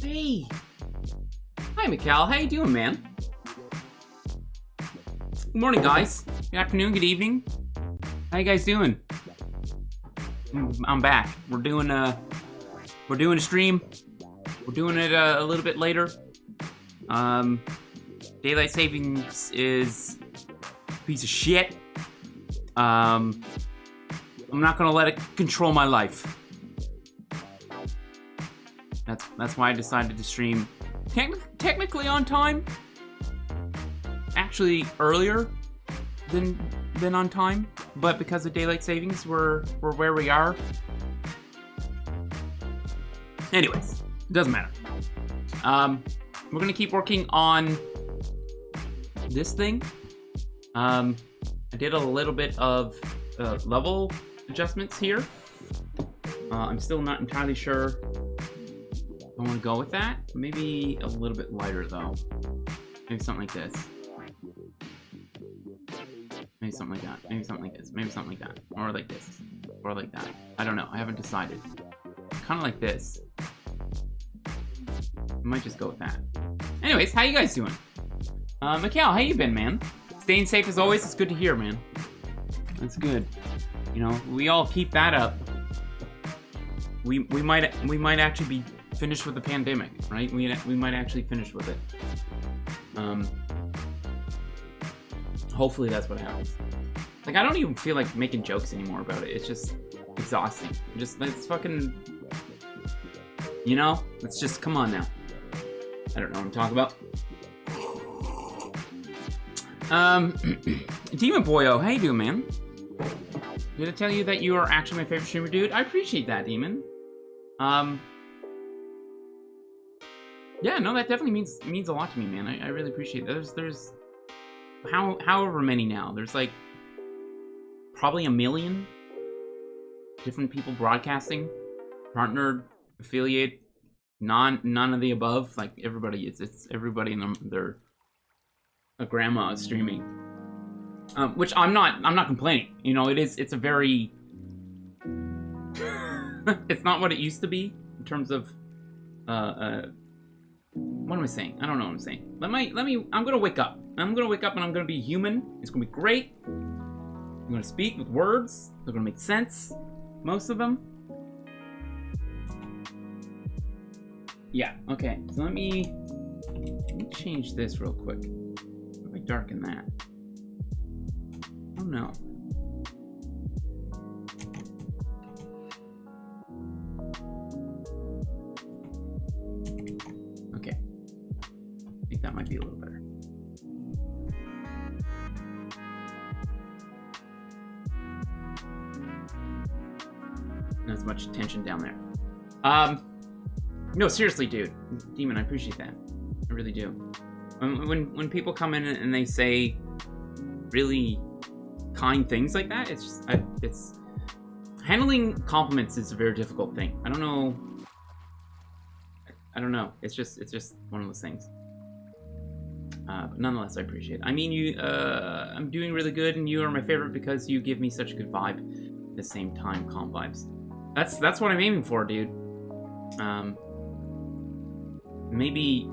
Hey. Hi, Mikal. How you doing, man? Good morning, guys. Good afternoon, good evening. How you guys doing? I'm back. We're doing a stream. We're doing it a little bit later. Daylight savings is a piece of shit. I'm not gonna let it control my life. That's why I decided to stream technically on time. Actually earlier than on time, but because of daylight savings, we're where we are. Anyways, it doesn't matter. We're gonna keep working on this thing. I did a little bit of level adjustments here. I'm still not entirely sure I want to go with that. Maybe a little bit lighter though. Maybe something like this. Maybe something like that. Maybe something like this. Maybe something like that. Or like this. Or like that. I don't know. I haven't decided. Kind of like this. I might just go with that. Anyways, how you guys doing? Mikal, how you been, man? Staying safe as always. It's good to hear, man. That's good. You know, we all keep that up. We might actually be finished with the pandemic, right? We might actually finish with it. Hopefully that's what happens. Like, I don't even feel like making jokes anymore about it. It's just exhausting. Let's fucking, you know? Let's just, come on now. I don't know what I'm talking about. Demon Boyo, how you doing, man? Did I tell you that you are actually my favorite streamer, dude? I appreciate that, Demon. Yeah, no, that definitely means a lot to me, man. I really appreciate it. There's however many now. There's like probably 1 million different people broadcasting, partnered, affiliate, none of the above. Like everybody, it's everybody in their a grandma is streaming. Which I'm not complaining. You know, it's a very it's not what it used to be in terms of what am I saying? I don't know what I'm saying. Let me I'm gonna wake up. I'm gonna wake up and I'm gonna be human. It's gonna be great. I'm gonna speak with words. They're gonna make sense. Most of them. Yeah, okay. So let me change this real quick. Let me darken that. Oh no. Okay. I think that might be a little better. Not as much tension down there. No, seriously, dude. Demon, I appreciate that. I really do. When people come in and they say really kind things like that, it's just, it's handling compliments is a very difficult thing. I don't know. It's just one of those things. But nonetheless, I appreciate it. I mean, I'm doing really good, and you are my favorite because you give me such a good vibe at the same time, calm vibes. That's what I'm aiming for, dude. Maybe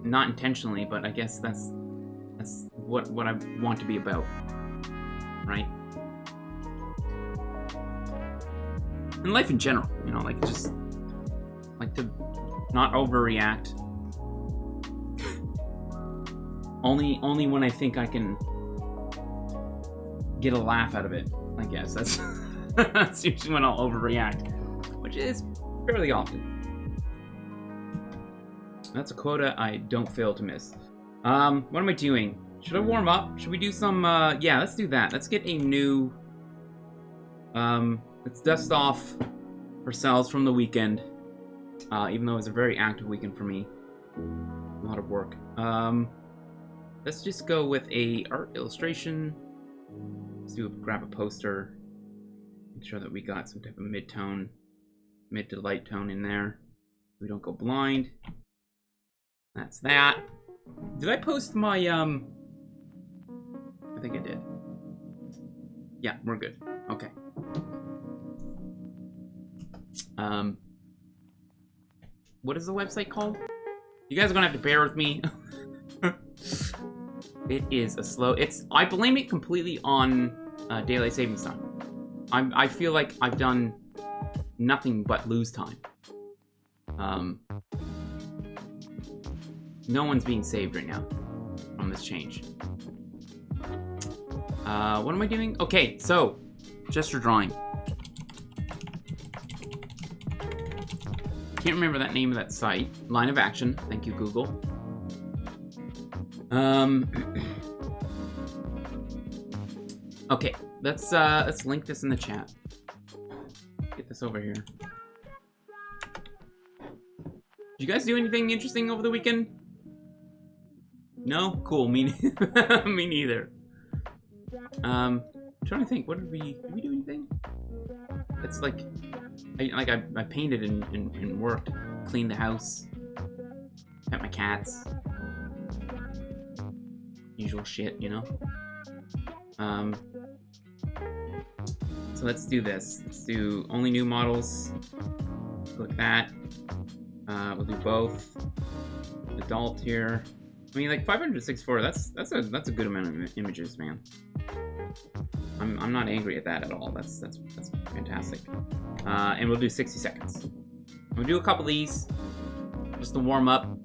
not intentionally, but I guess that's what I want to be about, right? And life in general, you know, like just like to not overreact. Only when I think I can get a laugh out of it, I guess. That's that's usually when I'll overreact, which is fairly often. That's a quota I don't fail to miss. What am I doing? Should I warm up? Should we do some, yeah, let's do that. Let's get a new, let's dust off ourselves from the weekend. Even though it was a very active weekend for me. A lot of work. Let's just go with a art illustration. Let's grab a poster. Make sure that we got some type of mid-tone, mid to light tone in there. We don't go blind. That's that. Did I post my, I think I did. Yeah, we're good. Okay. What is the website called? You guys are gonna have to bear with me. It is a slow, I blame it completely on daylight savings time. I feel like I've done nothing but lose time. No one's being saved right now from this change. What am I doing? Okay, so, gesture drawing. Can't remember that name of that site. Line of Action. Thank you, Google. Okay, let's link this in the chat. Get this over here. Did you guys do anything interesting over the weekend? No? Cool, me me neither. I'm trying to think, did we do anything? It's like, I painted and worked, cleaned the house, pet my cats, usual shit, you know? So let's do this. Let's do only new models, click that, we'll do both, adult here. I mean, like 564, that's a good amount of images, man. I'm not angry at that at all. That's fantastic. And we'll do 60 seconds. We'll do a couple of these just to warm up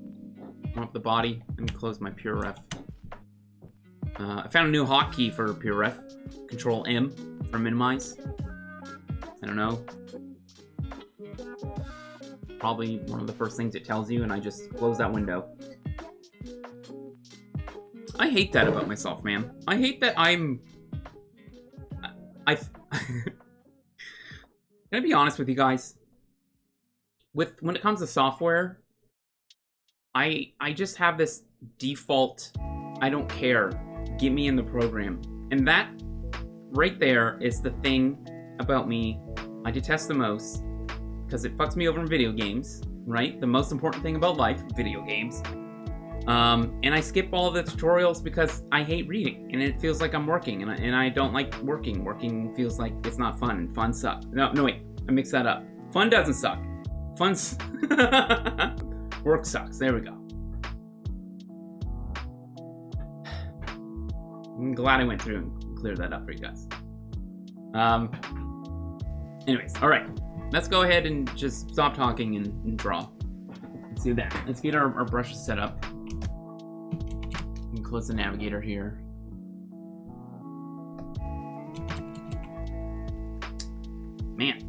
the body. Let me close my PureRef. I found a new hotkey for PureRef. Control M for minimize. I don't know. Probably one of the first things it tells you, and I just close that window. I hate that about myself, man. I hate that Can I be honest with you guys? When it comes to software, I just have this default, I don't care, get me in the program. And that right there is the thing about me I detest the most, because it fucks me over in video games, right? The most important thing about life, video games. And I skip all of the tutorials because I hate reading, and it feels like I'm working, and I don't like working. Working feels like it's not fun, and fun sucks. No, wait, I mixed that up. Fun doesn't suck. Work sucks. There we go. I'm glad I went through and cleared that up for you guys. Anyways, all right. Let's go ahead and just stop talking and draw. Let's do that. Let's get our brushes set up. Close the navigator here. Man.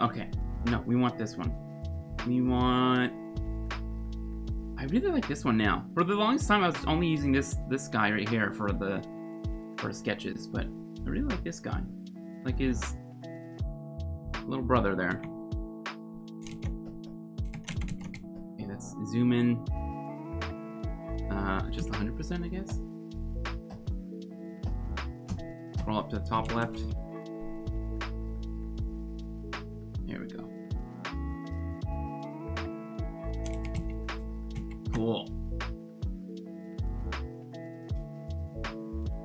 Okay. No, we want this one. I really like this one now. For the longest time, I was only using this guy right here for sketches, but I really like this guy. Like his little brother there. Okay, let's zoom in. Just 100%, I guess. Scroll up to the top left. There we go. Cool.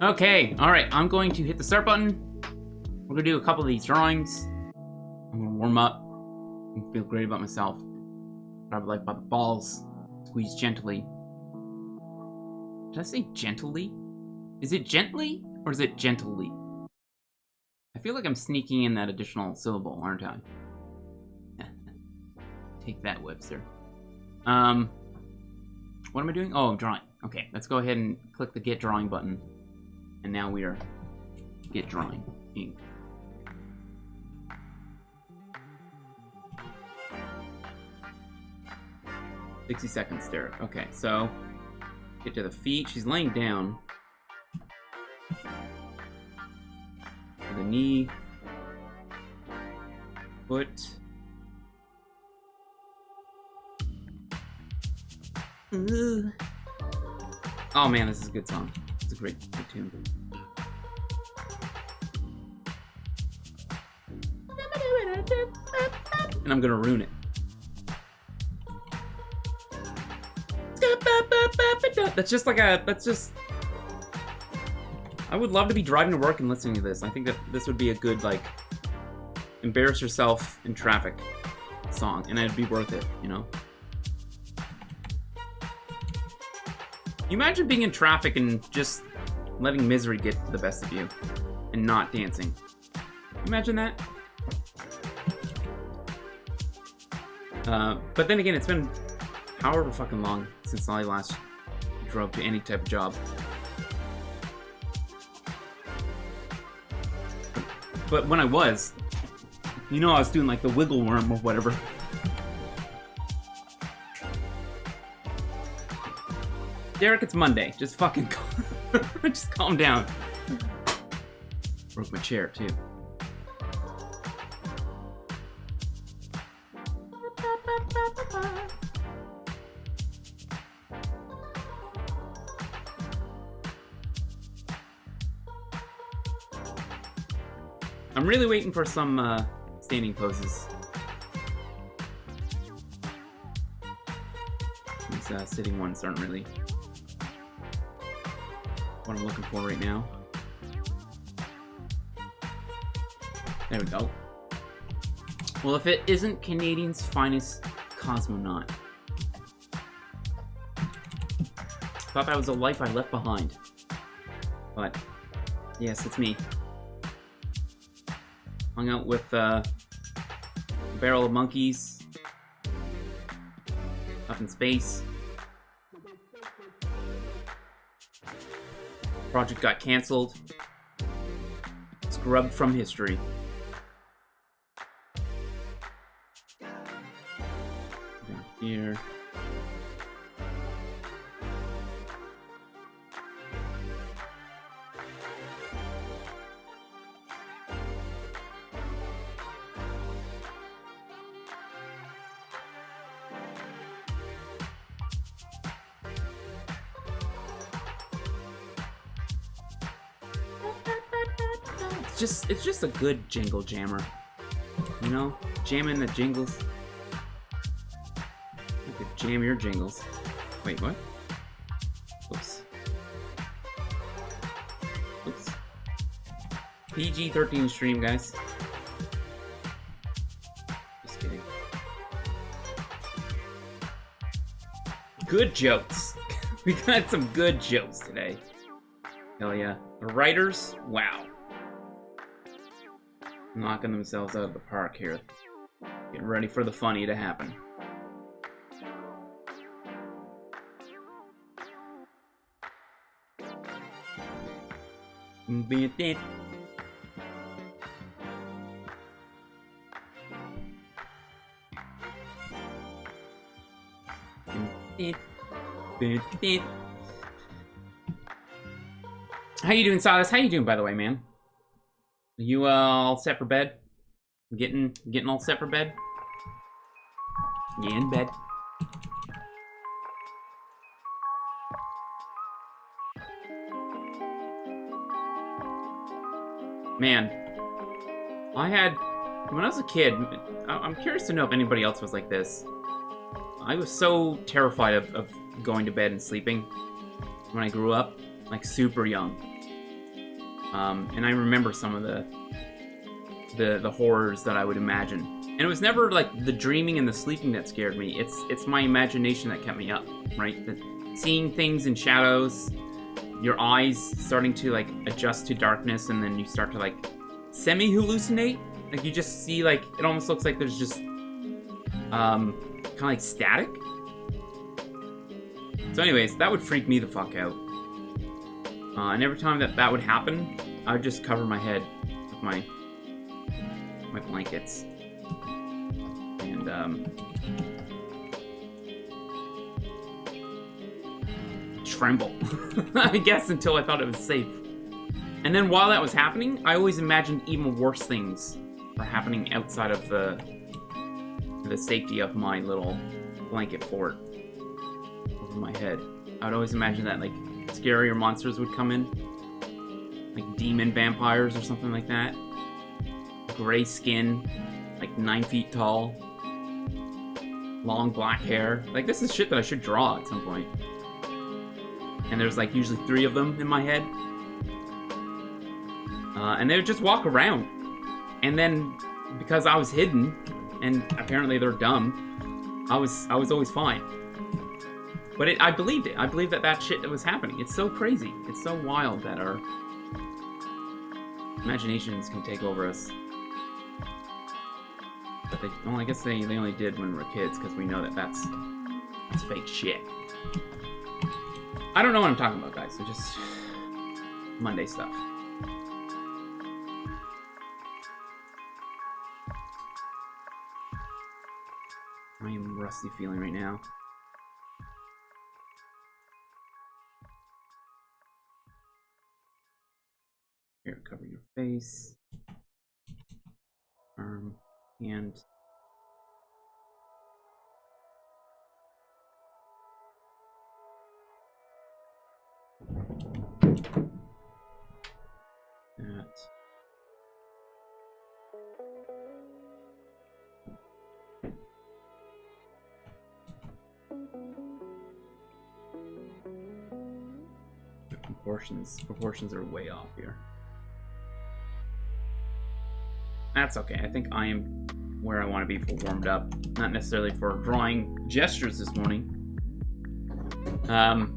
Okay, alright, I'm going to hit the start button. We're gonna do a couple of these drawings. I'm gonna warm up and feel great about myself. Grab life by the balls. Squeeze gently. Did I say gently? Is it gently or is it gently? I feel like I'm sneaking in that additional syllable, aren't I? Take that, Webster. What am I doing? Oh, I'm drawing. Okay, let's go ahead and click the Get Drawing button. And now we are Get Drawing ink. "60 seconds, Derek." Okay, so get to the feet. She's laying down. To the knee. Foot. Ooh. Oh man, this is a good song. It's a great tune. And I'm gonna ruin it. That's just like that's just... I would love to be driving to work and listening to this. I think that this would be a good, like, embarrass yourself in traffic song, and it'd be worth it, you know? You imagine being in traffic and just letting misery get the best of you and not dancing. Imagine that? But then again, it's been however fucking long since I last drove to any type of job. But when I was, you know, I was doing like the wiggle worm or whatever. Derek, it's Monday. Just fucking just calm down. Broke my chair too. I'm really waiting for some standing poses. These sitting ones aren't really what I'm looking for right now. There we go. Well, if it isn't Canadian's finest cosmonaut. Thought that was a life I left behind. But, yes, it's me. Hung out with a barrel of monkeys. Up in space. Project got cancelled. Scrubbed from history. Down here. It's just a good jingle jammer. You know? Jamming the jingles. You could jam your jingles. Wait, what? Oops. Oops. PG-13 stream, guys. Just kidding. Good jokes. We got some good jokes today. Hell yeah. The writers? Wow. Knocking themselves out of the park here. Getting ready for the funny to happen. How you doing, Silas? How you doing, by the way, man? You all set for bed? Getting all set for bed? You in bed? Man, when I was a kid, I'm curious to know if anybody else was like this. I was so terrified of going to bed and sleeping when I grew up, like super young. And I remember some of the horrors that I would imagine. And it was never like the dreaming and the sleeping that scared me. It's my imagination that kept me up, right? Seeing things in shadows, your eyes starting to like adjust to darkness, and then you start to like semi-hallucinate. Like you just see like, it almost looks like there's just kind of like static. So anyways, that would freak me the fuck out. And every time that would happen, I would just cover my head with my blankets. And tremble, I guess, until I thought it was safe. And then while that was happening, I always imagined even worse things were happening outside of the safety of my little blanket fort over my head. I would always imagine that like scarier monsters would come in, like demon vampires or something like that. Gray skin, like 9 feet tall, long black hair. Like this is shit that I should draw at some point. And there's like usually 3 of them in my head. And they would just walk around. And then because I was hidden, and apparently they're dumb, I was always fine. But I believed it. I believed that shit was happening. It's so crazy. It's so wild that our imaginations can take over us. But I guess they only did when we were kids, because we know that's fake shit. I don't know what I'm talking about, guys. So just Monday stuff. I am rusty feeling right now. Here, cover your face. Arm, hand. That. The proportions are way off here. That's okay. I think I am where I want to be for warmed up, not necessarily for drawing gestures this morning. All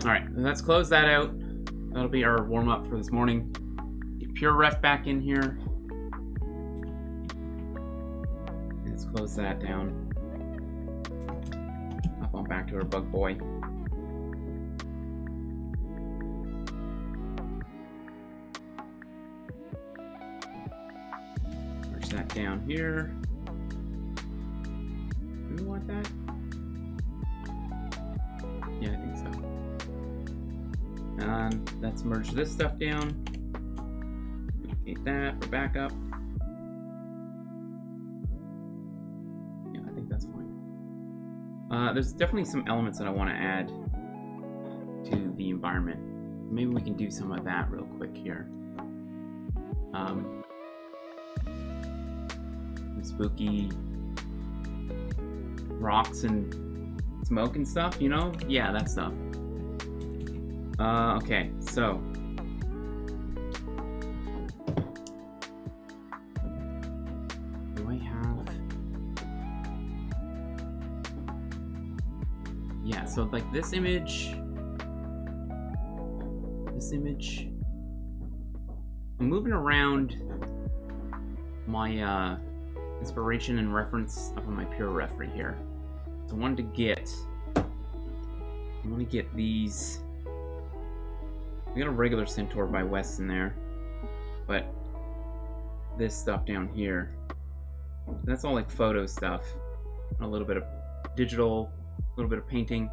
right, let's close that out. That'll be our warm up for this morning. Get Pure Ref back in here. Let's close that down. Hop on back to our bug boy. That down here. Do we want that? Yeah, I think so. And let's merge this stuff down. Duplicate that for backup. Yeah, I think that's fine. There's definitely some elements that I want to add to the environment. Maybe we can do some of that real quick here. Spooky rocks and smoke and stuff, you know? Yeah, that stuff. Okay, so do I have... Yeah, so like this image, I'm moving around my inspiration and reference up on my Pure Ref right here. So I want to get these. We got a regular Centaur by West in there, but this stuff down here, that's all like photo stuff. A little bit of digital, a little bit of painting.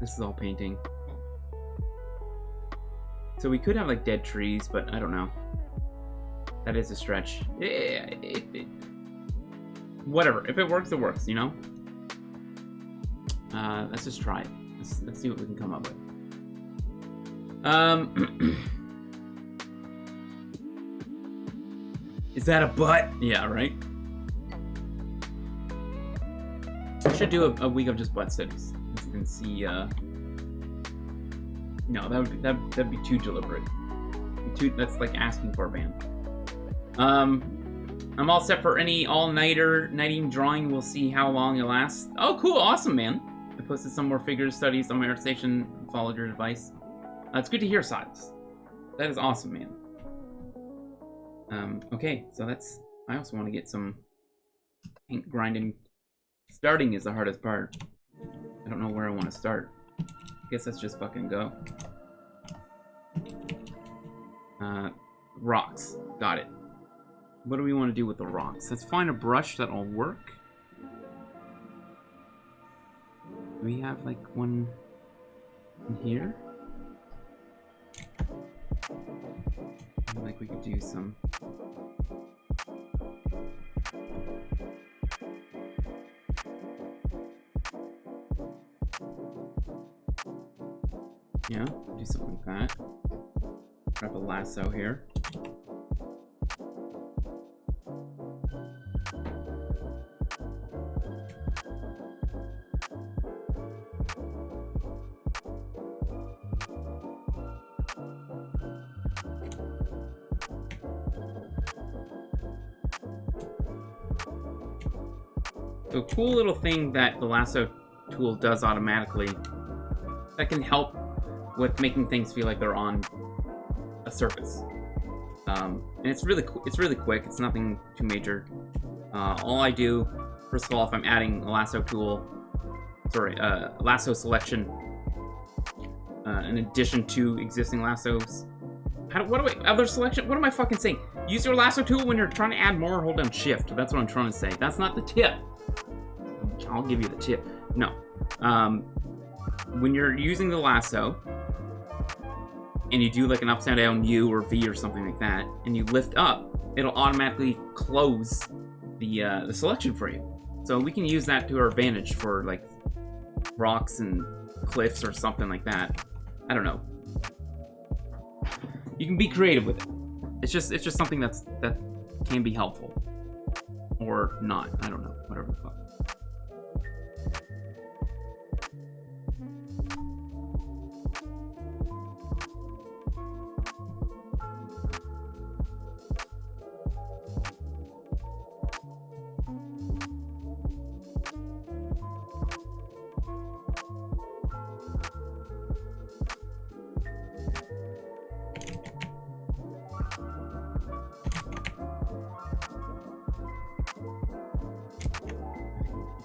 This is all painting. So we could have like dead trees, but I don't know. That is a stretch. Whatever. If it works, it works, you know? Let's just try it. Let's see what we can come up with. Is that a butt? Yeah, right? I should do a week of just butt studies and see, no, that'd be too deliberate. That's like asking for a ban. I'm all set for any all-nighter nighting drawing. We'll see how long it lasts. Oh, cool. Awesome, man. I posted some more figure studies on my ArtStation. Followed your advice. It's good to hear, Silas. That is awesome, man. Okay, so that's... I also want to get some paint grinding. Starting is the hardest part. I don't know where I want to start. I guess let's just fucking go. Rocks. Got it. What do we want to do with the rocks? Let's find a brush that'll work. Do we have, like, one in here? I feel like we could do some... Yeah, do something like that. Grab a lasso here. So, cool little thing that the lasso tool does automatically that can help with making things feel like they're on a surface. And it's really quick. It's nothing too major. All I do, first of all, if I'm adding a lasso tool, lasso selection, in addition to existing lassos. Other selection? What am I fucking saying? Use your lasso tool when you're trying to add more, hold down shift. That's what I'm trying to say. That's not the tip. I'll give you the tip. No. When you're using the lasso, and you do like an upside down U or V or something like that, and you lift up, it'll automatically close the selection for you. So we can use that to our advantage for like rocks and cliffs or something like that. I don't know. You can be creative with it. It's just something that can be helpful. Or not. I don't know. Whatever the fuck.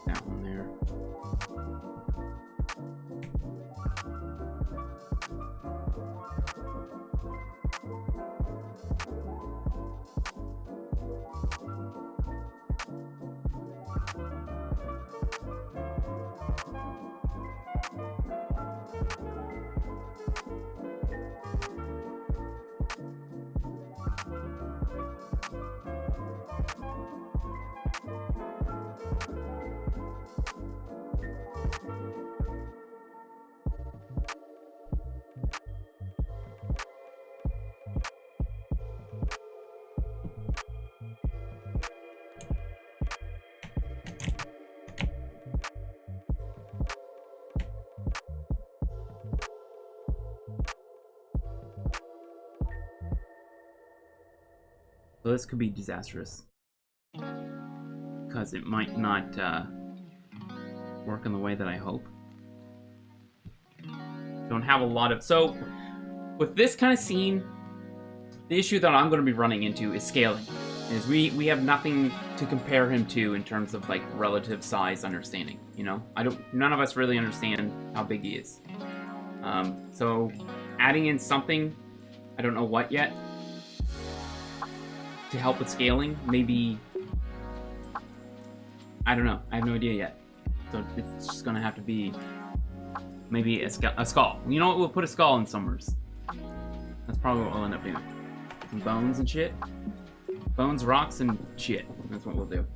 That one there. So this could be disastrous. Because it might not work in the way that I hope. Don't have a lot of... So, with this kind of scene, the issue that I'm going to be running into is scaling. Is we have nothing to compare him to in terms of, like, relative size understanding, you know? None of us really understand how big he is. So, adding in something, I don't know what yet, to help with scaling, maybe... I don't know. I have no idea yet. So it's just gonna have to be maybe a skull. You know what? We'll put a skull in Summers. That's probably what we'll end up doing. Some bones and shit. Bones, rocks, and shit. That's what we'll do.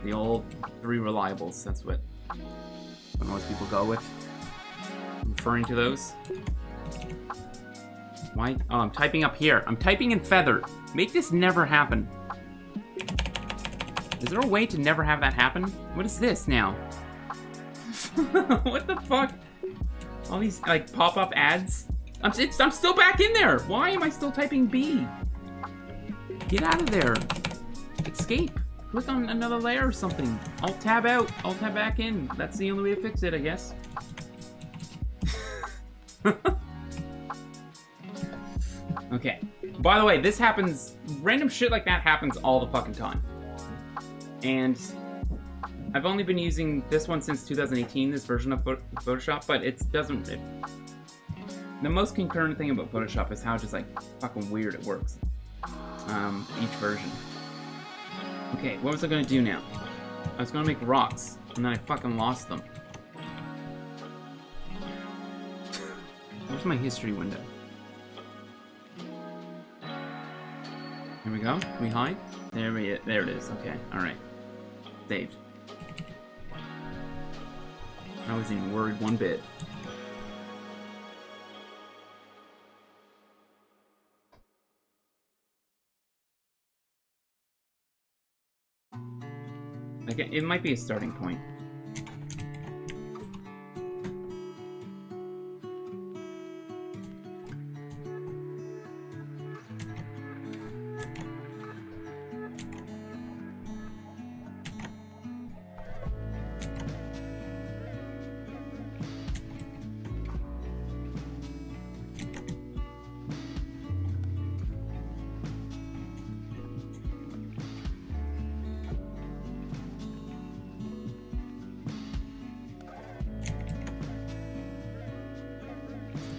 The old 3 reliables. That's what most people go with. I'm referring to those. Why? Oh, I'm typing up here. I'm typing in feather. Make this never happen. Is there a way to never have that happen? What is this now? What the fuck? All these, like, pop-up ads. I'm still back in there. Why am I still typing B? Get out of there. Escape. Click on another layer or something. Alt-tab out. Alt-tab back in. That's the only way to fix it, I guess. Okay. By the way, this happens... Random shit like that happens all the fucking time. And I've only been using this one since 2018, this version of Photoshop, but it doesn't... the most concurrent thing about Photoshop is how just, like, fucking weird it works. Each version. Okay, what was I gonna do now? I was gonna make rocks, and then I fucking lost them. Where's my history window? Here we go. Can we hide? There it is. Okay, alright. Saved. I wasn't even worried one bit. Like, it might be a starting point.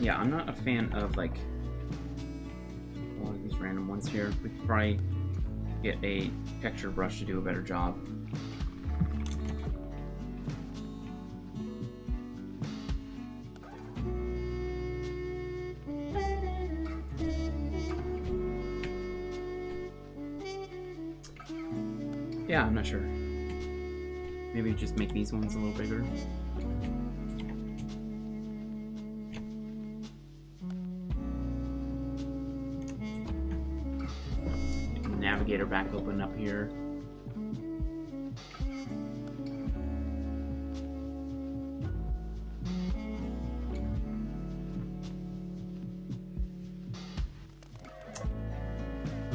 Yeah, I'm not a fan of, like, a lot of these random ones here. We could probably get a texture brush to do a better job. Yeah, I'm not sure. Maybe just make these ones a little bigger. Navigator back open up here.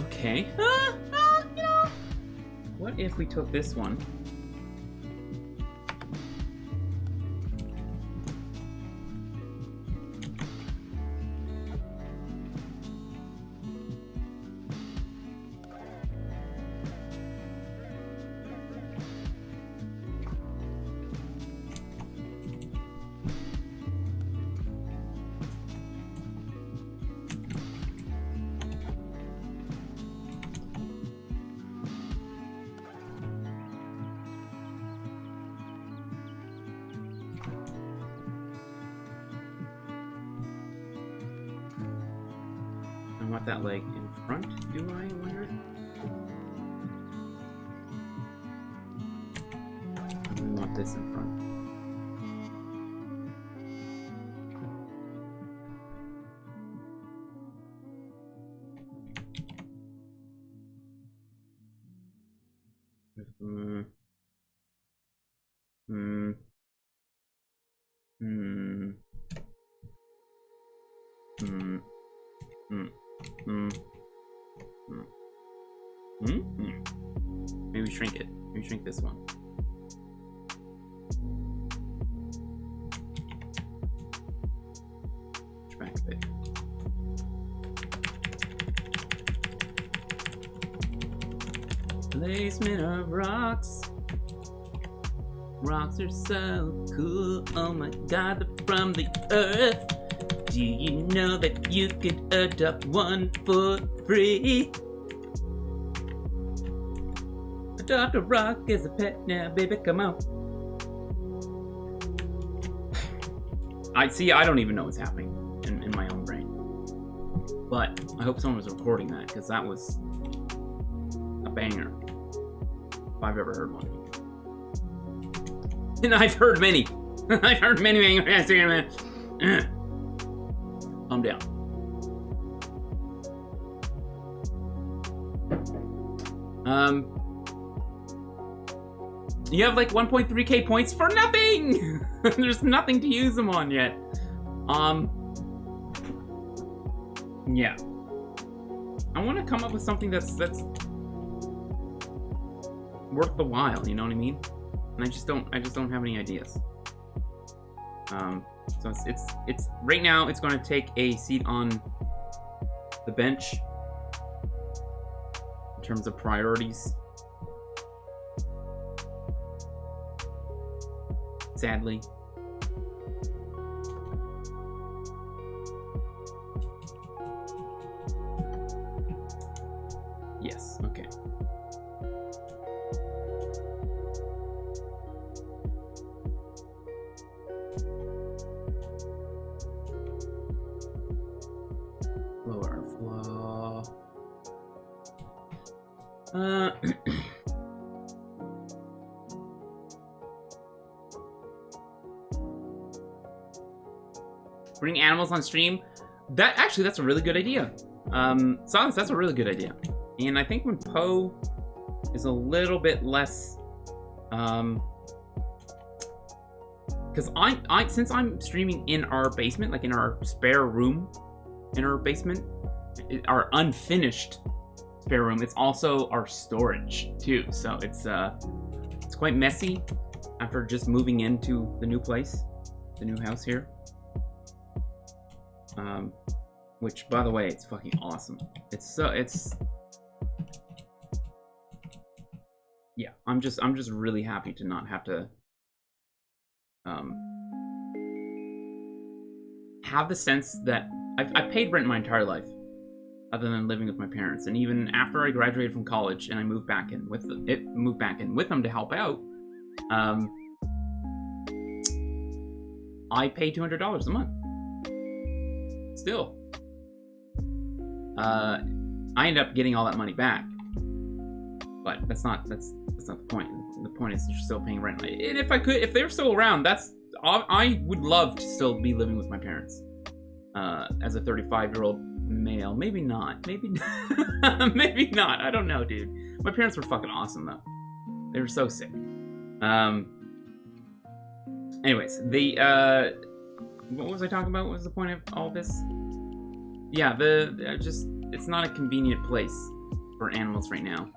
Okay. You know, what if we took this one? I want that leg in front, do I wonder? I really want this in front. Maybe shrink it. Maybe shrink this one. Push back a bit. Placement of rocks. Rocks are so cool. Oh my god, they're from the earth. Do you know that you can adopt one for free? Adopt a rock as a pet now, baby, come on. I don't even know what's happening in my own brain. But I hope someone was recording that, because that was a banger. If I've ever heard one. And I've heard many. I've heard many bangers. Calm down. You have like 1.3k points for nothing! There's nothing to use them on yet. Yeah. I want to come up with something that's worth the while, you know what I mean? And I just don't have any ideas. So it's right now it's going to take a seat on the bench in terms of priorities. Sadly. Yes, okay. Lower flow. Bring animals on stream. That's a really good idea. Silence, that's a really good idea. And I think when Poe is a little bit less, because since I'm streaming in our basement, like in our spare room, in our basement, our unfinished spare room, it's also our storage too. So it's quite messy after just moving into the new place, the new house here. Which, by the way, it's fucking awesome. Yeah, I'm just really happy to not have to have the sense that I've paid rent my entire life, other than living with my parents. And even after I graduated from college and I moved back in with them to help out, I pay $200 a month. Still, I end up getting all that money back, but that's not the point. The point is you're still paying rent. And if they were still around, I would love to still be living with my parents. As a 35-year-old male, maybe not. Maybe not. I don't know, dude. My parents were fucking awesome though. They were so sick. Anyways, what was I talking about? What was the point of all this? Yeah, it's not a convenient place for animals right now.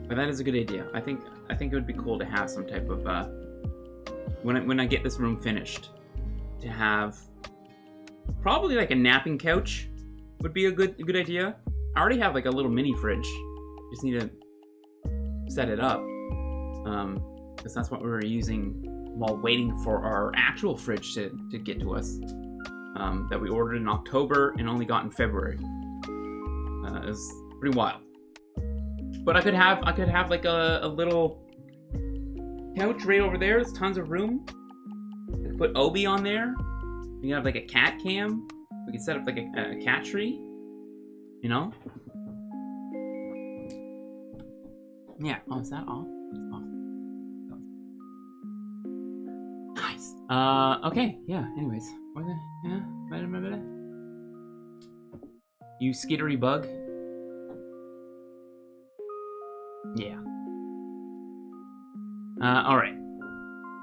But that is a good idea. I think it would be cool to have some type of when I get this room finished, to have probably like a napping couch would be a good idea. I already have like a little mini fridge. Just need to set it up. Because that's what we were using while waiting for our actual fridge to get to us. That we ordered in October and only got in February. It was pretty wild. But I could have like a little couch right over there. There's tons of room. I could put Obi on there. We can have like a cat cam. We could set up like a cat tree. You know? Yeah. Oh, is that off? It's off. Nice. Okay. Yeah. Anyways. Yeah. You skittery bug. Yeah. Alright.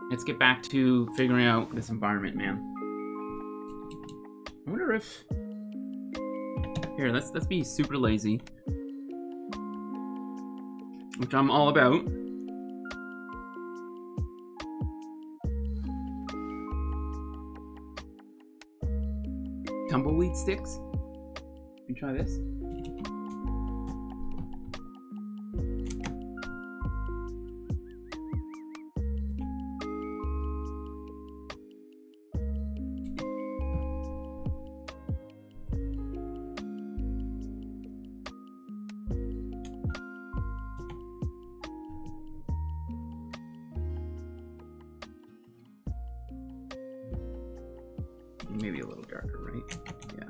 Let's get back to figuring out this environment, man. I wonder if... Here, let's be super lazy. Which I'm all about. Tumbleweed sticks? Can you try this? Maybe a little darker, right? Yeah.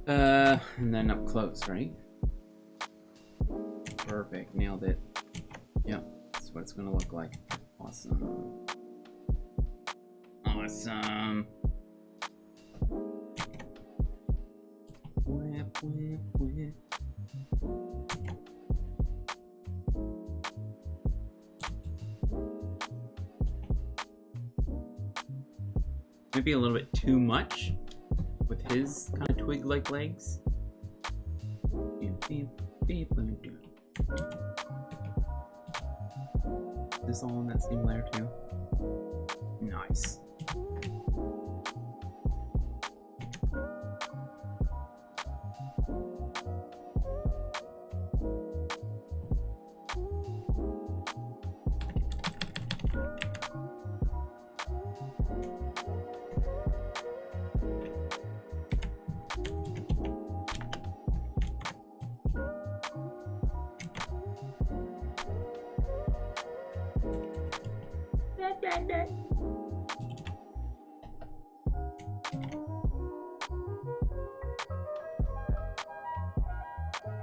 And then up close, right? Perfect, nailed it. Yep, that's what it's gonna look like. Awesome. Awesome. Whip, whip, whip. Maybe a little bit too much with his kind of twig-like legs. Is this all in that same layer too? Nice.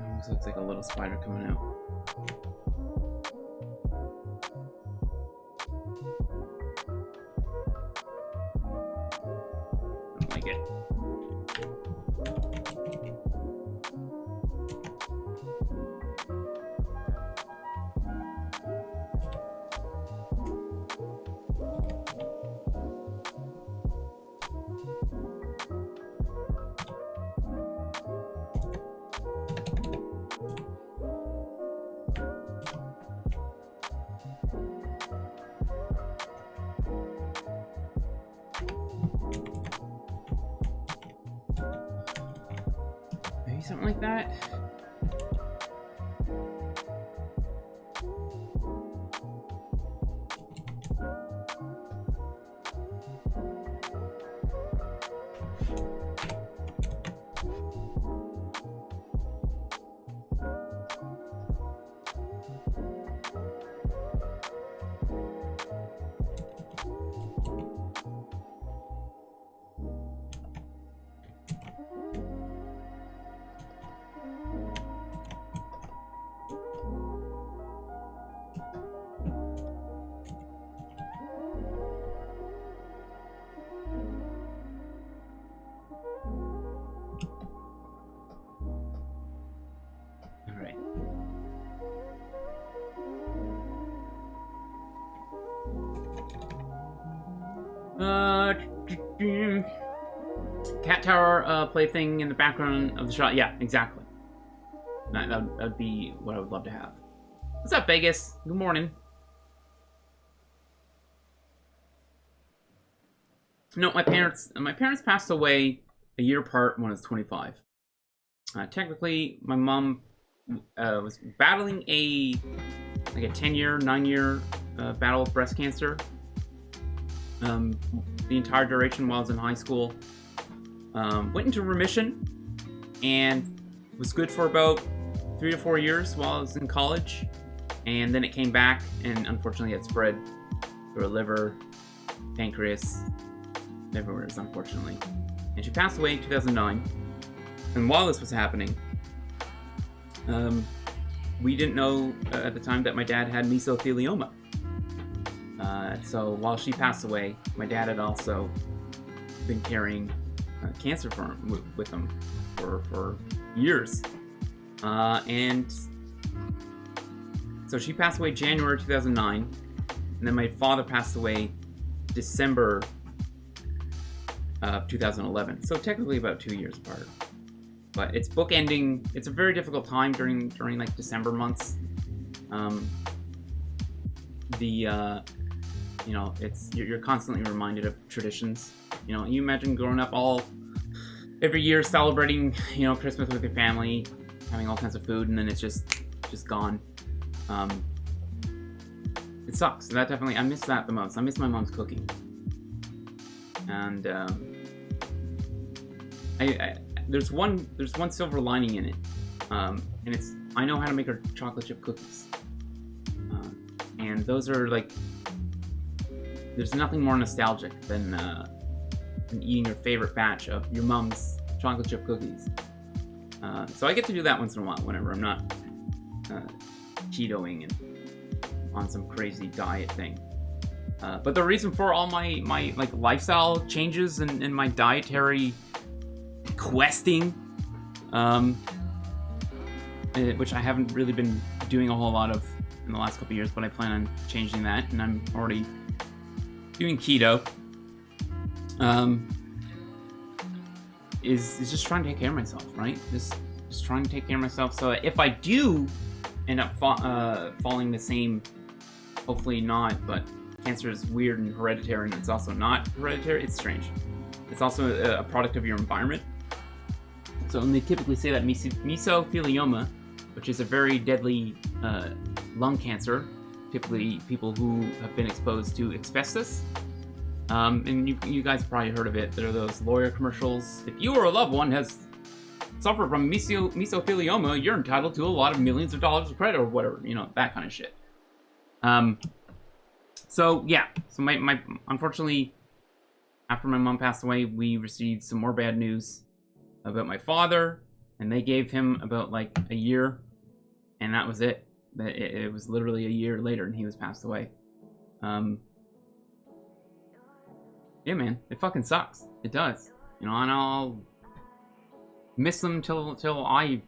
Almost looks like a little spider coming out. Don't like it. Maybe something like that. Cat tower plaything in the background of the shot. Yeah, exactly. That'd be what I would love to have. What's up, Vegas? Good morning. No, my parents passed away a year apart when I was 25. Technically, my mom was battling a 10-year, 9-year battle with breast cancer. The entire duration while I was in high school. Went into remission and was good for about 3 to 4 years while I was in college. And then it came back and unfortunately it spread through her liver, pancreas, everywhere, unfortunately. And she passed away in 2009. And while this was happening, we didn't know at the time that my dad had mesothelioma. So while she passed away, my dad had also been carrying cancer with him for years. And so she passed away January 2009, and then my father passed away December of 2011. So technically about 2 years apart. But it's bookending. It's a very difficult time during like December months. You're constantly reminded of traditions. You know, you imagine growing up every year celebrating, Christmas with your family, having all kinds of food, and then it's just gone. It sucks. That definitely, I miss that the most. I miss my mom's cooking. And there's one silver lining in it, and it's I know how to make her chocolate chip cookies, and those are like, there's nothing more nostalgic than eating your favorite batch of your mom's chocolate chip cookies. So I get to do that once in a while whenever I'm not ketoing and on some crazy diet thing. But the reason for all my like lifestyle changes and my dietary questing, which I haven't really been doing a whole lot of in the last couple of years, but I plan on changing that, and I'm already doing keto. Is just trying to take care of myself, right? Just trying to take care of myself, so that if I do end up falling the same, hopefully not, but cancer is weird and hereditary, and it's also not hereditary. It's strange. It's also a product of your environment. So when they typically say that mesothelioma, which is a very deadly lung cancer, typically people who have been exposed to asbestos. And you guys probably heard of it. There are those lawyer commercials. If you or a loved one has suffered from mesothelioma, you're entitled to a lot of millions of dollars of credit or whatever, you know, that kind of shit. So yeah, so my unfortunately, after my mom passed away, we received some more bad news about my father, and they gave him about like a year, and that was it. It was literally a year later, and he was passed away. Yeah, man, it fucking sucks. It does, you know, and I'll miss them till I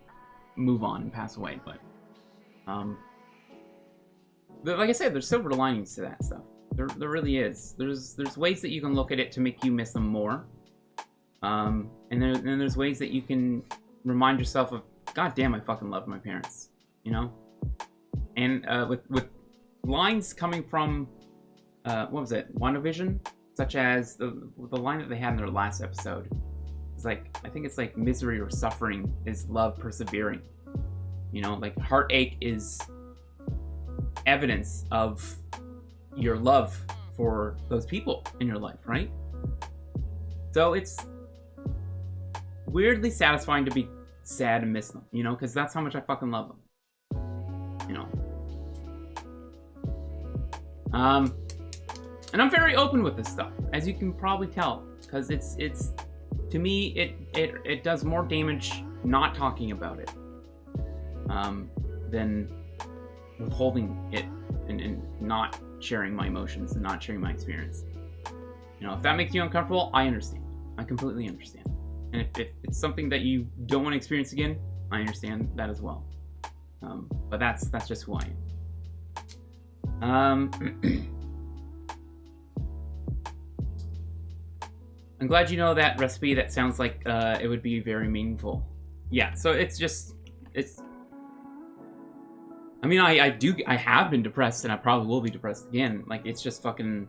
move on and pass away. But like I said, there's silver linings to that stuff. There really is. There's ways that you can look at it to make you miss them more. And then there's ways that you can remind yourself of, God damn, I fucking love my parents, you know? And with lines coming from, what was it, WandaVision? Such as the line that they had in their last episode. It's like, I think it's like, misery or suffering is love persevering. You know, like heartache is evidence of your love for those people in your life, right? So it's weirdly satisfying to be sad and miss them, you know, because that's how much I fucking love them, you know. And I'm very open with this stuff, as you can probably tell, because it's to me it does more damage not talking about it than withholding it and not sharing my emotions and not sharing my experience. You know, if that makes you uncomfortable, I understand. I completely understand. And if it's something that you don't want to experience again, I understand that as well. But that's just who I am. I'm glad you know that recipe. That sounds like it would be very meaningful. Yeah, so it's I mean, I have been depressed, and I probably will be depressed again. Like, it's just fucking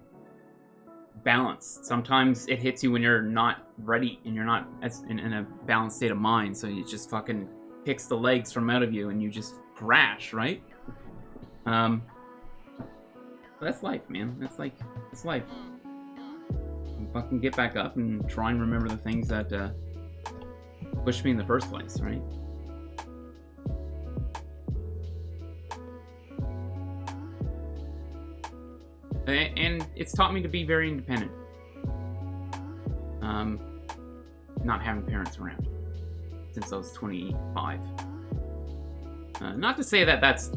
balance. Sometimes it hits you when you're not ready, and you're not in a balanced state of mind, so it just fucking picks the legs from out of you, and you just crash, right? That's life, man. That's life. Fucking get back up and try and remember the things that pushed me in the first place, right? And it's taught me to be very independent. Not having parents around since I was 25. Not to say that's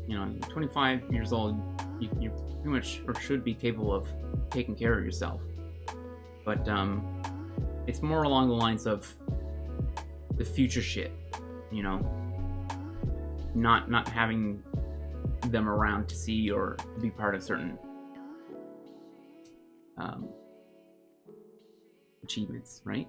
you know, 25 years old, you pretty much or should be capable of taking care of yourself. But it's more along the lines of the future shit, you know, not having them around to see or be part of certain achievements, right?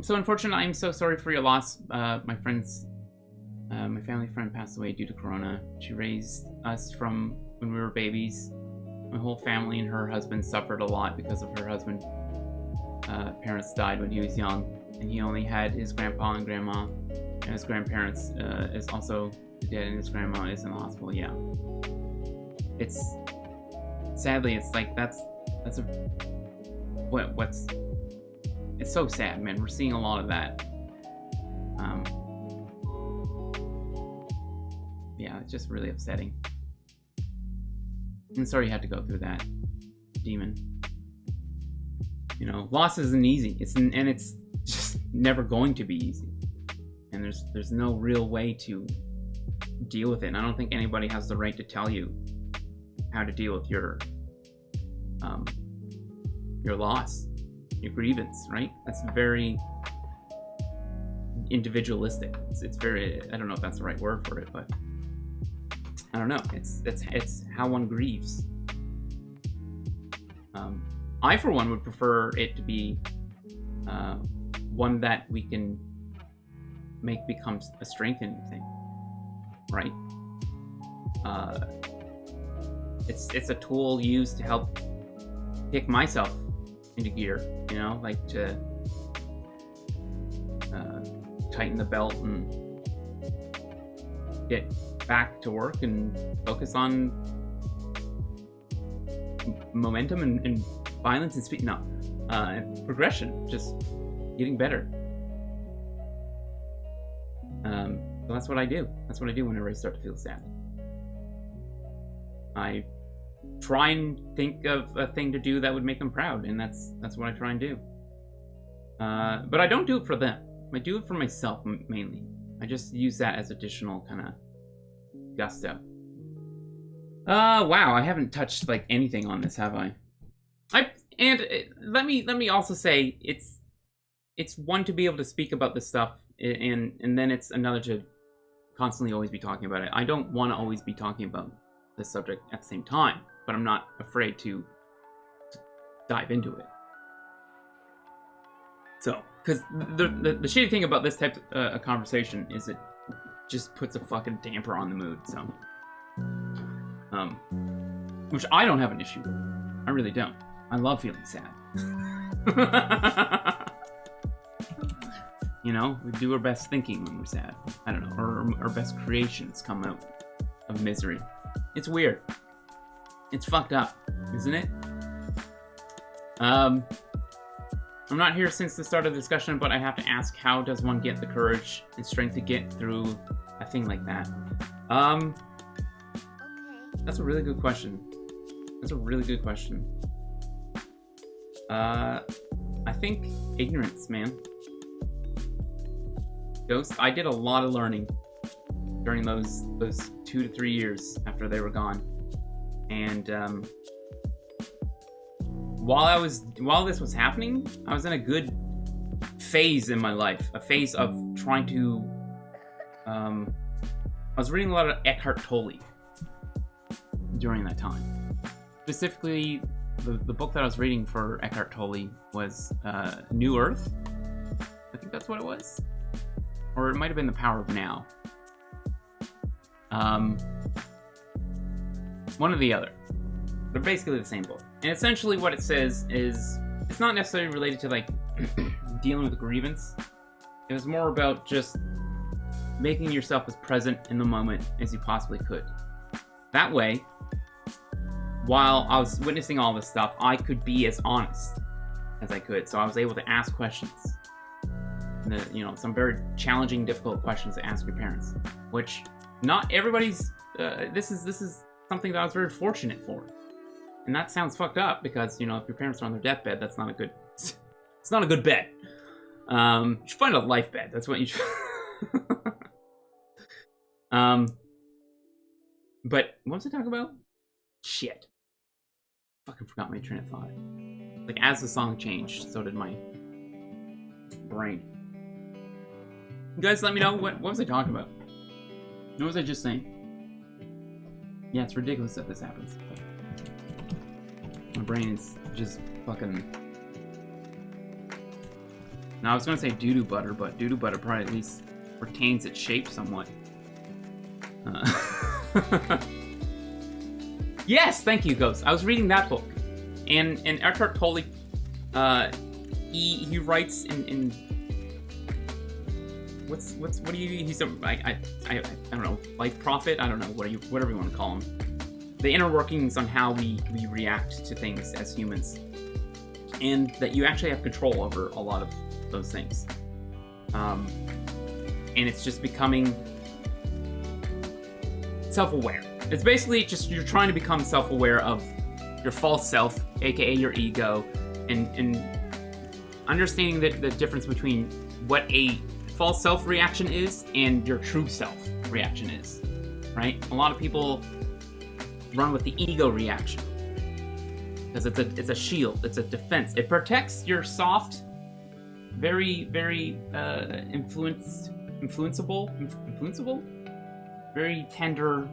So unfortunately, I'm so sorry for your loss. My family friend passed away due to corona. She raised us from when we were babies. My whole family and her husband suffered a lot because of her husband. Parents died when he was young, and he only had his grandpa and grandma, and his grandparents is also dead, and his grandma is in the hospital. Yeah, it's sadly, it's like that's a what's it's so sad, man. We're seeing a lot of that. Yeah, it's just really upsetting. I'm sorry you had to go through that, Demon. You know, loss isn't easy. It's just never going to be easy. And there's no real way to deal with it. And I don't think anybody has the right to tell you how to deal with your loss, your grievance, right? That's very individualistic. It's very, I don't know if that's the right word for it, but I don't know. It's how one grieves. I, for one, would prefer it to be one that we can make becomes a strengthening thing, right? It's a tool used to help kick myself into gear, you know, like to tighten the belt and get back to work and focus on momentum and violence and speed. No, progression, just getting better. So that's what I do. That's what I do whenever I start to feel sad. I try and think of a thing to do that would make them proud, and that's what I try and do. But I don't do it for them. I do it for myself mainly. I just use that as additional kind of gusto. Wow, I haven't touched like anything on this, have I? Let me also say it's one to be able to speak about this stuff, and then it's another to constantly always be talking about it. I don't want to always be talking about this subject at the same time, but I'm not afraid to dive into it. So, because the shitty thing about this type of conversation is it just puts a fucking damper on the mood. So, which I don't have an issue with. I really don't. I love feeling sad. You know, we do our best thinking when we're sad. I don't know, or our best creations come out of misery. It's weird. It's fucked up, isn't it? I'm not here since the start of the discussion, but I have to ask, how does one get the courage and strength to get through a thing like that? That's a really good question. That's a really good question. I think ignorance, man. Ghost, I did a lot of learning during those 2 to 3 years after they were gone. And while this was happening, I was in a good phase in my life, a phase of trying to I was reading a lot of Eckhart Tolle during that time. Specifically, the book that I was reading for Eckhart Tolle was New Earth. I think that's what it was. Or it might have been The Power of Now. One or the other. They're basically the same book. And essentially what it says is, it's not necessarily related to like dealing with grievance. It was more about just making yourself as present in the moment as you possibly could. That way, while I was witnessing all this stuff, I could be as honest as I could. So I was able to ask questions. Some very challenging, difficult questions to ask your parents, which not everybody's. This is something that I was very fortunate for, and that sounds fucked up because if your parents are on their deathbed, that's not a good. It's not a good bed. You should find a life bed. That's what you should. But what was I talking about? Shit. Fucking forgot my train of thought. Like as the song changed, so did my brain. You guys let me know, what was I talking about? What was I just saying? Yeah, it's ridiculous that this happens. My brain is just fucking... Now I was gonna say doo-doo butter, but doo-doo butter probably at least retains its shape somewhat. Yes, thank you, Ghost. I was reading that book. And Eckhart Tolle, he writes in what do you, he's a, I don't know, life prophet? I don't know, whatever you want to call him. The inner workings on how we react to things as humans. And that you actually have control over a lot of those things. And it's just becoming self-aware. It's basically just you're trying to become self-aware of your false self, aka your ego, and understanding the difference between what a false self reaction is and your true self reaction is, right? A lot of people run with the ego reaction because it's a shield, it's a defense. It protects your soft, very influenceable, very tender,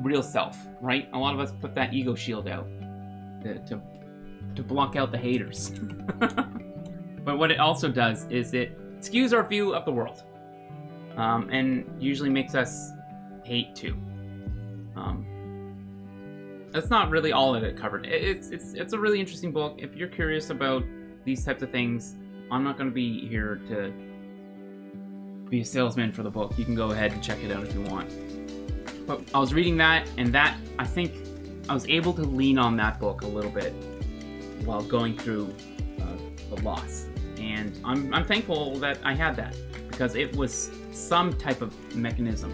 real self, right? A lot of us put that ego shield out to block out the haters. But what it also does is it skews our view of the world, and usually makes us hate too. That's not really all of it covered. It's a really interesting book. If you're curious about these types of things, I'm not going to be here to be a salesman for the book. You can go ahead and check it out if you want. But I was reading that, and that, I think I was able to lean on that book a little bit while going through the loss. And I'm thankful that I had that, because it was some type of mechanism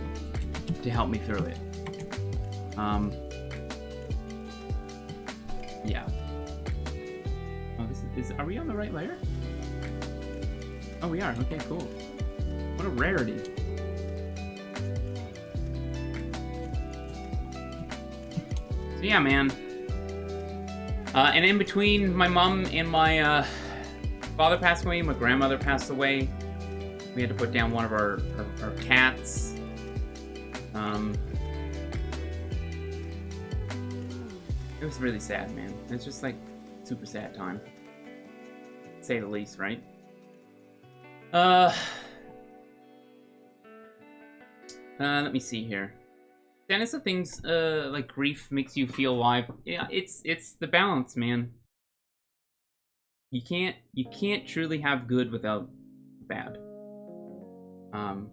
to help me through it. Yeah. Oh, are we on the right layer? Oh, we are. Okay, cool. What a rarity. So yeah, man. And in between my mom and my father passed away, my grandmother passed away. We had to put down one of our cats. It was really sad, man. It's just like super sad time, to say the least, right? Let me see here. Dennis, of things like grief makes you feel alive. Yeah, it's the balance, man. You can't truly have good without bad. And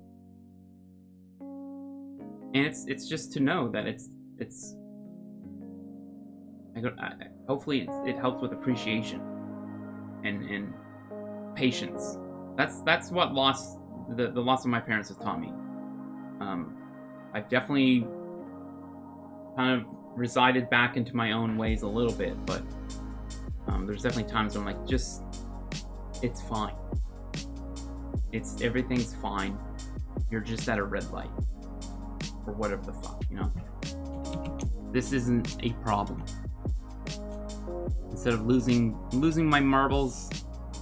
it's just to know that it's hopefully it helps with appreciation and patience. That's what the loss of my parents has taught me. I've definitely kind of resided back into my own ways a little bit, but there's definitely times when I'm like, just, it's fine. Everything's fine. You're just at a red light. Or whatever the fuck, you know? This isn't a problem. Instead of losing my marbles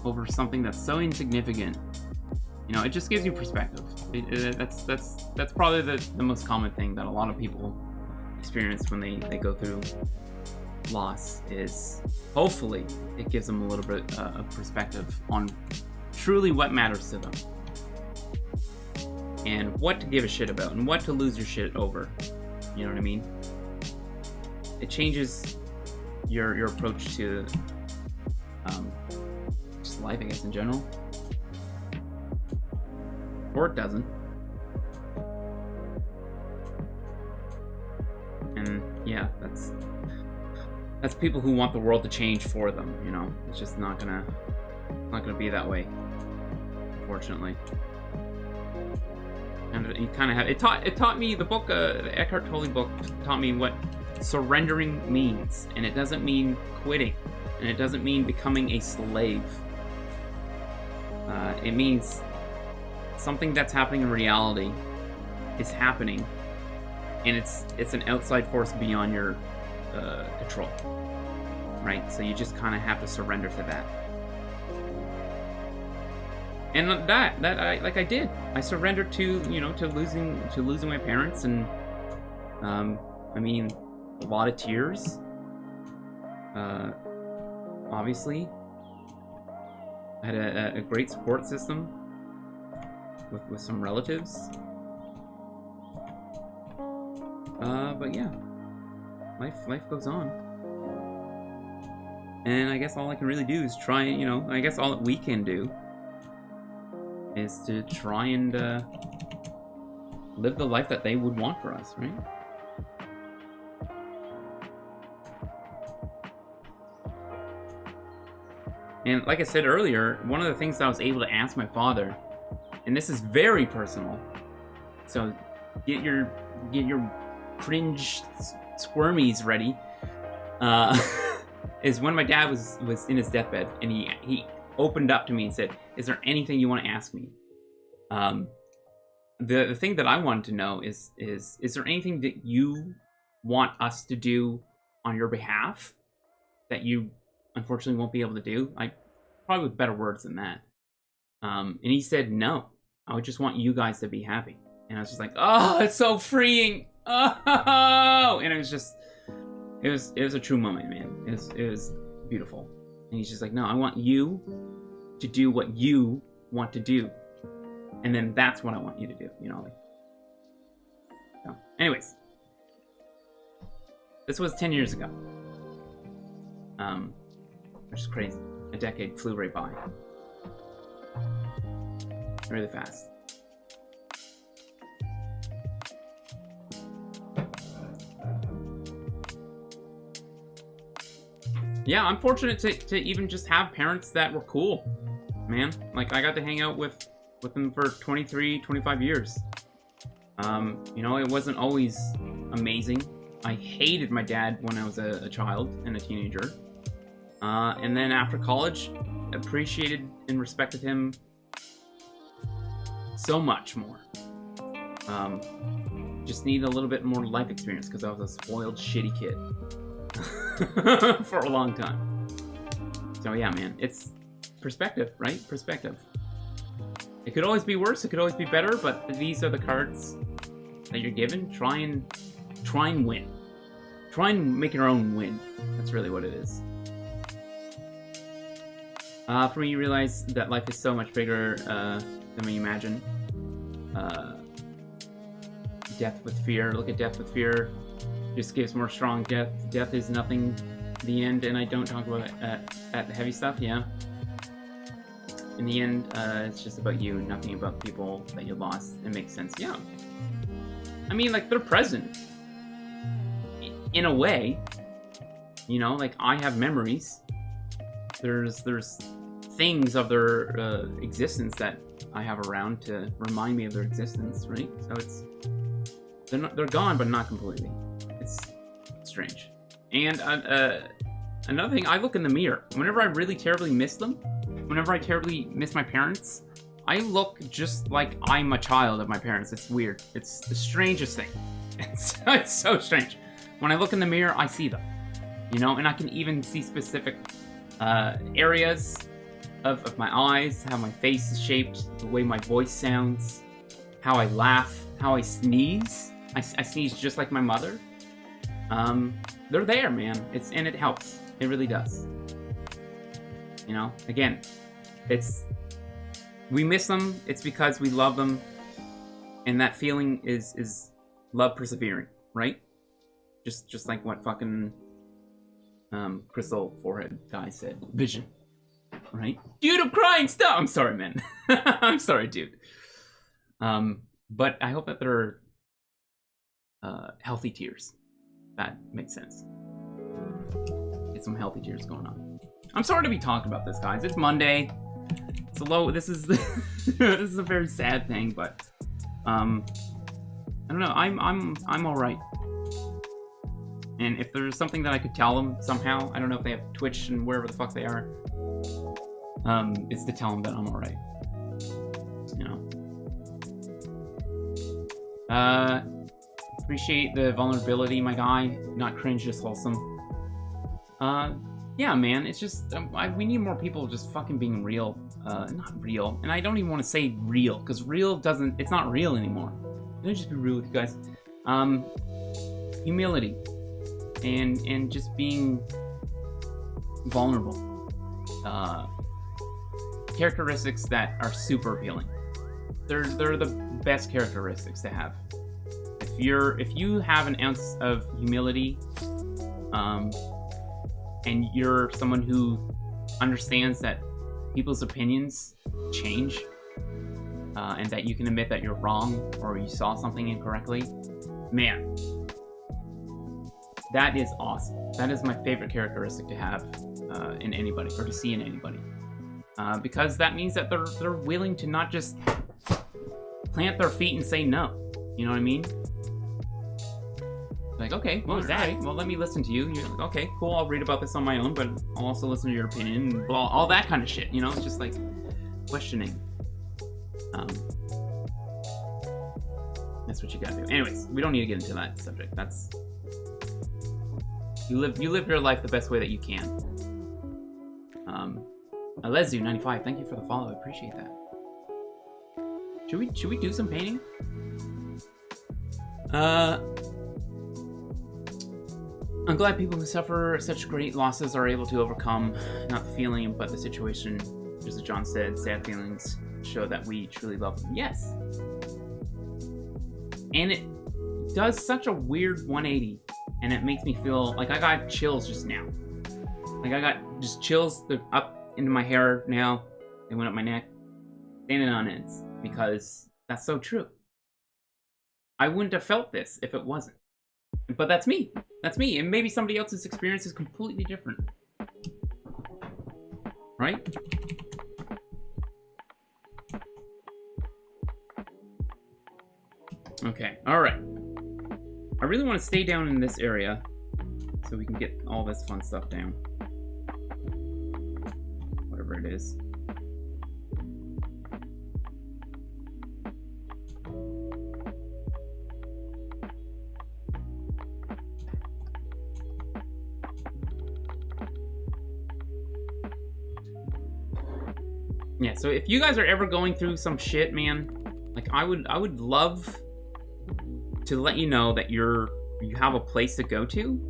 over something that's so insignificant, you know, it just gives you perspective. That's probably the most common thing that a lot of people experience when they go through loss, is hopefully it gives them a little bit of perspective on truly what matters to them and what to give a shit about and what to lose your shit over. You know what I mean? It changes your approach to just life, I guess, in general. Or it doesn't. And yeah, that's people who want the world to change for them, you know. It's just not gonna be that way, unfortunately. And you kind of have it taught me, the book, the Eckhart Tolle book taught me what surrendering means, and it doesn't mean quitting, and it doesn't mean becoming a slave. It means something that's happening in reality is happening, and it's an outside force beyond your control, right? So you just kind of have to surrender to that. And I did. I surrendered to losing my parents, and I mean, a lot of tears. Obviously, I had a great support system with some relatives. But yeah, life goes on. And I guess all I can really do is try, I guess all that we can do is to try and live the life that they would want for us, right? And like I said earlier, one of the things that I was able to ask my father, and this is very personal, so get your cringe squirmies ready. is when my dad was in his deathbed, and he opened up to me and said, "Is there anything you want to ask me?" The thing that I wanted to know is there anything that you want us to do on your behalf that you unfortunately won't be able to do? Probably with better words than that. And he said, "No, I would just want you guys to be happy." And I was just like, "Oh, it's so freeing!" Oh, and it was a true moment, man. It was beautiful. And he's just like, "No, I want you to do what you want to do, and then that's what I want you to do." You know, like. So, anyways, this was 10 years ago. Which is crazy. A decade flew right by. Really fast. Yeah, I'm fortunate to even just have parents that were cool, man. Like, I got to hang out with them for 23, 25 years. You know, it wasn't always amazing. I hated my dad when I was a child and a teenager. And then after college, appreciated and respected him so much more. Just need a little bit more life experience because I was a spoiled, shitty kid for a long time. So yeah, man, it's perspective, right? Perspective. It could always be worse. It could always be better. But these are the cards that you're given. Try and win. Try and make your own win. That's really what it is. For me, you realize that life is so much bigger than we imagine. Death with fear. Look at death with fear. Just gives more strong death. Death is nothing. The end, and I don't talk about it at the heavy stuff. Yeah. In the end, it's just about you, nothing about people that you lost. It makes sense. Yeah. I mean, like, they're present. In a way. You know, like, I have memories. There's things of their existence that I have around to remind me of their existence, right? So they're gone, but not completely. It's strange. And another thing, I look in the mirror. Whenever I really terribly miss them, whenever I terribly miss my parents, I look just like I'm a child of my parents. It's weird. It's the strangest thing. It's so strange. When I look in the mirror, I see them. You know, and I can even see specific areas of my eyes, how my face is shaped, the way my voice sounds, how I laugh, how I sneeze. I sneeze just like my mother. They're there, man. And it helps. It really does. You know, again, we miss them. It's because we love them, and that feeling is love persevering, right? Just like what fucking Crystal Forehead guy said. Vision, right? Dude, I'm crying. Stop. I'm sorry, man. I'm sorry, dude. But I hope that they're healthy tears. That makes sense. Get some healthy tears going on. I'm sorry to be talking about this, guys. It's Monday. It's this is this is a very sad thing, but I don't know. I'm all right. And if there's something that I could tell them somehow, I don't know if they have Twitch and wherever the fuck they are, it's to tell them that I'm all right. You know. Appreciate the vulnerability, my guy. Not cringe, just wholesome. Yeah, man, it's just, we need more people just fucking being real. Not real. And I don't even want to say real, because real it's not real anymore. Let me just be real with you guys. Humility. And just being vulnerable. Characteristics that are super appealing. They're the best characteristics to have. If you have an ounce of humility, and you're someone who understands that people's opinions change, and that you can admit that you're wrong or you saw something incorrectly, man, that is awesome. That is my favorite characteristic to have in anybody, or to see in anybody, because that means that they're willing to not just plant their feet and say no. You know what I mean? Like, okay, what was that? Well, let me listen to you. You're like, okay, cool, I'll read about this on my own, but I'll also listen to your opinion, and blah, all that kind of shit, you know? It's just like questioning. That's what you gotta do. Anyways, we don't need to get into that subject. That's you live your life the best way that you can. Alezu95, thank you for the follow. I appreciate that. Should we do some painting? I'm glad people who suffer such great losses are able to overcome not the feeling but the situation. Just as John said, sad feelings show that we truly love them. Yes. And it does such a weird 180, and it makes me feel like I got chills just now. Like I got just chills up into my hair now. They went up my neck, standing on ends, because that's so true. I wouldn't have felt this if it wasn't. But that's me. That's me. And maybe somebody else's experience is completely different. Right? Okay, alright. I really want to stay down in this area so we can get all this fun stuff down. Whatever it is. Yeah, so if you guys are ever going through some shit, man, like I would love to let you know that you have a place to go to.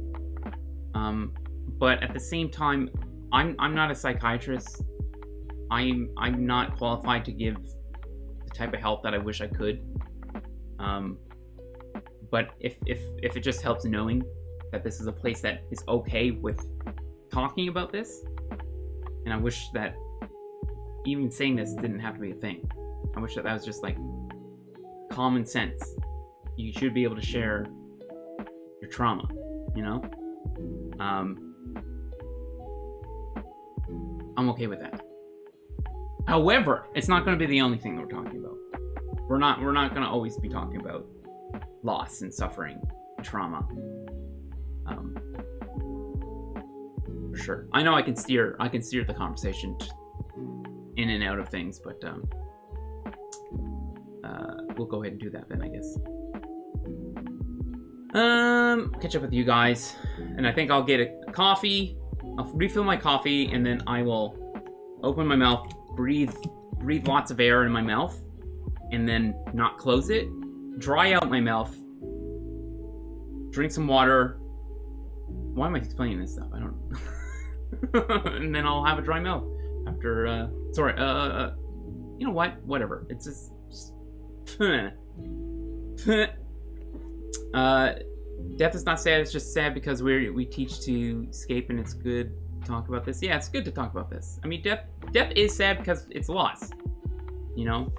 But at the same time, I'm not a psychiatrist. I'm not qualified to give the type of help that I wish I could. But if it just helps knowing that this is a place that is okay with talking about this, and I wish that even saying this didn't have to be a thing. I wish that was just like common sense. You should be able to share your trauma, you know? I'm okay with that. However, it's not going to be the only thing that we're talking about. We're not going to always be talking about loss and suffering, and trauma. For sure. I know I can steer the conversation in and out of things, but we'll go ahead and do that then, I guess. Catch up with you guys, and I think I'll get a coffee. I'll refill my coffee, and then I will open my mouth, breathe lots of air in my mouth, and then not close it. Dry out my mouth. Drink some water. Why am I explaining this stuff? I don't know. And then I'll have a dry mouth after. You know what? Whatever. It's just death is not sad. It's just sad because we teach to escape, and it's good to talk about this. Yeah, it's good to talk about this. I mean, death is sad because it's loss. You know,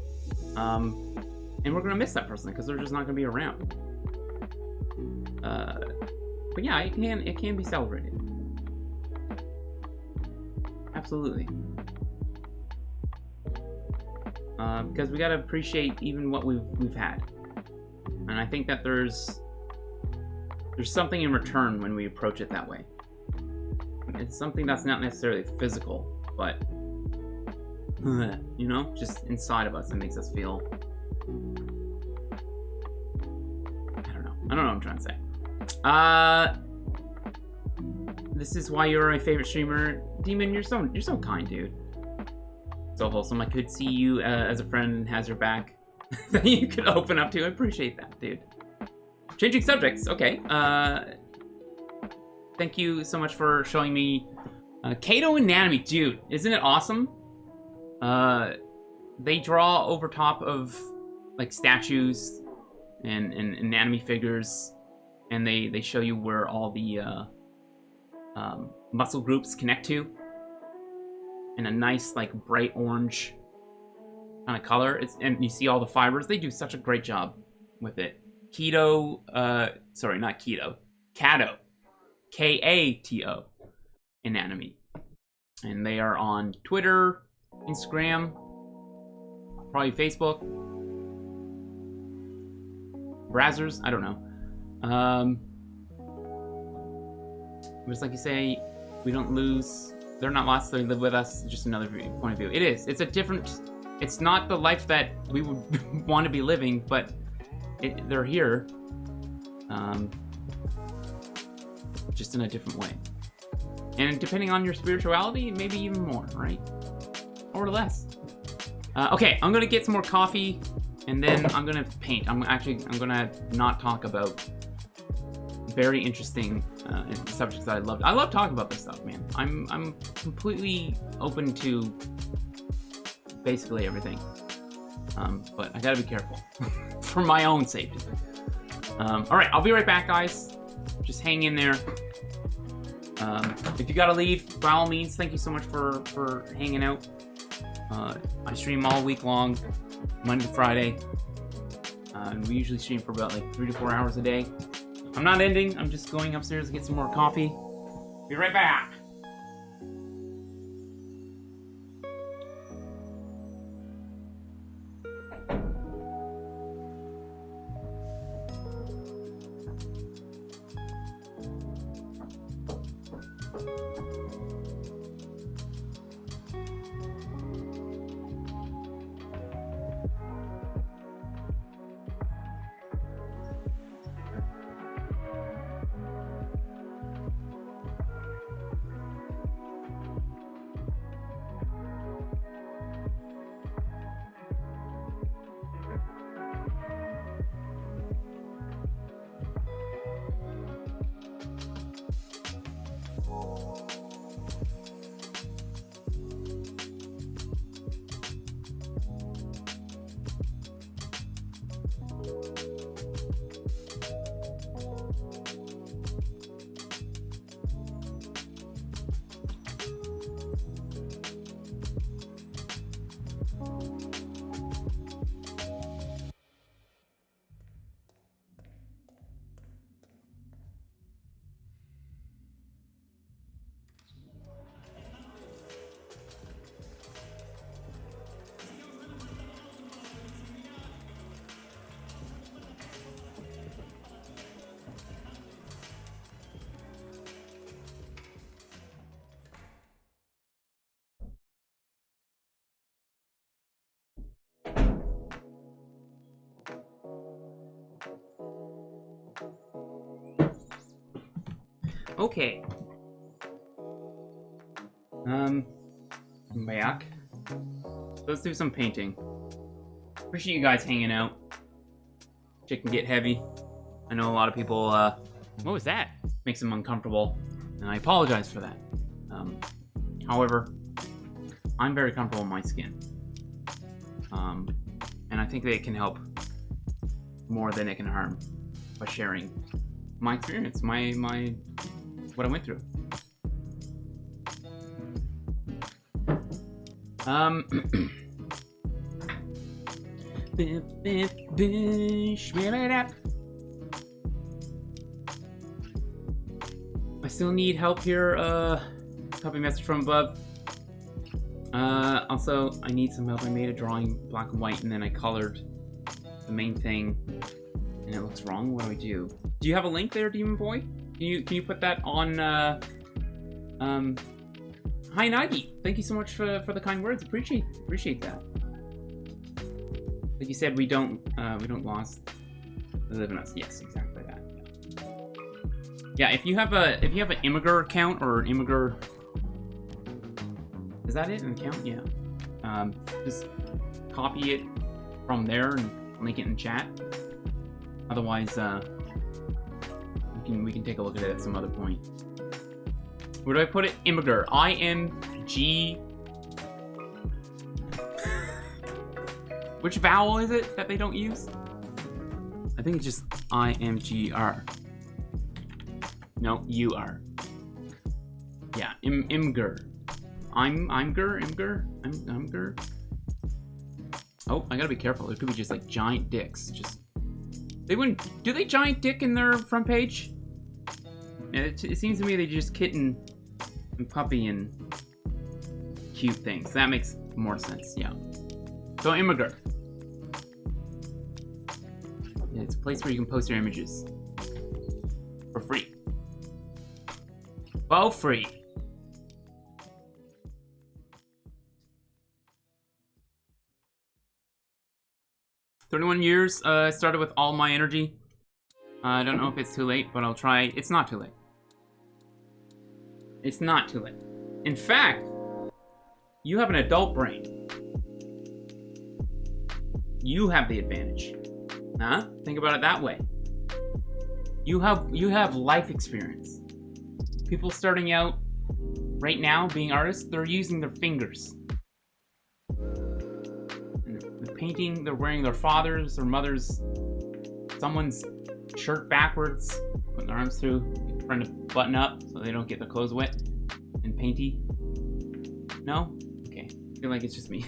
and we're gonna miss that person because they're just not gonna be around. But yeah, it can be celebrated. Absolutely. Because we gotta appreciate even what we've had, and I think that there's something in return when we approach it that way. It's something that's not necessarily physical, but you know, just inside of us, it makes us feel. I don't know what I'm trying to say. This is why you're my favorite streamer, Demon. You're so kind, dude. So wholesome. I could see you as a friend and has your back that you could open up to. I appreciate that, dude. Changing subjects. Okay. Thank you so much for showing me Kato Anatomy. Dude, isn't it awesome? They draw over top of like statues and anatomy figures, and they show you where all the muscle groups connect to in a nice like bright orange kind of color. And you see all the fibers. They do such a great job with it. Kato, Kato Anatomy, and they are on Twitter, Instagram, probably Facebook, Brazzers, I don't know. Just like you say, we don't lose. They're not lost, they live with us. Just another point of view. It is. It's a different... It's not the life that we would want to be living, but they're here. Just in a different way. And depending on your spirituality, maybe even more, right? Or less. Okay, I'm gonna get some more coffee, and then I'm gonna paint. I'm gonna not talk about very interesting subjects that I love. I love talking about this stuff, man. I'm completely open to basically everything. But I gotta be careful for my own safety. All right, I'll be right back, guys. Just hang in there. If you gotta leave, by all means, thank you so much for hanging out. I stream all week long, Monday to Friday. And we usually stream for about like 3 to 4 hours a day. I'm not ending, I'm just going upstairs to get some more coffee. Be right back. Okay. I'm back. Let's do some painting. Appreciate you guys hanging out. Shit can get heavy. I know a lot of people, what was that? Makes them uncomfortable, and I apologize for that. However, I'm very comfortable in my skin. And I think that it can help more than it can harm by sharing my experience, my what I went through. I still need help here. Copy message from above. Also, I need some help. I made a drawing black and white, and then I colored the main thing, and it looks wrong. What do I do? Do you have a link there, Demon Boy? Can you put that on? Hi Nagi, thank you so much for the kind words. Appreciate that. Like you said, we don't lost. They live in us. Yes, exactly that. Yeah, if you have an Imgur account or an Imgur, is that it? An account? Yeah. Just copy it from there and link it in chat. Otherwise, we can take a look at it at some other point. Where do I put it? Imgur. I-M-G. Which vowel is it that they don't use? I think it's just I-M-G-R. No, U-R. Yeah, Imgur. Imgur. Oh, I gotta be careful. There could be just like giant dicks. Just they wouldn't. Do they giant dick in their front page? It seems to me they just kitten and puppy and cute things. That makes more sense. Yeah. So Imgur. Yeah, it's a place where you can post your images for free. Well, free. "31 years, I started with all my energy. I don't know if it's too late, but I'll try. It's not too late. It's not too late. In fact, you have an adult brain. You have the advantage. Huh? Think about it that way. You have life experience. People starting out right now being artists, they're using their fingers. And they're painting, they're wearing their father's or mother's, someone's shirt backwards, putting their arms through, trying to button up so they don't get their clothes wet and painty. No? Okay. I feel like it's just me.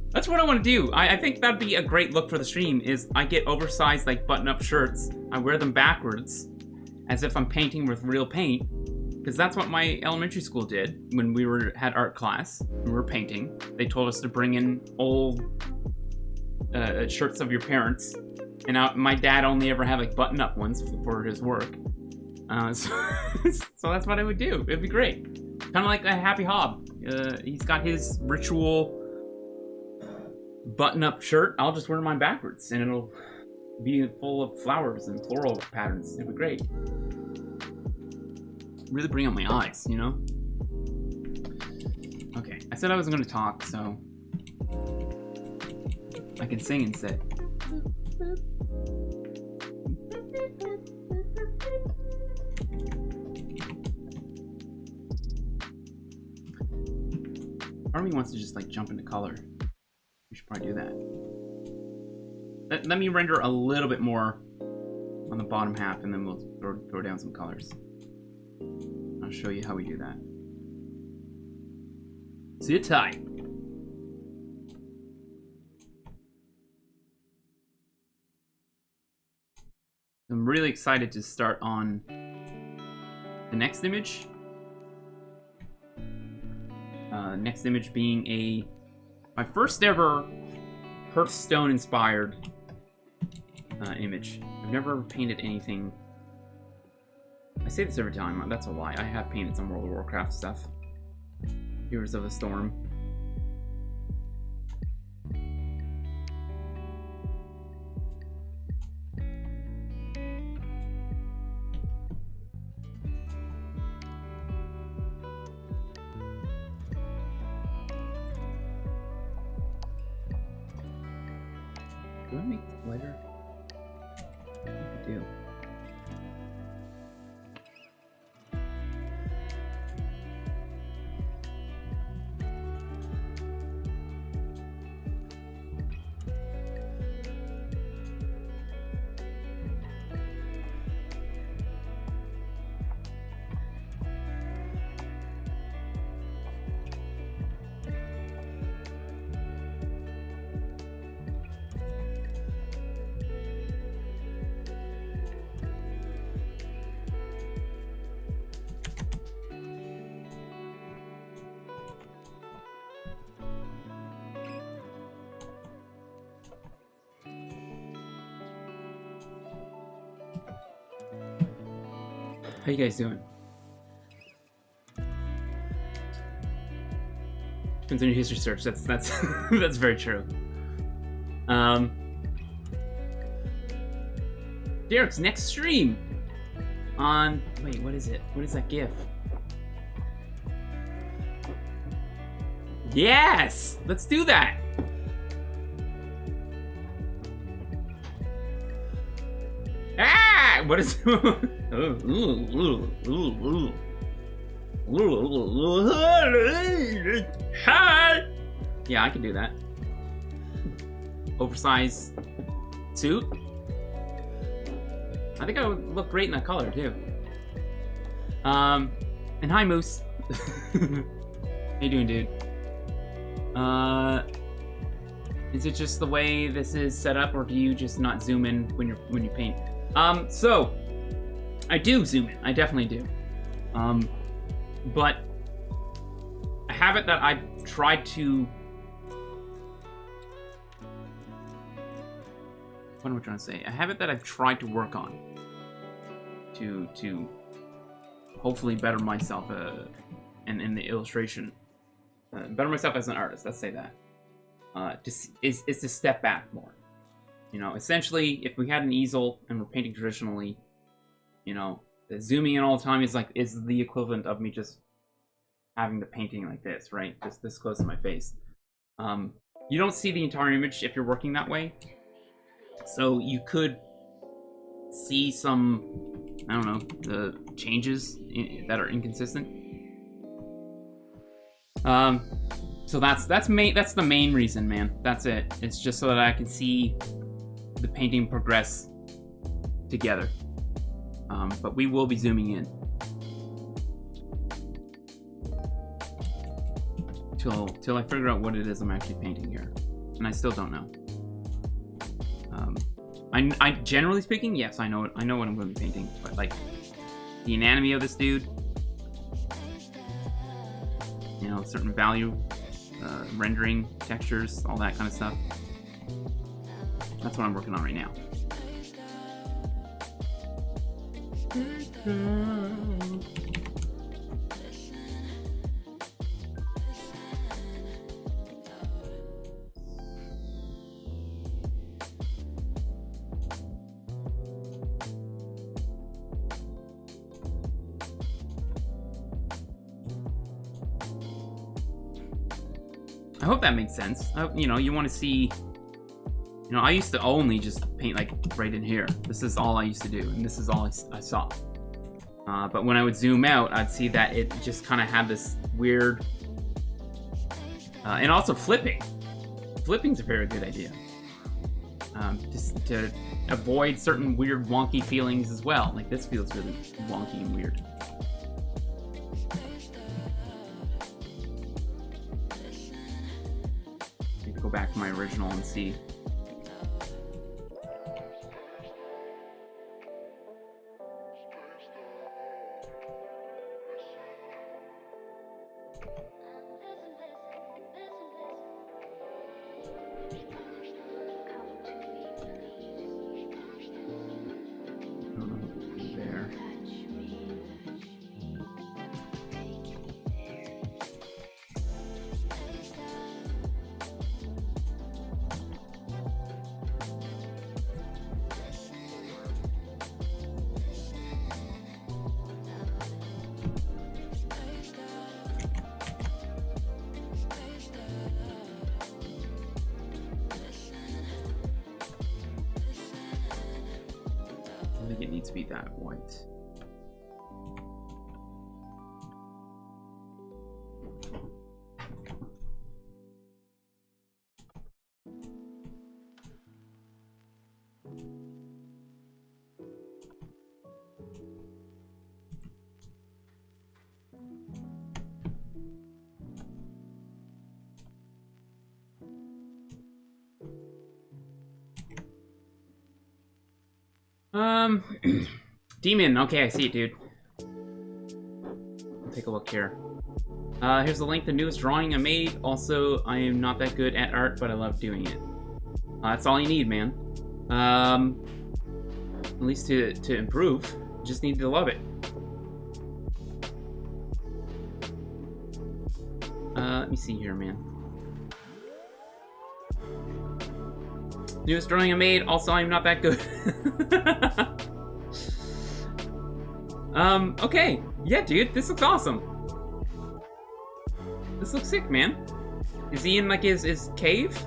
That's what I want to do. I think that'd be a great look for the stream, is I get oversized, like, button-up shirts. I wear them backwards, as if I'm painting with real paint. Because that's what my elementary school did when we had art class. We were painting. They told us to bring in old shirts of your parents. And my dad only ever had, like, button-up ones for his work. So that's what I would do. It'd be great. Kind of like a Happy Hob. He's got his ritual button-up shirt. I'll just wear mine backwards, and it'll be full of flowers and floral patterns. It'd be great. Really bring out my eyes, you know? Okay, I said I wasn't going to talk, so I can sing instead. Part of me wants to just, like, jump into color. We should probably do that. Let me render a little bit more on the bottom half, and then we'll throw down some colors. I'll show you how we do that. Sit tight. I'm really excited to start on the next image. Next image being my first ever Hearthstone inspired image. I've never painted anything. I say this every time, that's a lie. I have painted some World of Warcraft stuff. Heroes of the Storm. Do I make it lighter? I think I do. How you guys doing? Depends on your history search. That's that's very true. Derek's next stream on. Wait, what is it? What is that GIF? Yes, let's do that. Ah, what is? Hi. Yeah, I can do that. Oversized suit. I think I would look great in that color too. And hi, Moose. How you doing, dude? Is it just the way this is set up, or do you just not zoom in when you paint? So I do zoom in. I definitely do. But a habit that I've tried to. What am I trying to say? A habit that I've tried to work on to hopefully better myself in the illustration, better myself as an artist. Let's say that. Is to step back more. You know, essentially, if we had an easel and we're painting traditionally, you know, the zooming in all the time is the equivalent of me just having the painting like this, right? Just this close to my face. You don't see the entire image if you're working that way. So you could see some, I don't know, the changes that are inconsistent. So that's the main reason, man. That's it. It's just so that I can see the painting progress together. But we will be zooming in till I figure out what it is I'm actually painting here, and I still don't know. I generally speaking, yes, I know what I'm going to be painting, but like the anatomy of this dude, you know, certain value, rendering, textures, all that kind of stuff. That's what I'm working on right now. I hope that makes sense. You know, you want to see... You know, I used to only just paint, like, right in here. This is all I used to do, and this is all I saw. But when I would zoom out, I'd see that it just kind of had this weird... and also flipping. Flipping's a very good idea. Just to avoid certain weird, wonky feelings as well. Like, this feels really wonky and weird. Maybe go back to my original and see... It needs to be that white. Demon. Okay, I see it, dude. I'll take a look here. Here's the link, the newest drawing I made. Also, I am not that good at art, but I love doing it. That's all you need, man. At least to improve. You just need to love it. Let me see here, man. Newest drawing I made. Also, I'm not that good. Okay. Yeah, dude, this looks awesome. This looks sick, man. Is he in, like, his cave?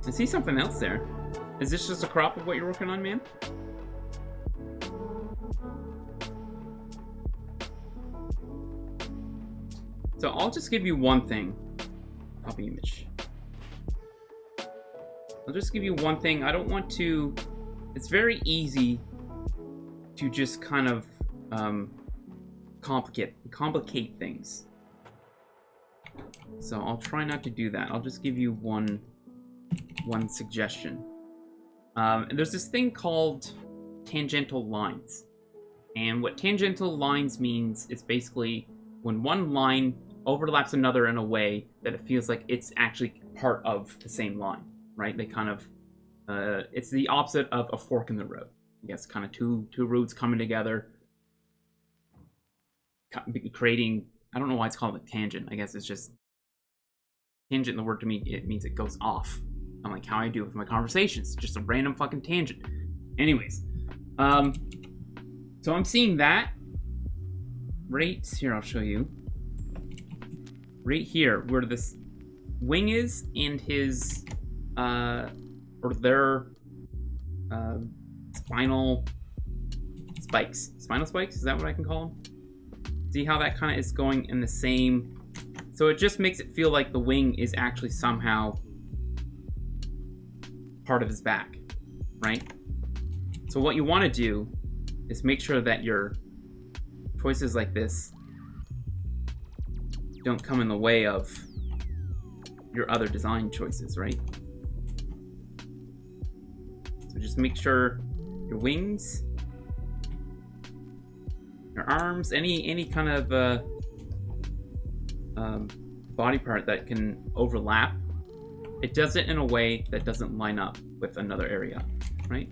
I see something else there. Is this just a crop of what you're working on, man? So I'll just give you one thing. Copy image. I'll just give you one thing. I don't want to... It's very easy to just kind of complicate things. So I'll try not to do that. I'll just give you one suggestion. And there's this thing called tangential lines. And what tangential lines means is basically when one line overlaps another in a way that it feels like it's actually part of the same line, right? They kind of It's the opposite of a fork in the road. I guess kind of two roads coming together, creating. I don't know why it's called a tangent. I guess it's just tangent in the word to me. It means it goes off. I'm like how I do with my conversations, just a random fucking tangent. Anyways, so I'm seeing that right here. I'll show you. Right here, where this wing is, and his, or their, spinal spikes. Spinal spikes? Is that what I can call them? See how that kind of is going in the same... So it just makes it feel like the wing is actually somehow part of his back, right? So what you want to do is make sure that your choices like this don't come in the way of your other design choices, right? So just make sure your wings, your arms, any kind of body part that can overlap, it does it in a way that doesn't line up with another area, right?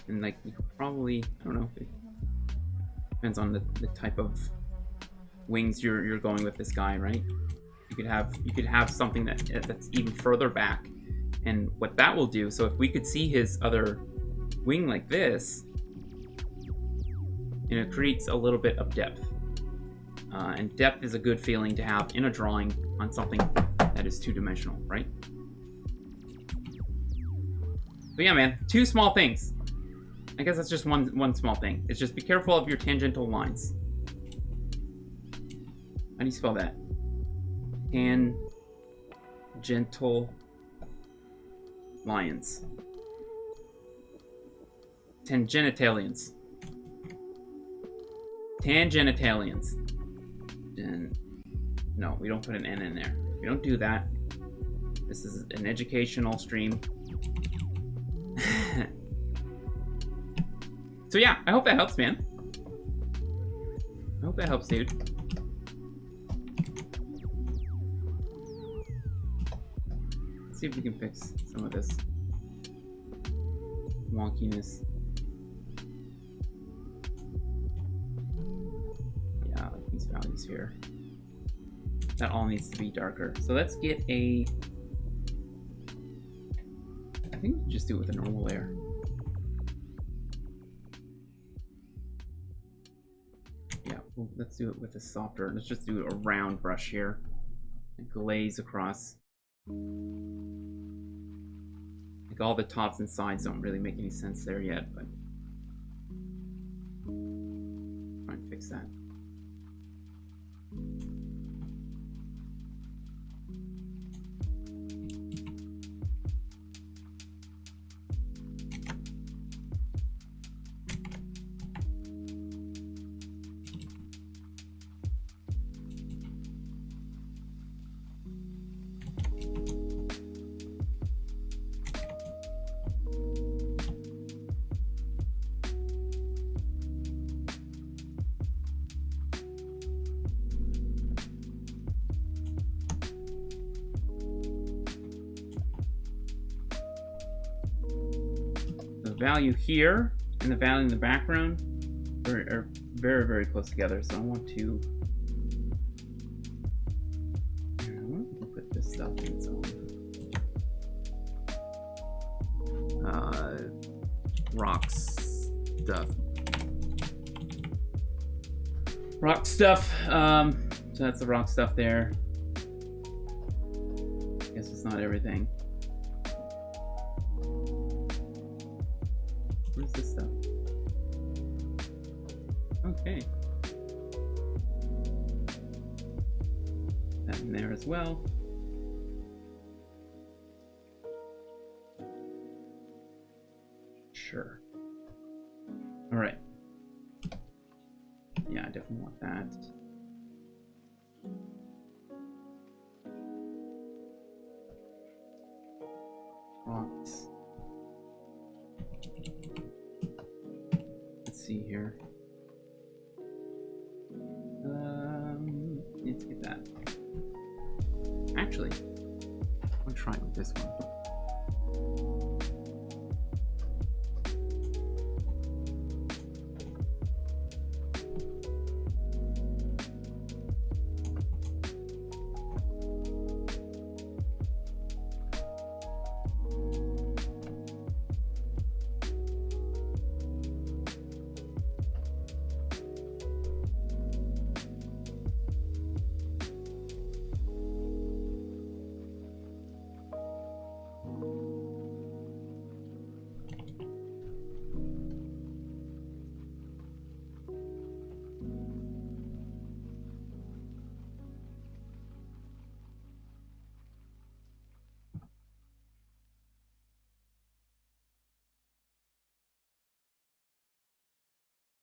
And like you could probably, I don't know, it depends on the type of wings you're going with this guy, right? You could have something that's even further back, and what that will do. So if we could see his other wing like this, and it creates a little bit of depth. And depth is a good feeling to have in a drawing on something that is two-dimensional, right? So yeah, man, two small things. I guess that's just one small thing. It's just be careful of your tangential lines. How do you spell that? Tangential lions. Tangentalians. Tangentalians. No, we don't put an N in there. We don't do that. This is an educational stream. So yeah, I hope that helps, man. I hope that helps, dude. Let's see if we can fix some of this wonkiness. Yeah, like these values here. That all needs to be darker. So let's get a... I think we can just do it with a normal layer. Yeah, well, let's do it with a softer. Let's just do a round brush here. And glaze across. Like all the tops and sides don't really make any sense there yet, but try and fix that. Value here and the value in the background are very, very close together. So I want to put this stuff in its own rock stuff. Rock stuff. So that's the rock stuff there. Guess it's not everything. Where's this stuff? Okay. That in there as well. Sure. All right. Yeah, I definitely want that. Rocks. Let's see here. actually. I'm gonna try it with this one.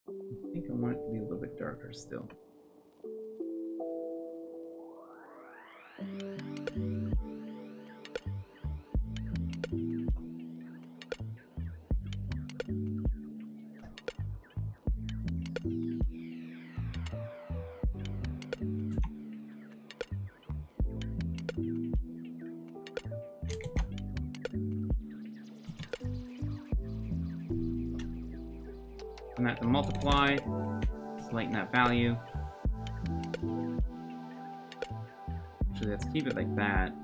I think I want it to be a little bit darker still. And that to multiply, let's lighten that value. Actually, let's keep it like that.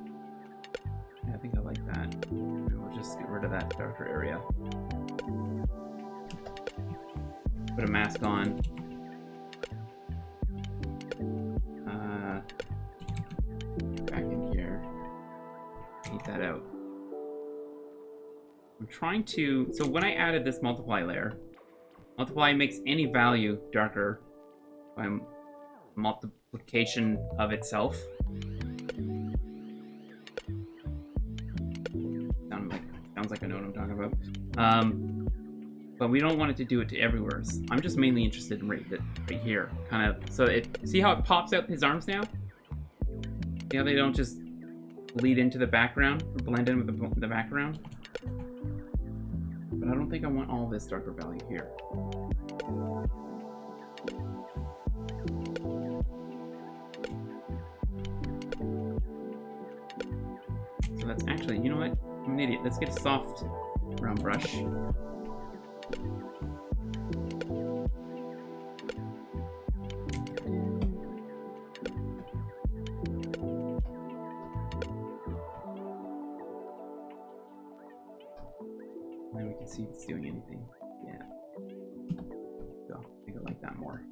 Yeah, I think I like that. And we'll just get rid of that darker area. Put a mask on. Back in here. Eat that out. I'm trying to... So when I added this multiply layer, multiply makes any value darker by multiplication of itself. Sounds like I know what I'm talking about. But we don't want it to do it to everywhere. I'm just mainly interested in right here. Kind of, so see how it pops out his arms now? See how they don't just bleed into the background, or blend in with the background? But I don't think I want all this darker value here. So that's actually, you know what? I'm an idiot. Let's get a soft round brush. And then we can see if it's doing anything. Yeah. So I think I like that more.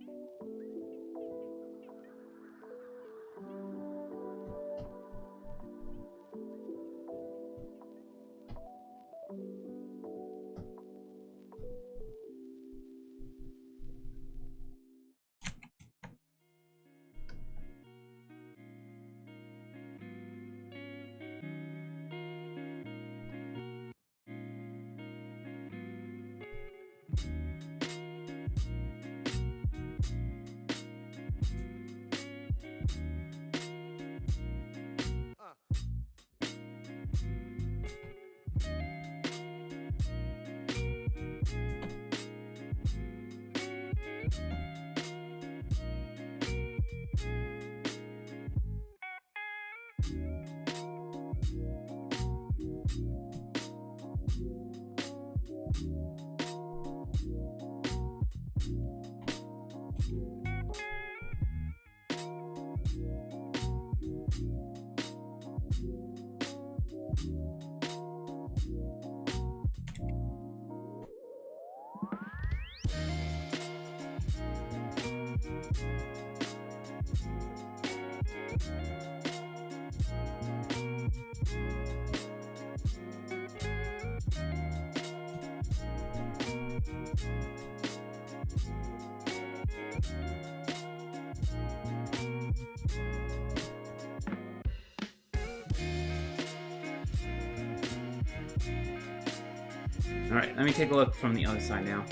Alright, let me take a look from the other side now.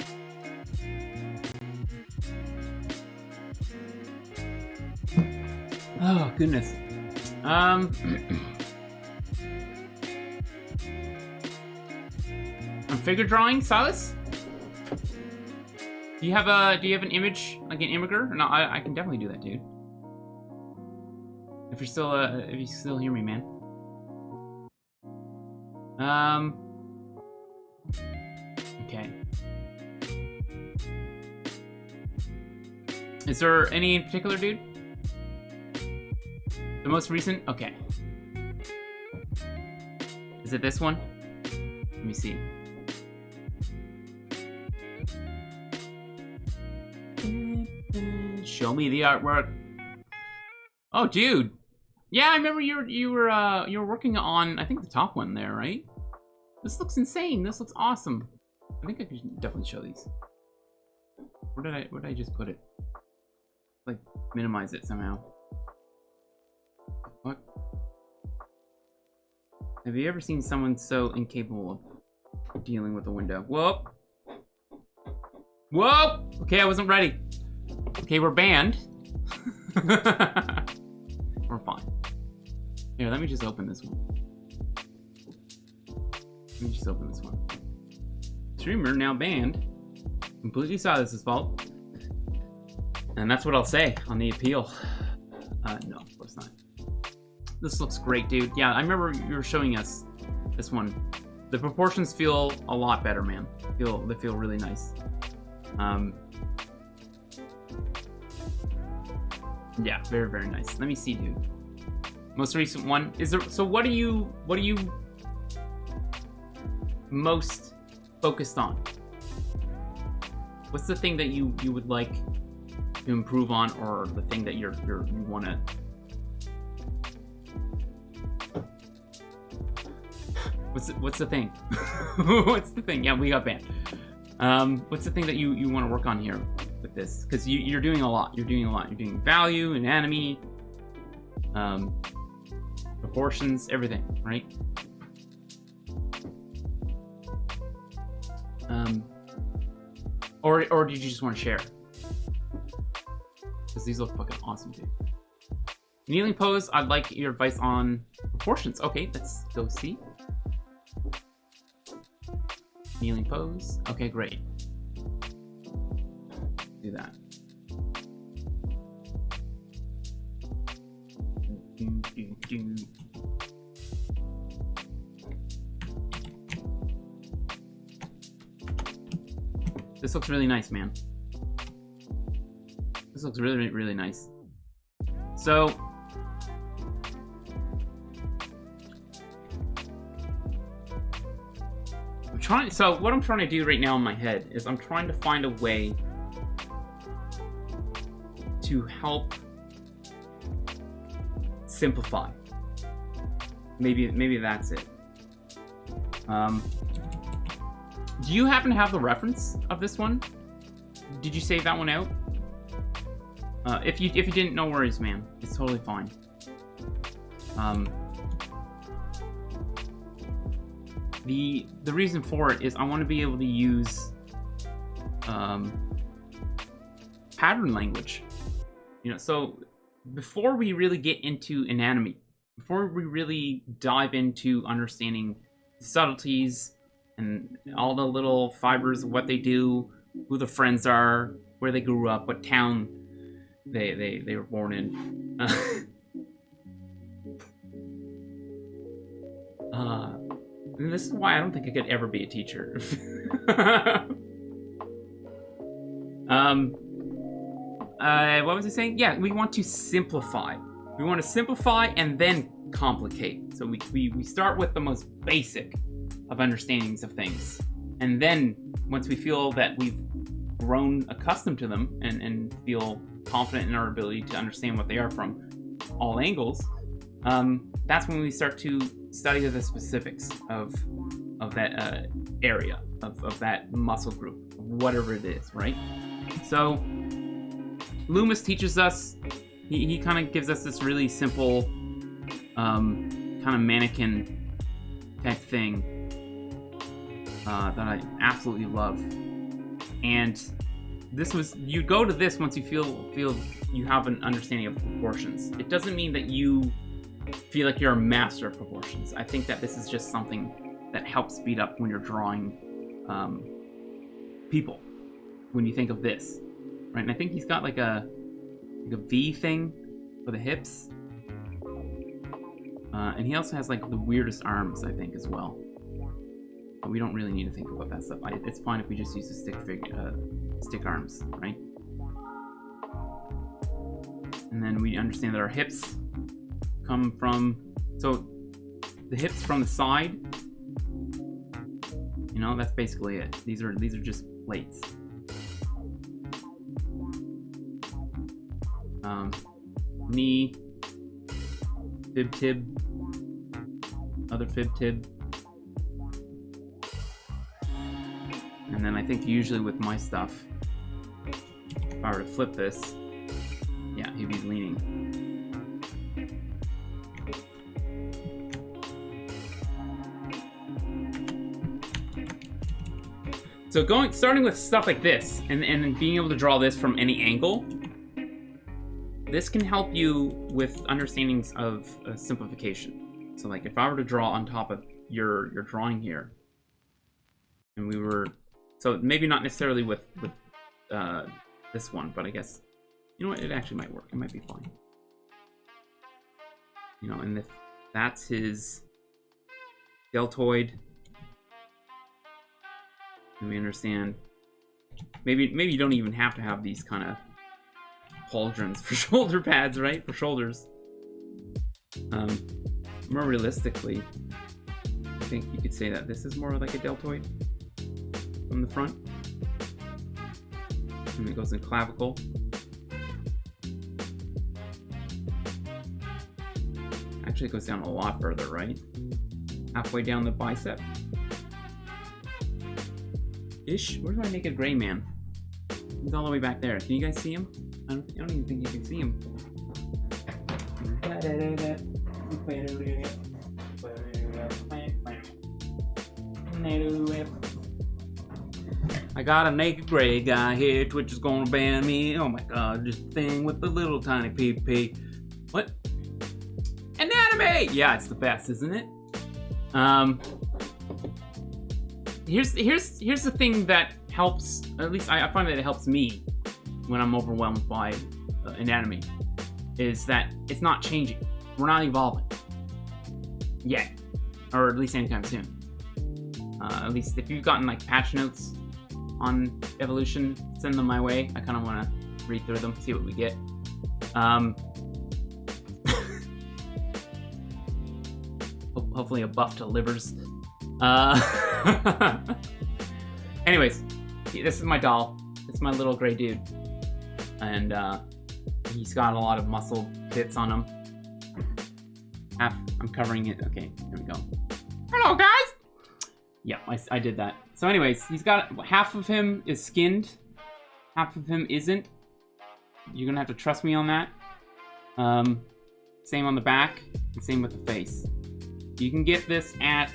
Oh, goodness. I'm figure drawing, Silas? Do you have an image, like an imager? Or no, I can definitely do that, dude. If you still hear me, man. Okay. Is there any in particular, dude? The most recent? Okay. Is it this one? Let me see. Show me the artwork. Oh, dude. Yeah, I remember you were working on, I think, the top one there, right? This looks insane. This looks awesome. I think I could definitely show these. Where did I just put it? Like, minimize it somehow. What? Have you ever seen someone so incapable of dealing with a window? Whoa! Whoa! Okay, I wasn't ready. Okay, we're banned. We're fine. Here, let me just open this one. Let me just open this one. Streamer now banned. Completely Silas's fault. And that's what I'll say on the appeal. No, of course not. This looks great, dude. Yeah, I remember you were showing us this one. The proportions feel a lot better, man. They feel really nice. Yeah, very, very nice. Let me see, dude. Most recent one. Is there, so what are you most focused on? What's the thing that you would like to improve on, or the thing that you wanna? What's the thing? What's the thing? Yeah, we got banned. What's the thing that you want to work on here with this? Because you're doing a lot. You're doing value, anatomy, proportions, everything, right? Or did you just want to share? Because these look fucking awesome, dude. Kneeling pose, I'd like your advice on proportions. Okay, let's go see. Kneeling pose. Okay, great. Do that. This looks really nice, man. This looks really, really nice. So, so what I'm trying to do right now in my head is I'm trying to find a way to help simplify. Maybe that's it. Do you happen to have the reference of this one? Did you save that one out? If you didn't, no worries, man. It's totally fine. The reason for it is I want to be able to use pattern language. You know, so before we really get into anatomy, before we really dive into understanding subtleties and all the little fibers of what they do, who the friends are, where they grew up, what town they were born in. And this is why I don't think I could ever be a teacher. What was I saying? Yeah, we want to simplify. We want to simplify and then complicate. So we start with the most basic of understandings of things. And then once we feel that we've grown accustomed to them and feel confident in our ability to understand what they are from all angles, that's when we start to study the specifics of that area, of that muscle group, whatever it is, right? So Loomis teaches us, he kind of gives us this really simple kind of mannequin type thing that I absolutely love. And this was, you go to this once you feel you have an understanding of proportions. It doesn't mean that you feel like you're a master of proportions. I think that this is just something that helps speed up when you're drawing people, when you think of this, right? And I think he's got like a V thing for the hips. And he also has like the weirdest arms, I think, as well. But we don't really need to think about that stuff. It's fine if we just use the stick arms, right? And then we understand that our hips come from, so the hips from the side, you know, that's basically it. These are just plates. Knee, fib tib, other fib tib. And then I think usually with my stuff, if I were to flip this, yeah, he'd be leaning. So starting with stuff like this, and being able to draw this from any angle, this can help you with understandings of simplification. So like if I were to draw on top of your drawing here, and we were, so maybe not necessarily with this one, but I guess, you know what, it actually might work. It might be fine. You know, and if that's his deltoid, and we understand, maybe you don't even have to have these kind of pauldrons for shoulder pads, right? For shoulders. More realistically, I think you could say that this is more like a deltoid from the front. And it goes in clavicle. Actually, it goes down a lot further, right? Halfway down the bicep. Ish? Where's my naked gray man? He's all the way back there. Can you guys see him? I don't even think you can see him. I got a naked gray guy here. Twitch is gonna ban me. Oh my god, this thing with the little tiny PP. What? Anatomy! Yeah, it's the best, isn't it? Here's the thing that helps, at least I find that it helps me when I'm overwhelmed by anatomy, is that it's not changing. We're not evolving yet, or at least anytime soon. At least if you've gotten like patch notes on evolution, send them my way. I kind of want to read through them, see what we get. Hopefully a buff delivers. Anyways, this is my doll. It's my little gray dude. And he's got a lot of muscle bits on him. I'm covering it. Okay, there we go. Hello, guys! Yeah, I did that. So anyways, he's got, half of him is skinned. Half of him isn't. You're gonna have to trust me on that. Same on the back, and same with the face. You can get this at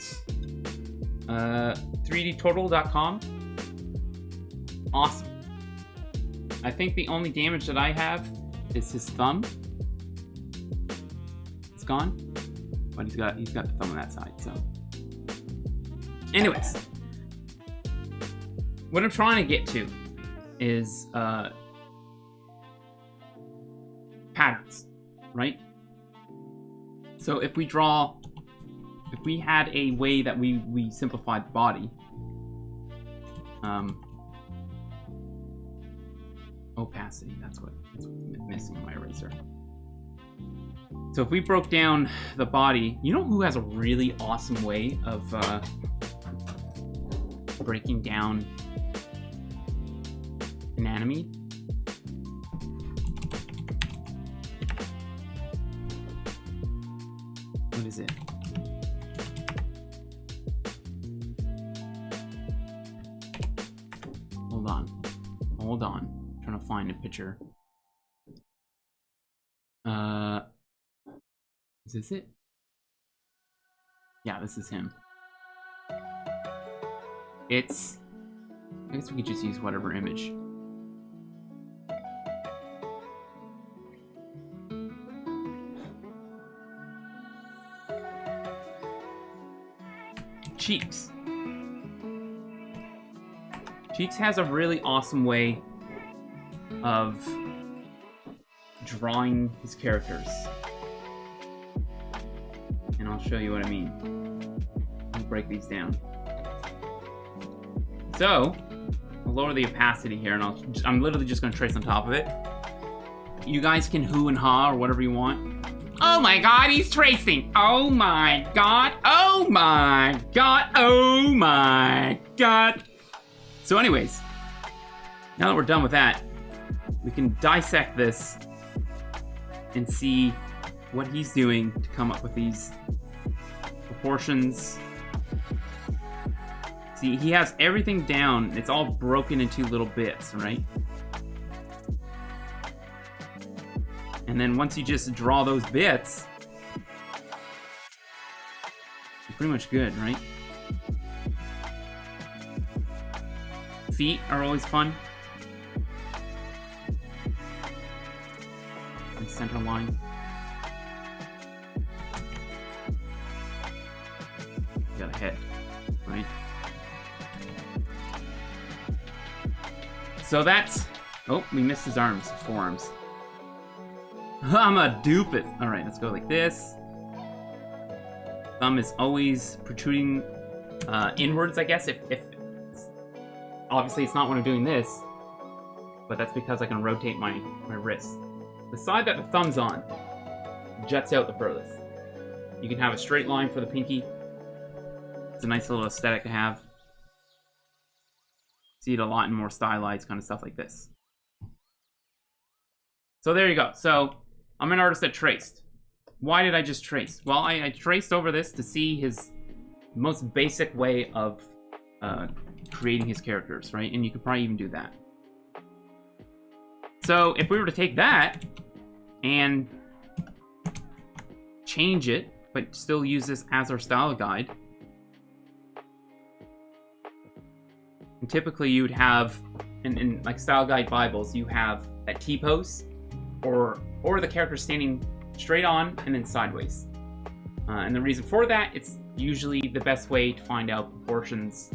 3dtotal.com. Awesome. I think the only damage that I have is his thumb. It's gone, but he's got the thumb on that side. So, anyways, what I'm trying to get to is patterns, right? So if we had a way that we simplified the body, opacity, that's what's missing on my eraser. So if we broke down the body, you know who has a really awesome way of breaking down anatomy? What is it? Hold on. I'm trying to find a picture. Is this it? Yeah, this is him. I guess we could just use whatever image. Cheeks. Cheeks has a really awesome way of drawing his characters. show you what I mean. I'll break these down. So, I'll lower the opacity here, and I'm literally just going to trace on top of it. You guys can hoo and ha or whatever you want. Oh my god, he's tracing! Oh my god! Oh my god! Oh my god! So anyways, now that we're done with that, we can dissect this and see what he's doing to come up with these proportions. See, he has everything down. It's all broken into little bits, right? And then once you just draw those bits, you're pretty much good, right? Feet are always fun. And center line. You got a head, right? So that's... Oh, we missed his arms, forearms. I'm a doofus. Alright, let's go like this. Thumb is always protruding inwards, I guess, if obviously it's not when I'm doing this, but that's because I can rotate my wrist. The side that the thumb's on juts out the furthest. You can have a straight line for the pinky. It's a nice little aesthetic to have. See it a lot in more stylized kind of stuff like this. So there you go. So I'm an artist that traced. Why did I just trace? Well, I traced over this to see his most basic way of creating his characters, right? And you could probably even do that. So if we were to take that and change it, but still use this as our style guide, and typically you would have, in like style guide Bibles, you have a T-pose, or the character standing straight on and then sideways. And the reason for that, it's usually the best way to find out proportions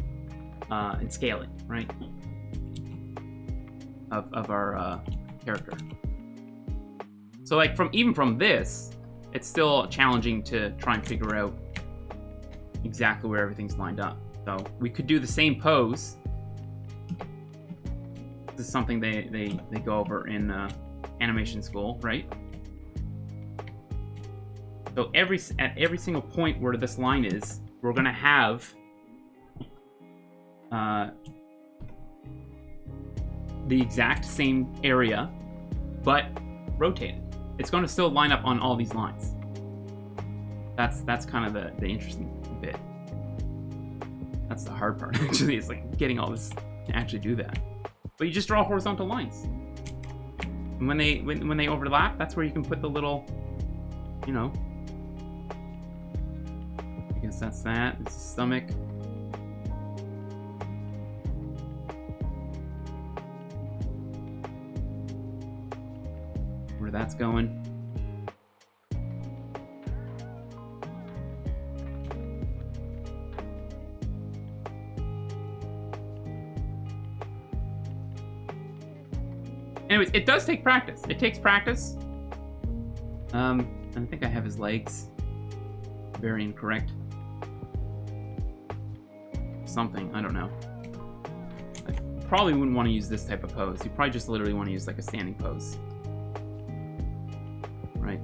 and scaling, right? Of our character. So like even from this, it's still challenging to try and figure out exactly where everything's lined up. So we could do the same pose. This is something they go over in animation school, right? So at every single point where this line is, we're gonna have the exact same area, but rotated. It's going to still line up on all these lines. That's kind of the interesting bit. That's the hard part, actually, is like getting all this to actually do that. But you just draw horizontal lines. And when they overlap, that's where you can put the little, you know. I guess that's that. It's the stomach. Where that's going. Anyways, it does take practice. It takes practice. I think I have his legs very incorrect. Something, I don't know. I probably wouldn't want to use this type of pose. You probably just literally want to use like a standing pose. Right?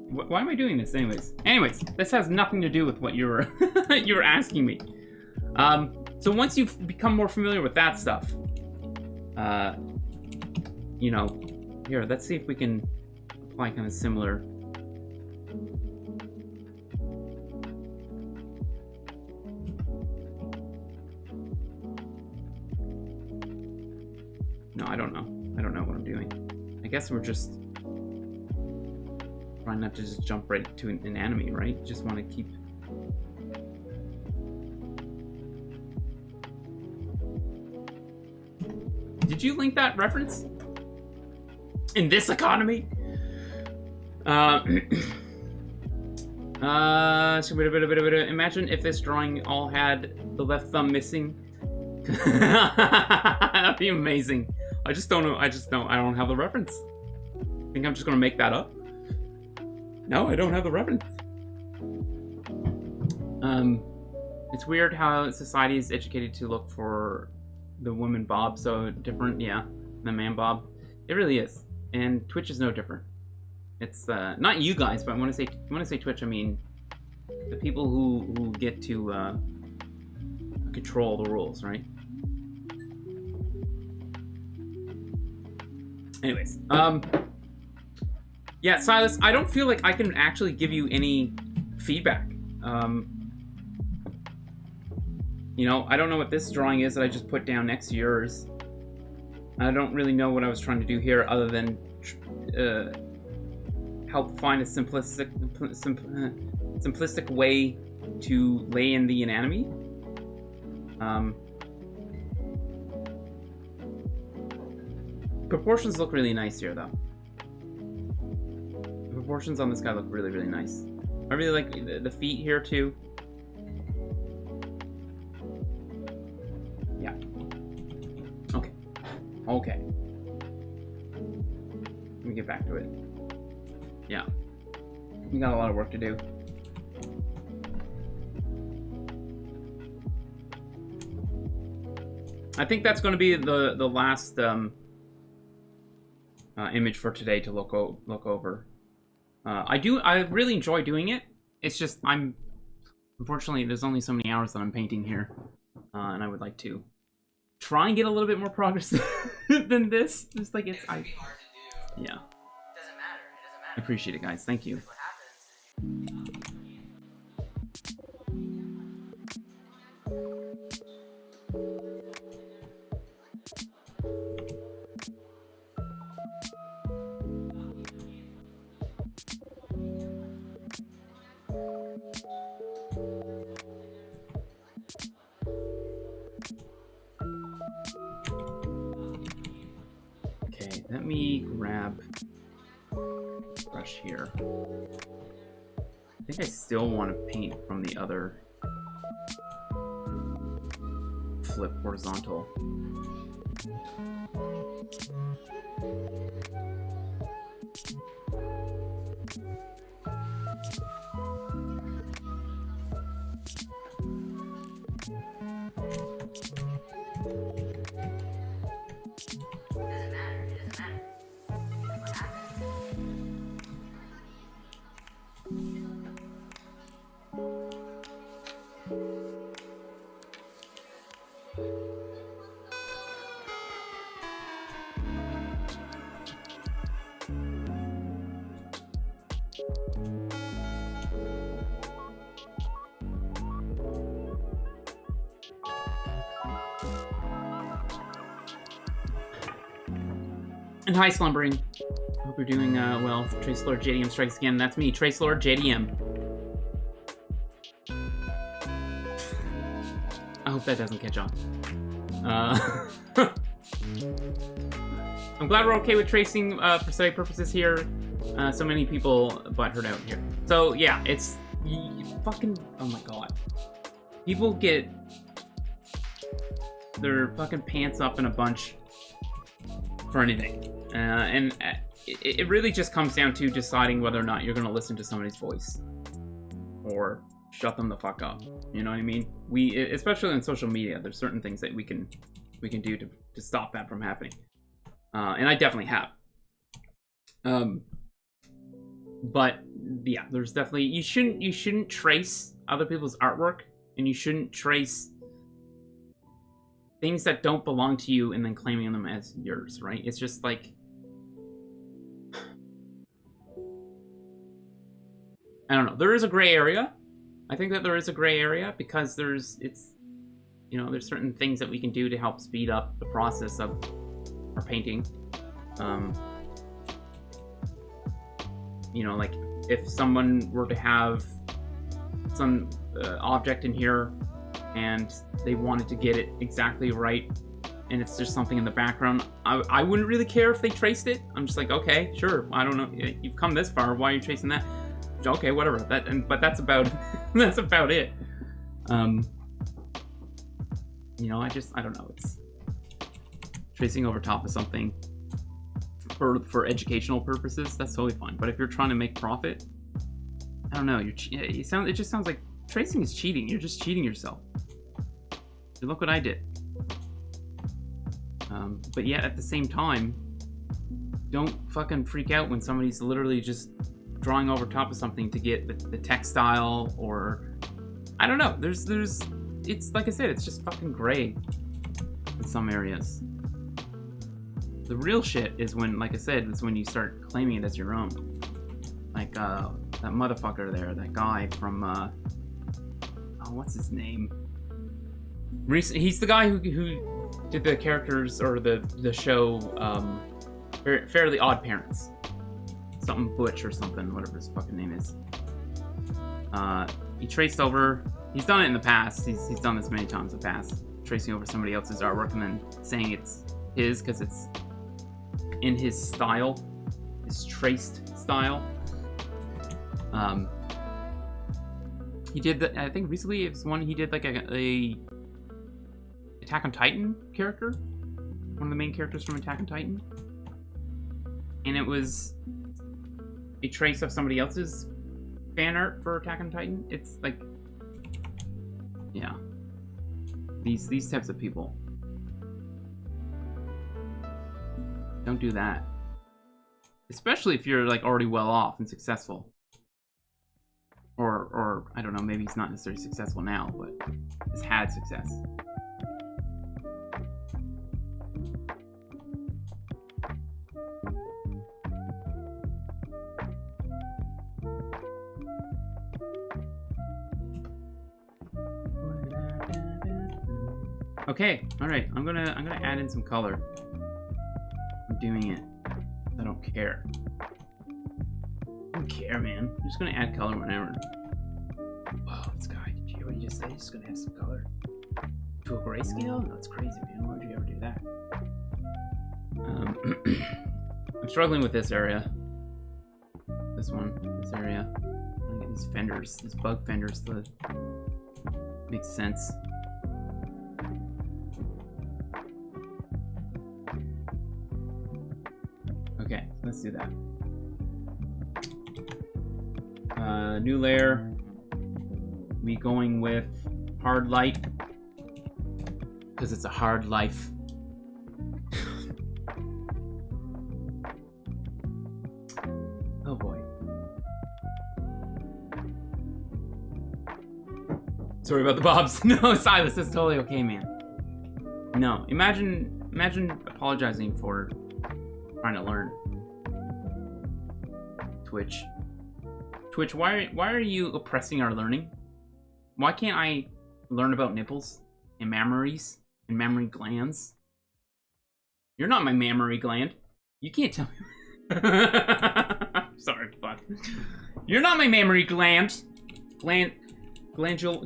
Why am I doing this anyways? Anyways, this has nothing to do with what you were you were asking me. So once you've become more familiar with that stuff, you know, here, let's see if we can apply kind of similar. No, I don't know. I don't know what I'm doing. I guess we're just Trying not to just jump right to an enemy, right? Just want to keep... Did you link that reference? In this economy? Imagine if this drawing all had the left thumb missing. That'd be amazing. I just don't know. I don't have the reference. I think I'm just gonna make that up. No, I don't have the reference. It's weird how society is educated to look for the woman Bob so different, yeah, than man Bob. It really is, and Twitch is no different. It's not you guys, but when I say Twitch, I mean the people who get to control the rules, right? Anyways, yeah, Silas, I don't feel like I can actually give you any feedback. You know, I don't know what this drawing is that I just put down next to yours. I don't really know what I was trying to do here other than help find a simplistic way to lay in the anatomy. Proportions look really nice here, though. The proportions on this guy look really, really nice. I really like the feet here, too. Yeah. Okay. Okay. Let me get back to it. Yeah. We got a lot of work to do. I think that's going to be the last image for today to look over. I really enjoy doing it. It's just unfortunately there's only so many hours that I'm painting here, and I would like to try and get a little bit more progress than this. Just like it's yeah. It doesn't matter. I appreciate it, guys. Thank you. Okay, let me grab this brush here. I think I still want to paint from the other flip horizontal. And hi, Slumbering. Hope you're doing well. Trace Lord JDM strikes again. That's me, Trace Lord JDM. I hope that doesn't catch on. I'm glad we're okay with tracing for study purposes here. So many people butthurt out here. So yeah, it's fucking. Oh my god, people get their fucking pants up in a bunch for anything. And it really just comes down to deciding whether or not you're going to listen to somebody's voice or shut them the fuck up. You know what I mean? Especially in social media, there's certain things that we can do to stop that from happening. And I definitely have. But yeah, there's definitely you shouldn't trace other people's artwork, and you shouldn't trace things that don't belong to you and then claiming them as yours, right? It's just like, I don't know. There is a gray area. I think that there is a gray area because there's certain things that we can do to help speed up the process of our painting. Like if someone were to have some object in here and they wanted to get it exactly right, and it's just something in the background, I wouldn't really care if they traced it. I'm just like, okay, sure, I don't know, you've come this far, why are you tracing that? Okay, whatever. But that's about that's about it. You know, I don't know. It's tracing over top of something for educational purposes. That's totally fine. But if you're trying to make profit, I don't know. It just sounds like tracing is cheating. You're just cheating yourself. So look what I did. But yet at the same time, don't fucking freak out when somebody's literally just drawing over top of something to get the textile, or I don't know. There's it's like I said, it's just fucking gray in some areas. The real shit is when, like I said, it's when you start claiming it as your own. Like that motherfucker there, that guy from oh, what's his name? He's the guy who did the characters or the show Fairly Odd Parents. Something Butch or something, whatever his fucking name is. He traced over. He's done it in the past. He's done this many times in the past. Tracing over somebody else's artwork and then saying it's his because it's in his style, his traced style. He did I think recently it was one he did like a Attack on Titan character, one of the main characters from Attack on Titan, and it was a trace of somebody else's fan art for Attack on Titan. It's like, yeah, these types of people, don't do that, especially if you're like already well off and successful, or I don't know, maybe he's not necessarily successful now, but has had success. Okay, all right. I'm gonna add in some color. I'm doing it. I don't care. I don't care, man. I'm just gonna add color whenever. Wow, this guy. Did you hear what he just said? He's just gonna add some color to a grayscale? No, that's crazy, man. Why would you ever do that? I'm struggling with this area. This one. This area. I get these fenders, these bug fenders to make sense. Okay, let's do that. New layer. We going with hard light because it's a hard life. Oh boy. Sorry about the bobs. No, Silas, that's totally okay, man. No, imagine apologizing for trying to learn. Twitch, why are you oppressing our learning? Why can't I learn about nipples and mammaries and mammary glands? You're not my mammary gland. You can't tell me. Sorry, fuck. You're not my mammary gland. Glandules.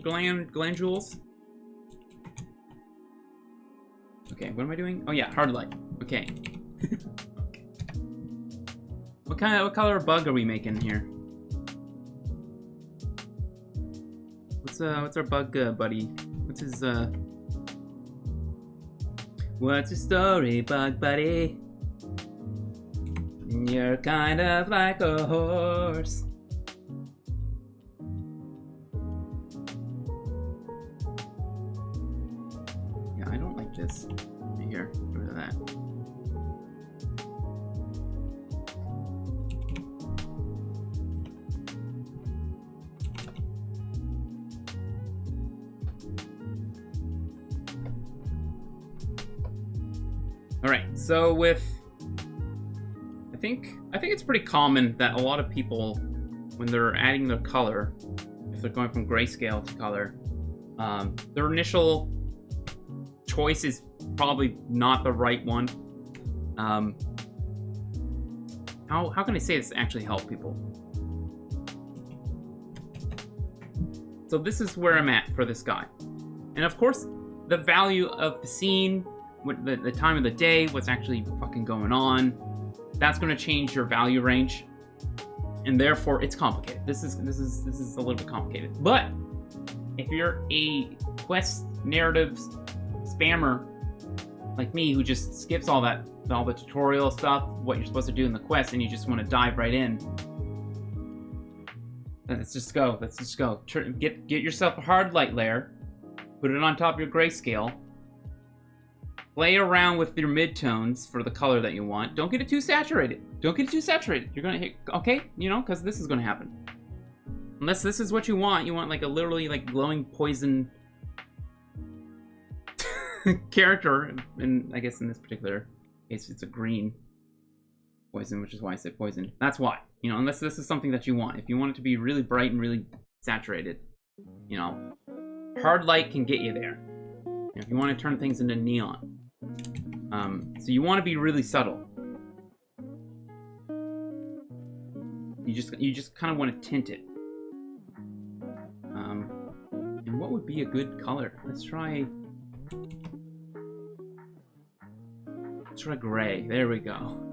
Okay, what am I doing? Oh yeah, hard light. Okay. What color of bug are we making here? What's our bug buddy? What's his What's your story, bug buddy? You're kind of like a horse. Yeah, I don't like this. Right here, get rid of that. Alright, so with I think it's pretty common that a lot of people, when they're adding their color, if they're going from grayscale to color, their initial choice is probably not the right one. How can I say this to actually help people? So this is where I'm at for this guy. And of course, the value of the scene, the time of the day, what's actually fucking going on, that's going to change your value range. And therefore, it's complicated. This is a little bit complicated. But if you're a quest narrative spammer like me, who just skips all the tutorial stuff, what you're supposed to do in the quest, and you just want to dive right in, let's just go. Let's just go. Get yourself a hard light layer. Put it on top of your grayscale. Play around with your midtones for the color that you want. Don't get it too saturated. Don't get it too saturated. You're gonna hit, okay? You know, because this is gonna happen. Unless this is what you want. You want like a literally like glowing poison character. And I guess in this particular case, it's a green poison, which is why I said poison. That's why. You know, unless this is something that you want. If you want it to be really bright and really saturated, you know, hard light can get you there. If you want to turn things into neon. So you want to be really subtle. You just kind of want to tint it. And what would be a good color? Let's try gray. There we go.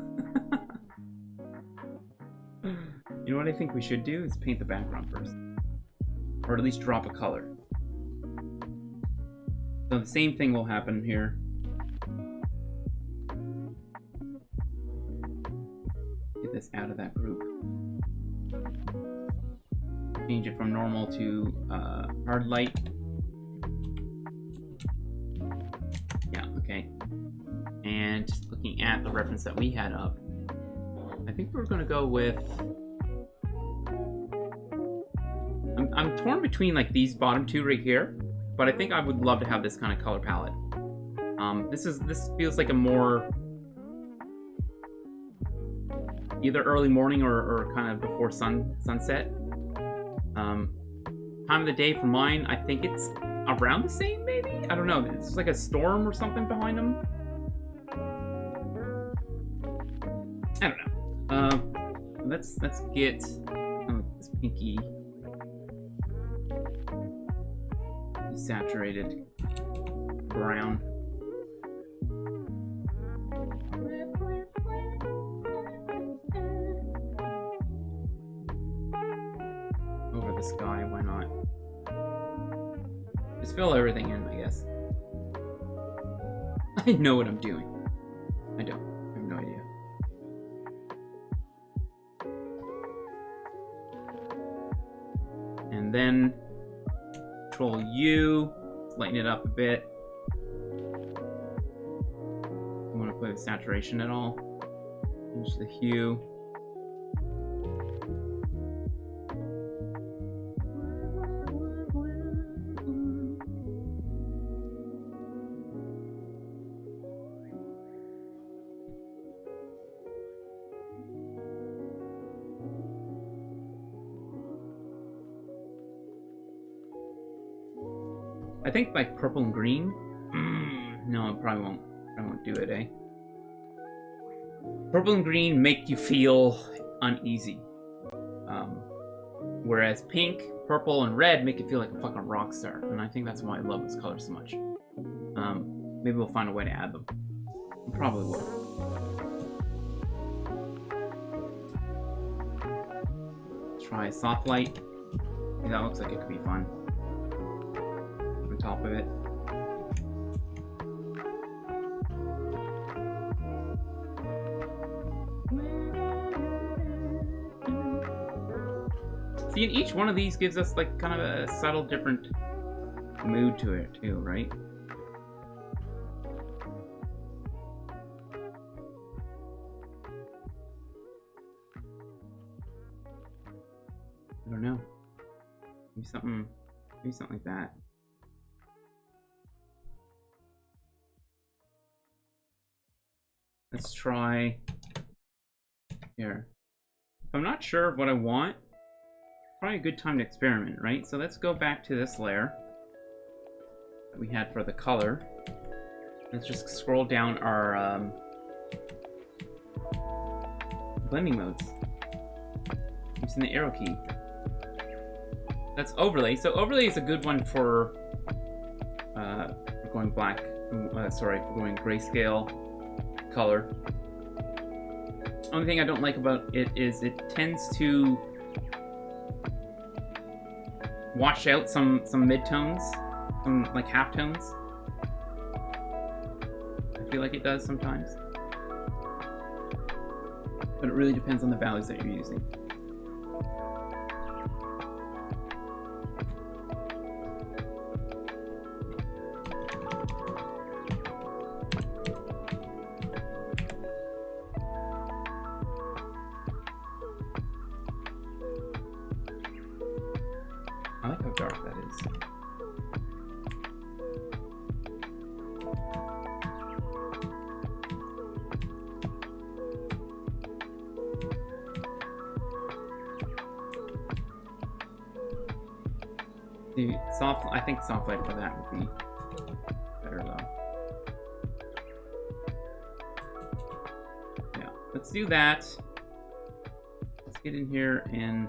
You know what I think we should do is paint the background first. Or at least drop a color. So the same thing will happen here. Get this out of that group. Change it from normal to hard light. Yeah, okay. And just looking at the reference that we had up, I think we're gonna go with... I'm torn between like these bottom two right here, but I think I would love to have this kind of color palette. This feels like a more either early morning or kind of before sunset. Time of the day for mine, I think it's around the same, maybe? I don't know. It's like a storm or something behind them. I don't know. Let's get this pinky saturated brown. Over the sky, why not? Just fill everything in, I guess. I know what I'm doing. I don't. I have no idea. And then Control U, lighten it up a bit. You want to play with saturation at all? Change the hue. I think like purple and green. No, I probably won't. I won't do it, eh? Purple and green make you feel uneasy, whereas pink, purple, and red make you feel like a fucking rock star. And I think that's why I love this color so much. Maybe we'll find a way to add them. We probably will. Try soft light. Yeah, that looks like it could be fun. Top of it. See, and each one of these gives us like kind of a subtle different mood to it too, right? I don't know. Maybe something like that. Let's try here. If I'm not sure of what I want, probably a good time to experiment, right? So let's go back to this layer that we had for the color. Let's just scroll down our blending modes using the arrow key. That's overlay. So overlay is a good one for going black. Sorry, for going grayscale color. Only thing I don't like about it is it tends to wash out some midtones, some like halftones. I feel like it does sometimes, but it really depends on the values that you're using. I like how dark that is. The soft, I think soft light for that would be better though. Yeah, let's do that. Let's get in here and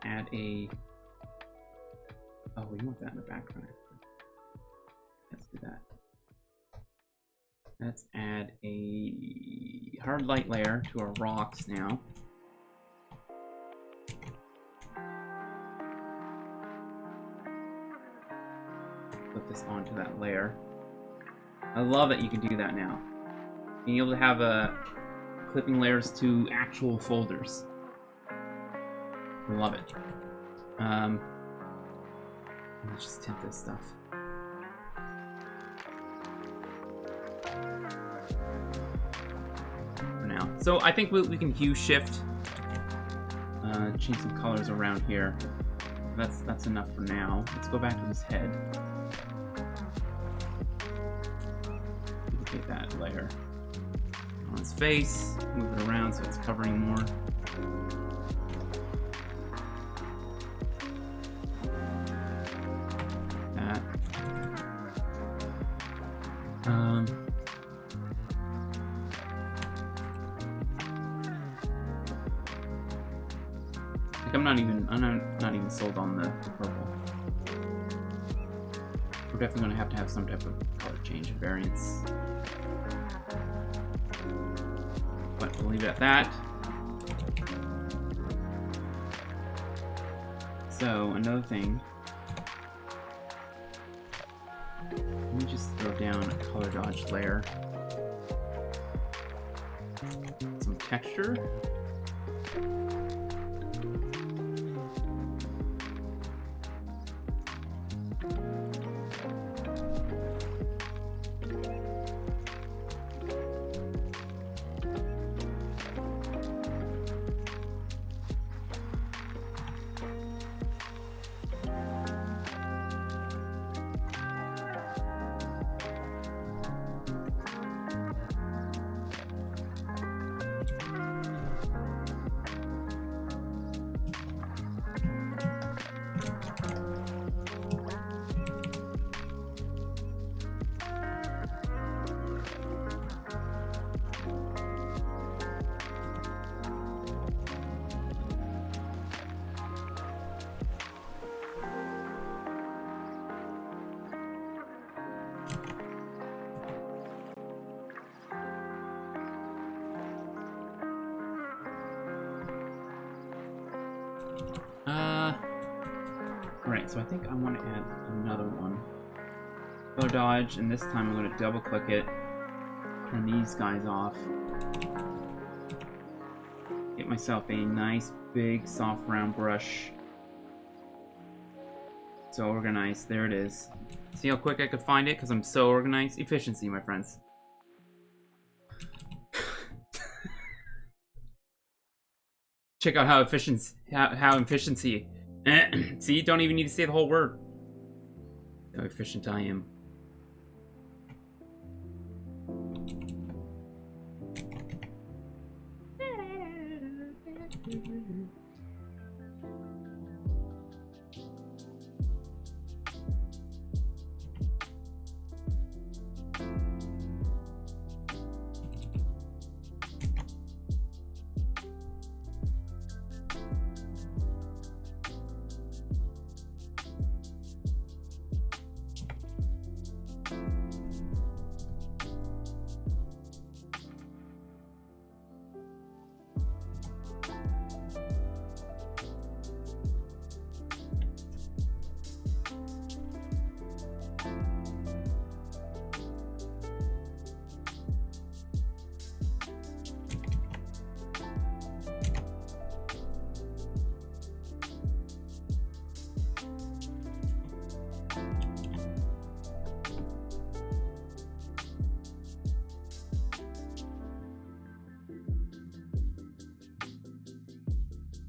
add a, oh, we want that in the background. Let's do that. Let's add a hard light layer to our rocks now. Put this onto that layer. I love that you can do that now. Being able to have clipping layers to actual folders. Love it. Let's just tint this stuff. For now. So I think we can hue shift, change some colors around here. That's enough for now. Let's go back to this head. Duplicate that layer on his face. Move it around so it's covering more. I'm not even sold on the purple. We're definitely going to have some type of color change and variance. But we'll leave it at that. So another thing. Let me just throw down a color dodge layer. Some texture. Alright, so I think I want to add another one. Color dodge, and this time I'm going to double click it, turn these guys off. Get myself a nice big soft round brush. So organized, there it is. See how quick I could find it because I'm so organized? Efficiency, my friends. Check out how efficiency. See, don't even need to say the whole word. How efficient I am.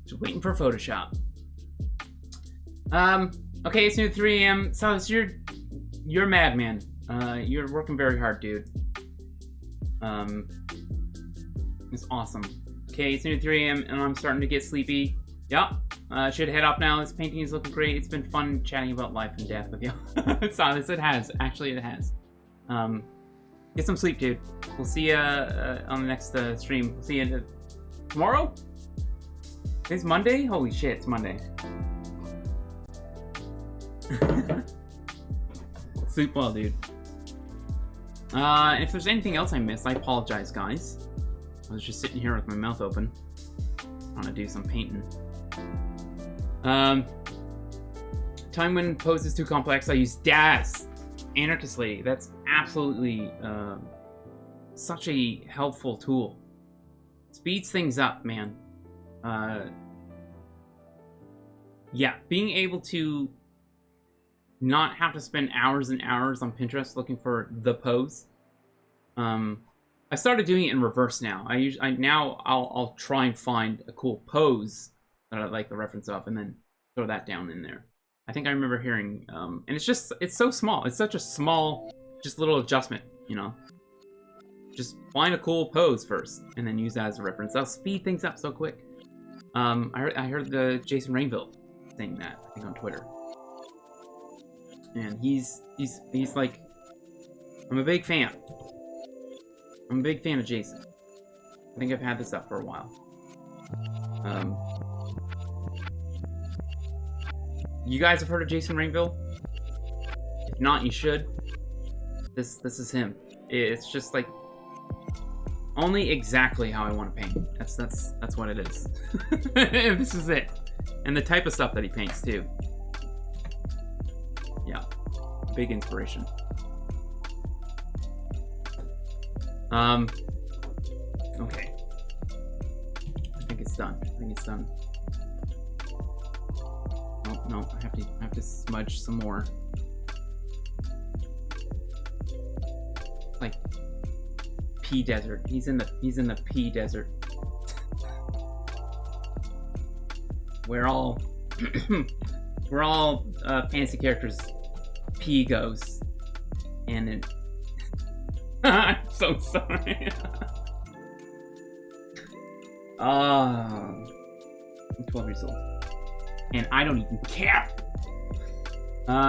Just waiting for Photoshop. Okay, it's new 3 a.m. So you're a madman. You're working very hard, dude. It's awesome. Okay, it's near 3 a.m. and I'm starting to get sleepy. Yep. Should head off now. This painting is looking great. It's been fun chatting about life and death with you. Silas, it has. Actually, it has. Get some sleep, dude. We'll see you on the next stream. We'll see you tomorrow? It's Monday? Holy shit, it's Monday. Sleep well, dude. If there's anything else I missed, I apologize, guys. I was just sitting here with my mouth open. Trying to do some painting. Time when pose is too complex, I use Daz. Anarchist Lady. That's absolutely such a helpful tool. Speeds things up, man. Yeah, being able to not have to spend hours and hours on Pinterest looking for the pose. I started doing it in reverse now. I'll try and find a cool pose that I like the reference of, and then throw that down in there. I think I remember hearing, and it's so small. It's such a small, just little adjustment, you know. Just find a cool pose first, and then use that as a reference. That'll speed things up so quick. I heard the Jason Rainville saying that, I think on Twitter. And he's like, I'm a big fan. I'm a big fan of Jason. I think I've had this up for a while. You guys have heard of Jason Rainville? If not, you should. This is him. It's just like only exactly how I want to paint. That's what it is. This is it. And the type of stuff that he paints too. Yeah. Big inspiration. Okay. I think it's done. Oh, no, I have to smudge some more. Like pea desert. He's in the pea desert. We're all fantasy characters pea ghosts. And it I'm so sorry. I'm 12 years old. And I don't even care.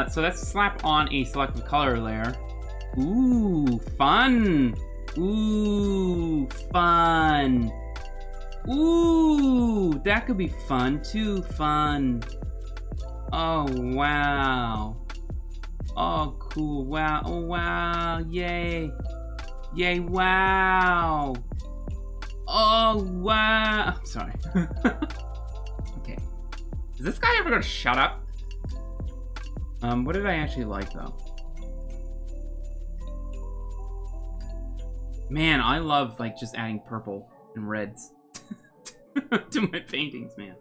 So let's slap on a selective color layer. Ooh, fun. Ooh, fun. Ooh, that could be fun too. Fun. Oh, wow. Oh, cool. Wow. Oh, wow. Yay. Yay, wow. Oh, wow. I'm sorry. Okay. Is this guy ever gonna shut up? What did I actually like, though? Man, I love, like, just adding purple and reds to my paintings, man.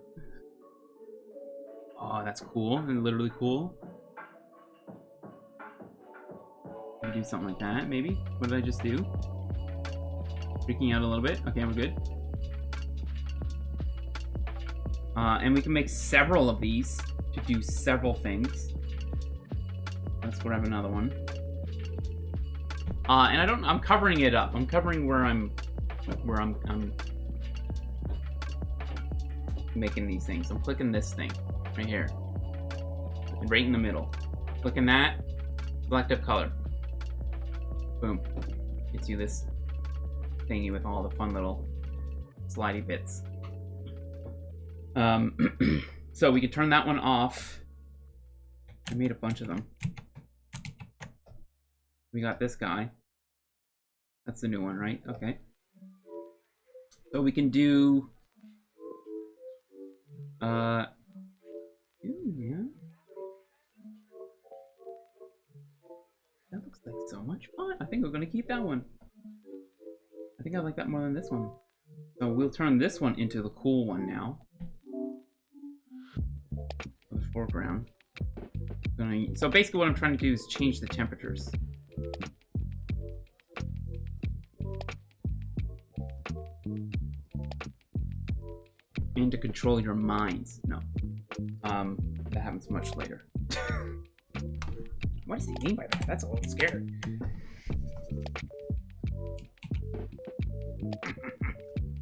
Oh, that's cool. And literally cool. Do something like that, maybe? What did I just do? Freaking out a little bit. Okay, we're good. And we can make several of these to do several things. Let's grab another one. And I'm covering it up. I'm covering where I'm making these things. I'm clicking this thing right here. Right in the middle. Clicking that, selective color. Boom. Gets you this thingy with all the fun little slidey bits. So we can turn that one off. I made a bunch of them. We got this guy. That's the new one, right? Okay. So we can do... yeah. That looks like so much fun. I think we're gonna keep that one. I think I like that more than this one. So we'll turn this one into the cool one now. For the foreground. So basically what I'm trying to do is change the temperatures. And to control your minds. No. That happens much later. What does he mean by that? That's a little scary.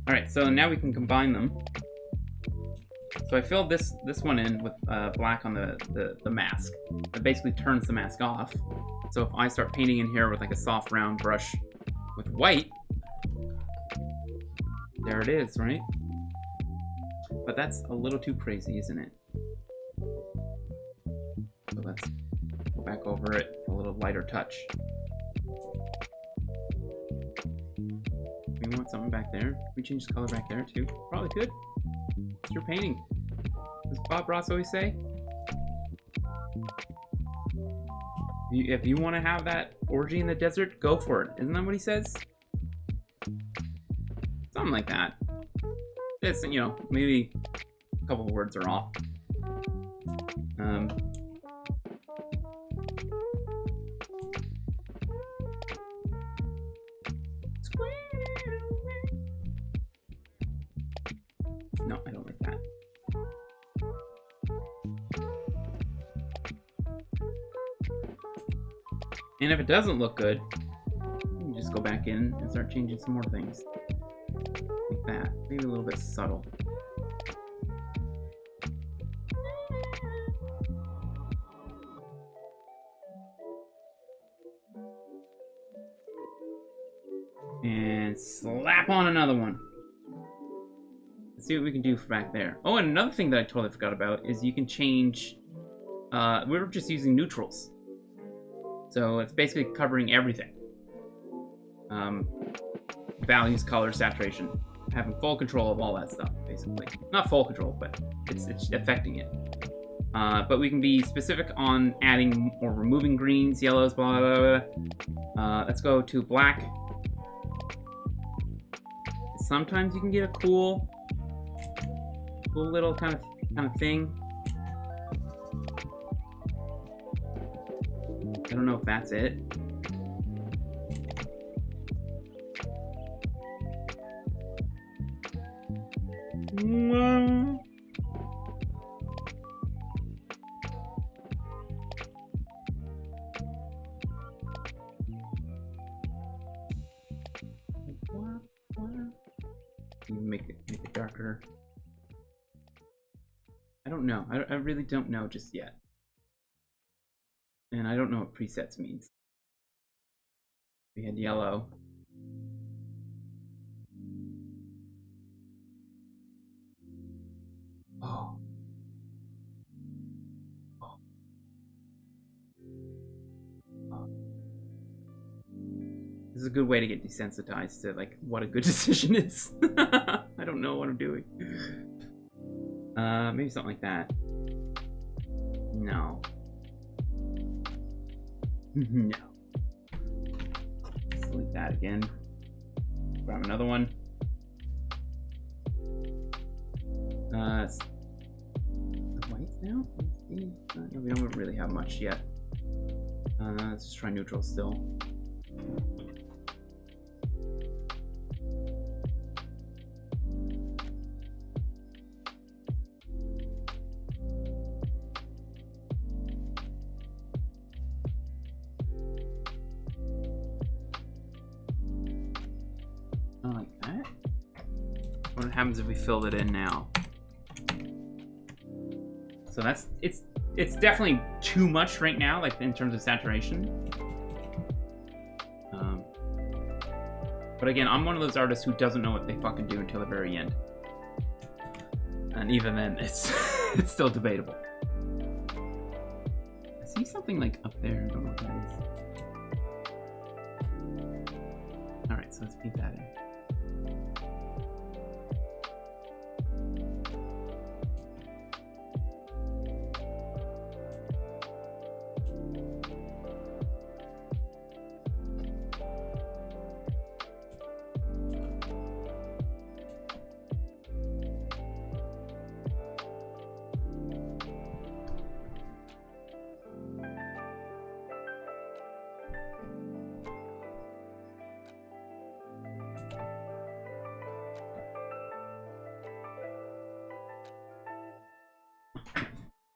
Alright, so now we can combine them. So I filled this one in with black on the mask. That basically turns the mask off. So if I start painting in here with like a soft round brush with white, there it is, right? But that's a little too crazy, isn't it? So let's go back over it, a little lighter touch. We want something back there. Can we change the color back there too? Probably could. It's your painting. Does Bob Ross always say? If you want to have that orgy in the desert, go for it. Isn't that what he says? Something like that. It's, you know, maybe a couple of words are off. No, I don't like that. And if it doesn't look good, you can just go back in and start changing some more things. Like that. Maybe a little bit subtle. And slap on another one. Let's see what we can do back there. Oh, and another thing that I totally forgot about is you can change... we were just using neutrals. So it's basically covering everything. Values, color, saturation. Having full control of all that stuff, basically. Not full control, but it's affecting it. But we can be specific on adding or removing greens, yellows, blah, blah, blah. Let's go to black. Sometimes you can get a cool little kind of thing. I don't know if that's it. Make it darker. I don't know. I really don't know just yet. And I don't know what presets means. We had yellow. Oh. Oh. Oh. This is a good way to get desensitized to like what a good decision is. I don't know what I'm doing. Maybe something like that. No. No. Delete that again. Grab another one. The whites now? We don't really have much yet. Let's just try neutral still. Like that. What happens if we filled it in now? So that's it's definitely too much right now, like in terms of saturation. But again, I'm one of those artists who doesn't know what they fucking do until the very end, and even then, it's it's still debatable. I see something like up there. I don't know what that is. All right, so let's paint that in.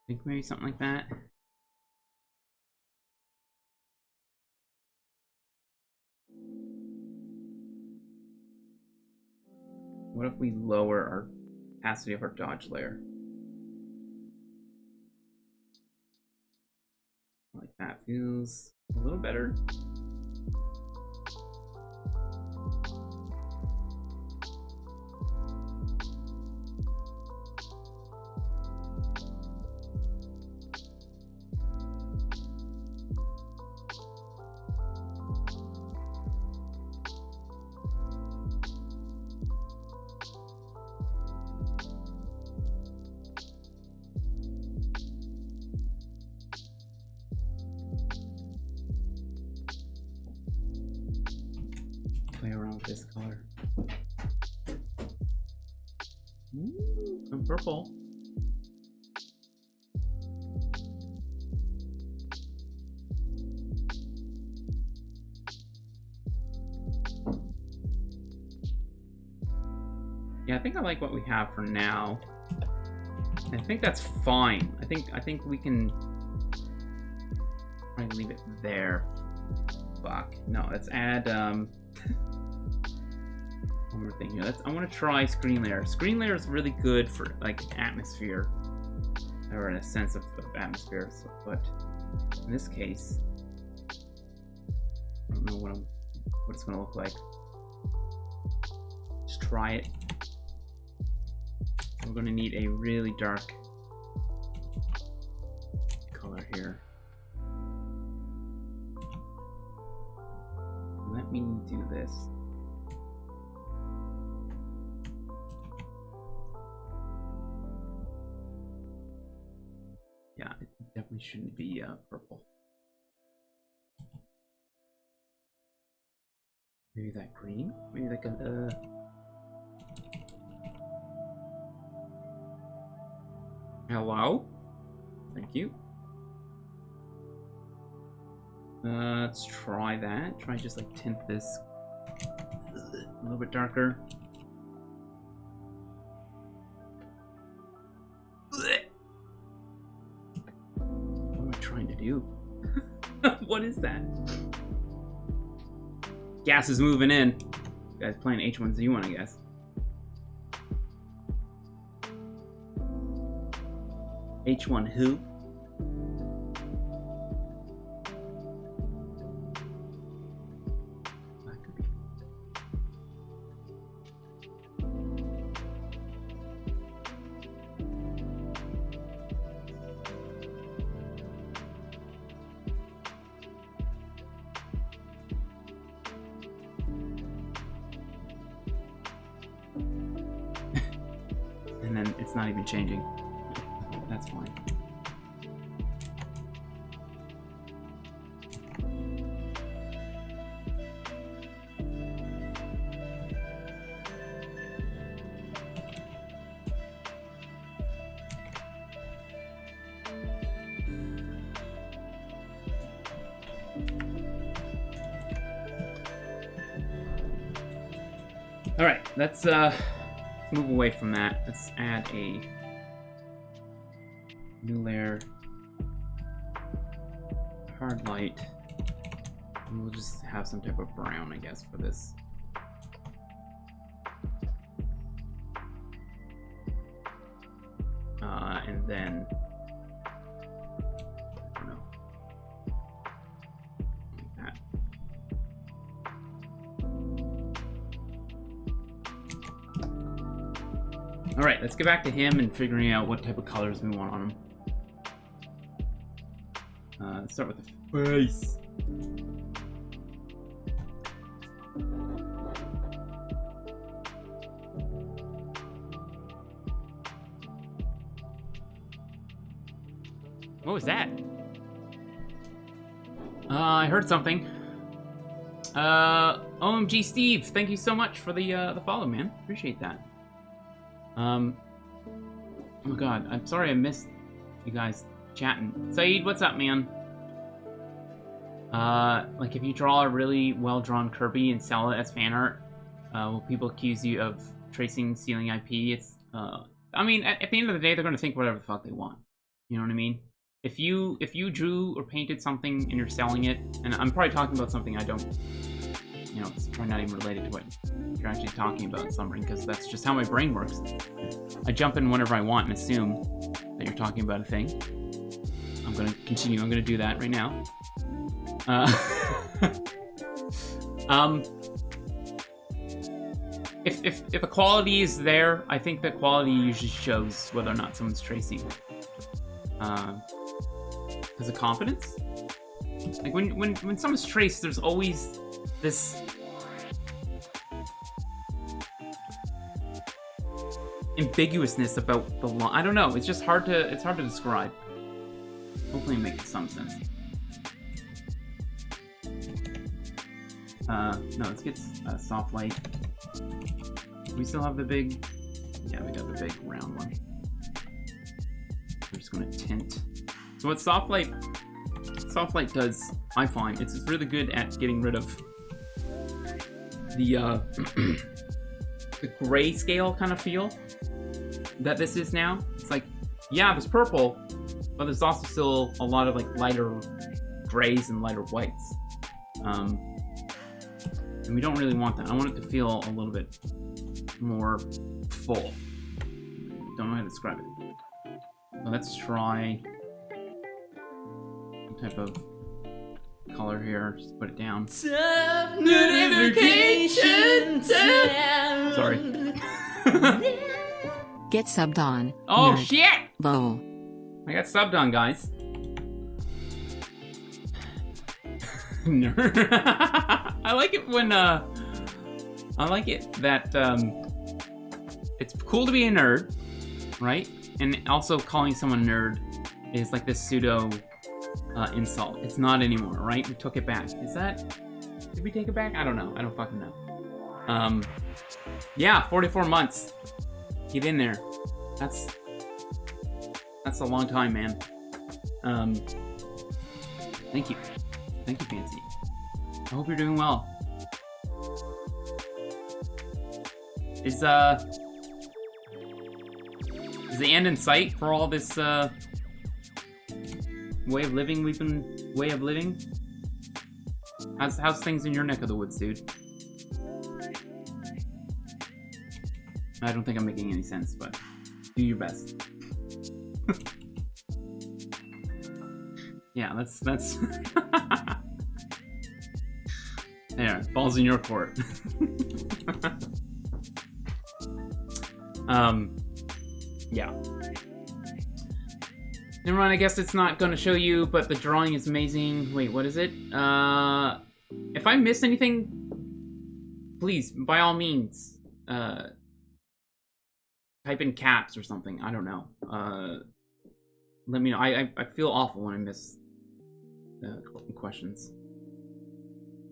think maybe something like that. What if we lower our opacity of our dodge layer? Like that feels a little better. Play around with this color. Ooh, some purple. Yeah, I think I like what we have for now. I think that's fine. I think we can probably leave it there. Fuck. No, let's add one more thing here. I want to try screen layer. Screen layer is really good for like atmosphere, or in a sense of atmosphere. So, but in this case, I don't know what it's going to look like. Just try it. We're going to need a really dark color here. Let me do this. Yeah, it definitely shouldn't be purple. Maybe that green? Maybe like a... Hello? Thank you. Let's try that. Try just like tint this a little bit darker. What am I trying to do? What is that? Gas is moving in. You guys playing H1Z1, I guess. H1 who? That could be. And then it's not even changing. That's fine. All right, let's move away from that. Let's add a new layer, hard light, and we'll just have some type of brown, I guess, for this. And then, I don't know, like that. All right, let's get back to him and figuring out what type of colors we want on him. Let's start with the face. What was that? I heard something. OMG Steve, thank you so much for the follow, man. Appreciate that. Oh my god, I'm sorry I missed you guys chatting. Saeed, what's up, man? Like if you draw a really well-drawn Kirby and sell it as fan art, will people accuse you of tracing, stealing IP? It's, I mean, at the end of the day, they're gonna think whatever the fuck they want. You know what I mean? If you drew or painted something and you're selling it, and I'm probably talking about something I don't, you know, it's probably not even related to what you're actually talking about in some brain, because that's just how my brain works. I jump in whenever I want and assume that you're talking about a thing. I'm gonna continue. I'm gonna do that right now. If a quality is there, I think the quality usually shows whether or not someone's tracing. Because of confidence. Like when someone's traced, there's always this ambiguousness about the line. I don't know. It's just hard to describe. Hopefully, it makes some sense. No, let's get soft light. We still have the big. Yeah, we got the big round one. We're just gonna tint. So what soft light does, I find, it's really good at getting rid of the the grayscale kind of feel that this is now. It's like, yeah, there's purple, but there's also still a lot of like lighter grays and lighter whites. And we don't really want that. I want it to feel a little bit more full. Don't know how to describe it. So let's try some type of color here. Just put it down. Notifications. Sorry. Get subbed on. Oh Nerd. shit! Lol. I got subbed on, guys. Nerd. I like it when I like it that it's cool to be a nerd, right? And also calling someone nerd is like this pseudo insult. It's not anymore, right? We took it back. Is that? Did we take it back? I don't know. I don't fucking know. Yeah, 44 months. Get in there. That's a long time, man. Thank you. Thank you, Fancy. I hope you're doing well. Is the end in sight for all this way of living we've been living? How's things in your neck of the woods, dude? I don't think I'm making any sense, but do your best. Yeah, that's there, balls in your court. Yeah. Never mind, I guess it's not gonna show you, but the drawing is amazing. Wait, what is it? If I miss anything, please, by all means, type in caps or something. I don't know. Let me know. I feel awful when I miss questions.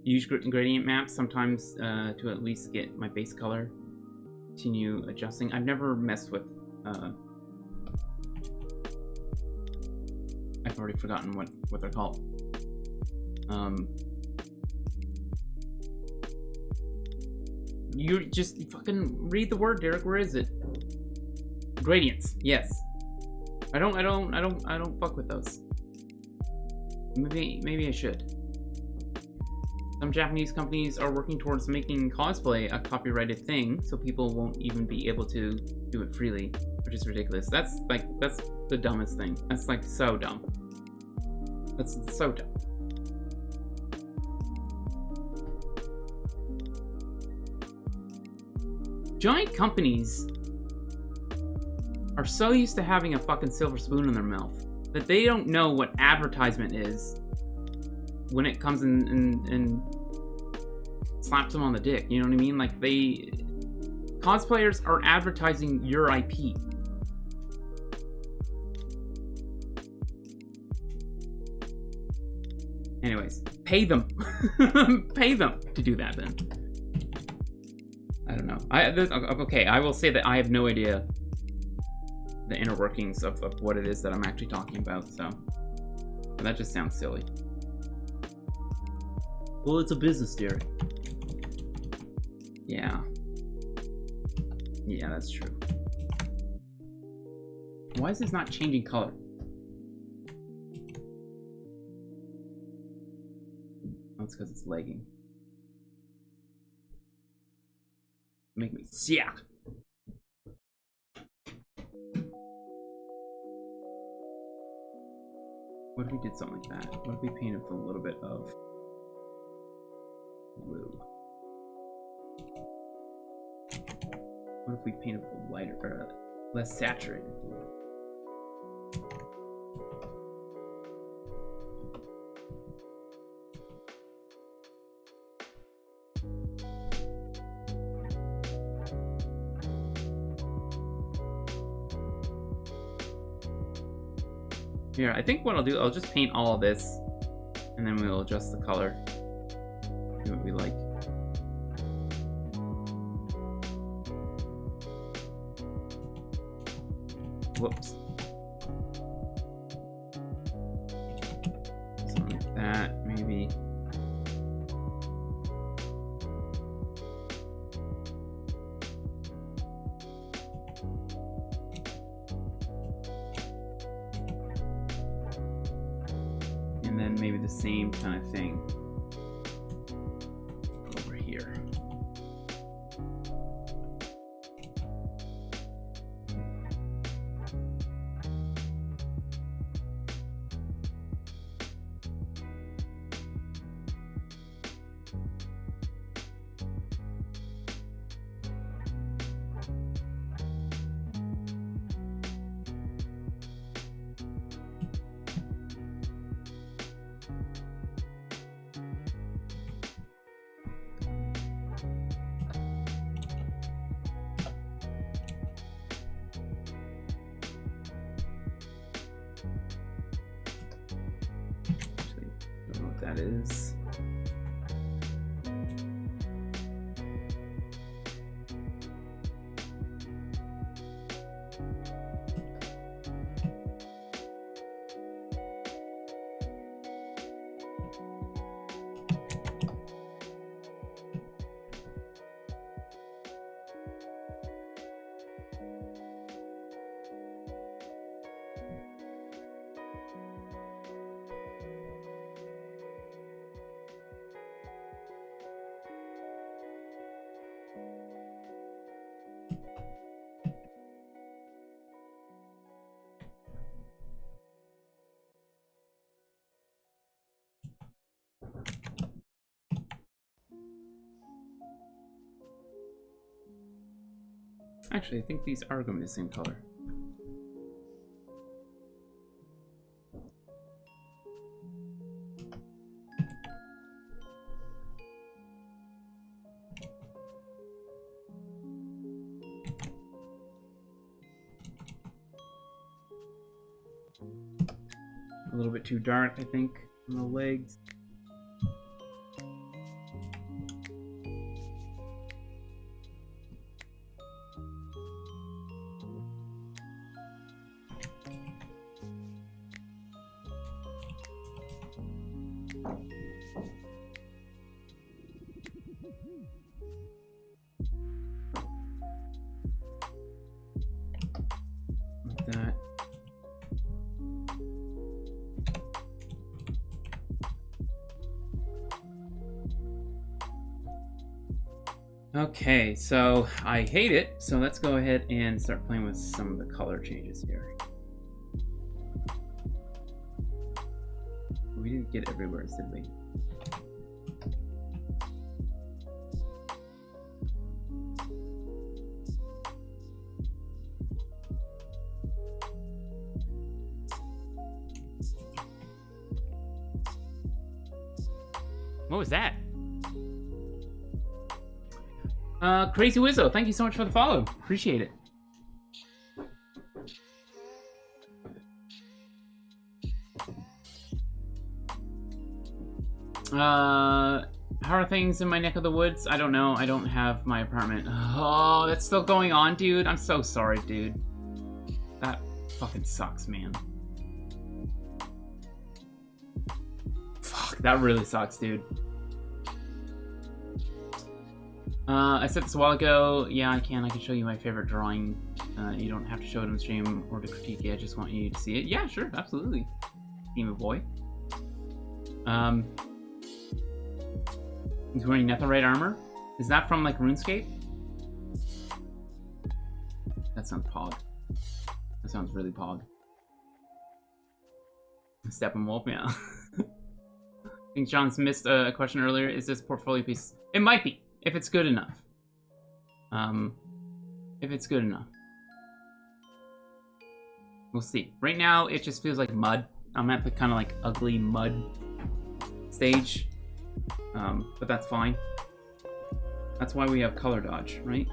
Use gradient maps sometimes to at least get my base color. Continue adjusting. I've never messed with. I've already forgotten what they're called. You just fucking read the word, Derek. Where is it? Gradients. Yes. I don't fuck with those. Maybe I should. Some Japanese companies are working towards making cosplay a copyrighted thing, so people won't even be able to do it freely, which is ridiculous. That's the dumbest thing. That's like so dumb. That's so dumb. Giant companies are so used to having a fucking silver spoon in their mouth that they don't know what advertisement is when it comes in and slaps them on the dick. You know what I mean? Like, cosplayers are advertising your IP. Anyways, pay them. Pay them to do that then. I don't know. Okay, I will say that I have no idea the inner workings of what it is that I'm actually talking about, so. But that just sounds silly. Well, it's a business, Derek. Yeah. Yeah, that's true. Why is this not changing color? That's because it's lagging. Make me sick. What if we did something like that? What if we painted with a little bit of blue? What if we painted with a lighter, or less saturated blue? Here, I think what I'll do, I'll just paint all of this, and then we'll adjust the color. See what we like. Whoops. Something like that, maybe. And then maybe the same kind of thing over here. That is. Actually, I think these are going to be the same color. A little bit too dark, I think, on the legs. That. Okay, so I hate it, so let's go ahead and start playing with some of the color changes here. We didn't get everywhere, did we? What was that? Crazy Wizzo, thank you so much for the follow. Appreciate it. How are things in my neck of the woods? I don't know. I don't have my apartment. Oh, that's still going on, dude. I'm so sorry, dude. That fucking sucks, man. Fuck, that really sucks, dude. I said this a while ago. Yeah, I can show you my favorite drawing. You don't have to show it on the stream or to critique it. I just want you to see it. Yeah, sure, absolutely. Game Boy. He's wearing Netherite armor. Is that from like RuneScape? That sounds pog. That sounds really pog. Steppenwolf, yeah. I think John's missed a question earlier. Is this portfolio piece? It might be, if it's good enough. If it's good enough. We'll see. Right now, it just feels like mud. I'm at the kind of like ugly mud stage. But that's fine. That's why we have color dodge, right?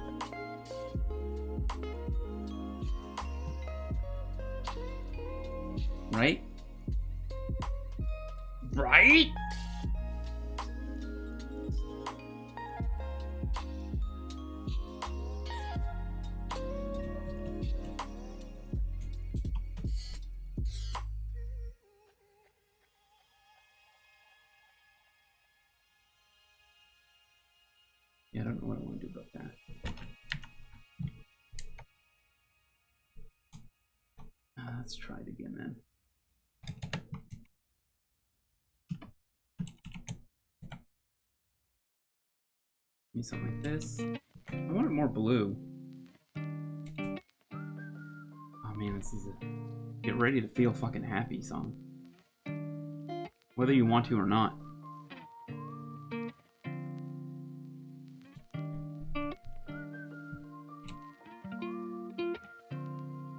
Right? Right? Yeah, I don't know what I want to do about that. Let's try it again then. Maybe something like this. I want it more blue. Oh man, this is a get ready to feel fucking happy song. Whether you want to or not.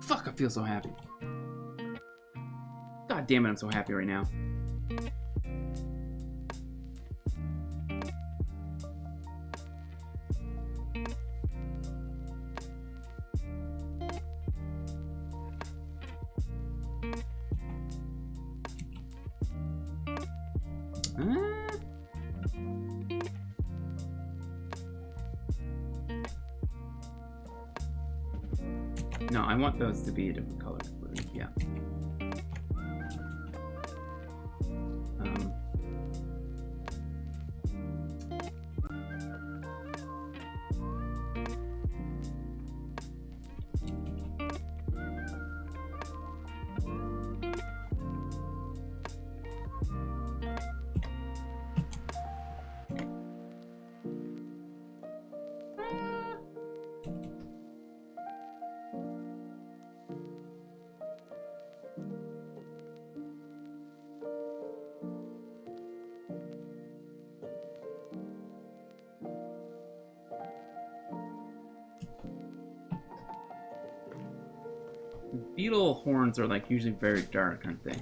Fuck, I feel so happy. God damn it, I'm so happy right now. No, I want those to be a different color. Yeah. Beetle horns are like usually very dark, aren't they?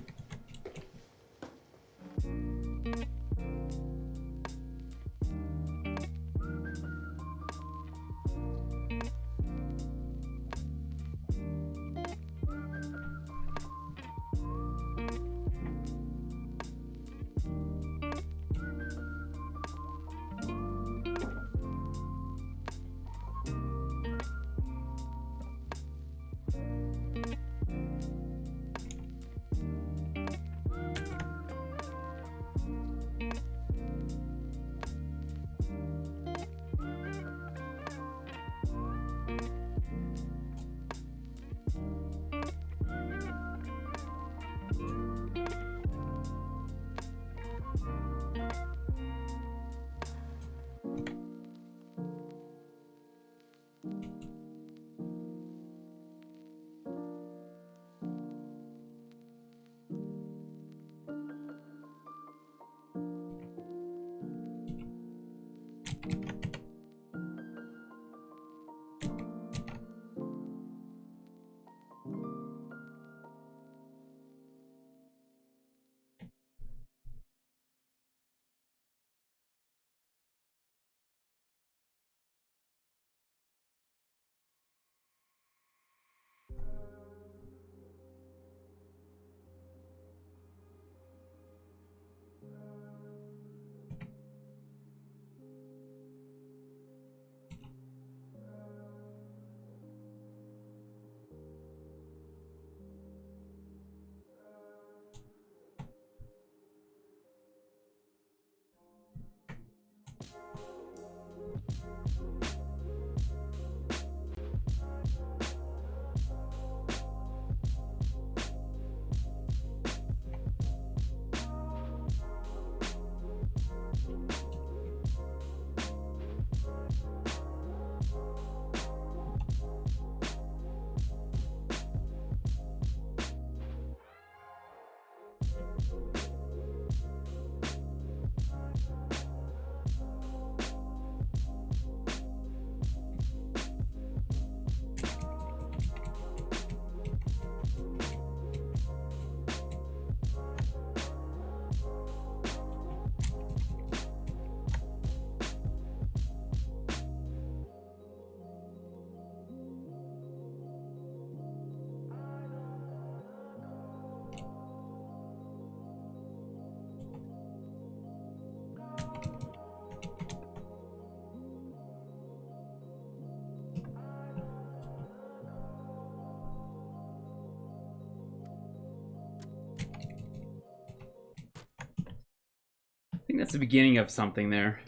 That's the beginning of something there.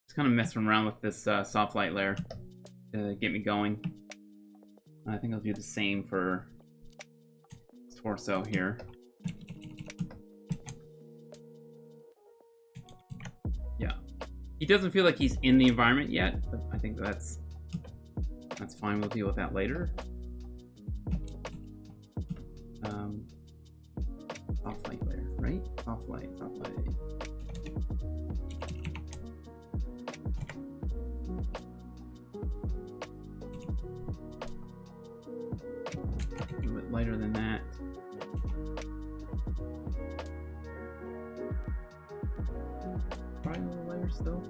Just kind of messing around with this soft light layer to get me going. I think I'll do the same for torso here. Yeah. He doesn't feel like he's in the environment yet, but I think that's fine. We'll deal with that later. Soft light layer, right? Soft light, soft light. A little bit lighter than that. Probably a little lighter still.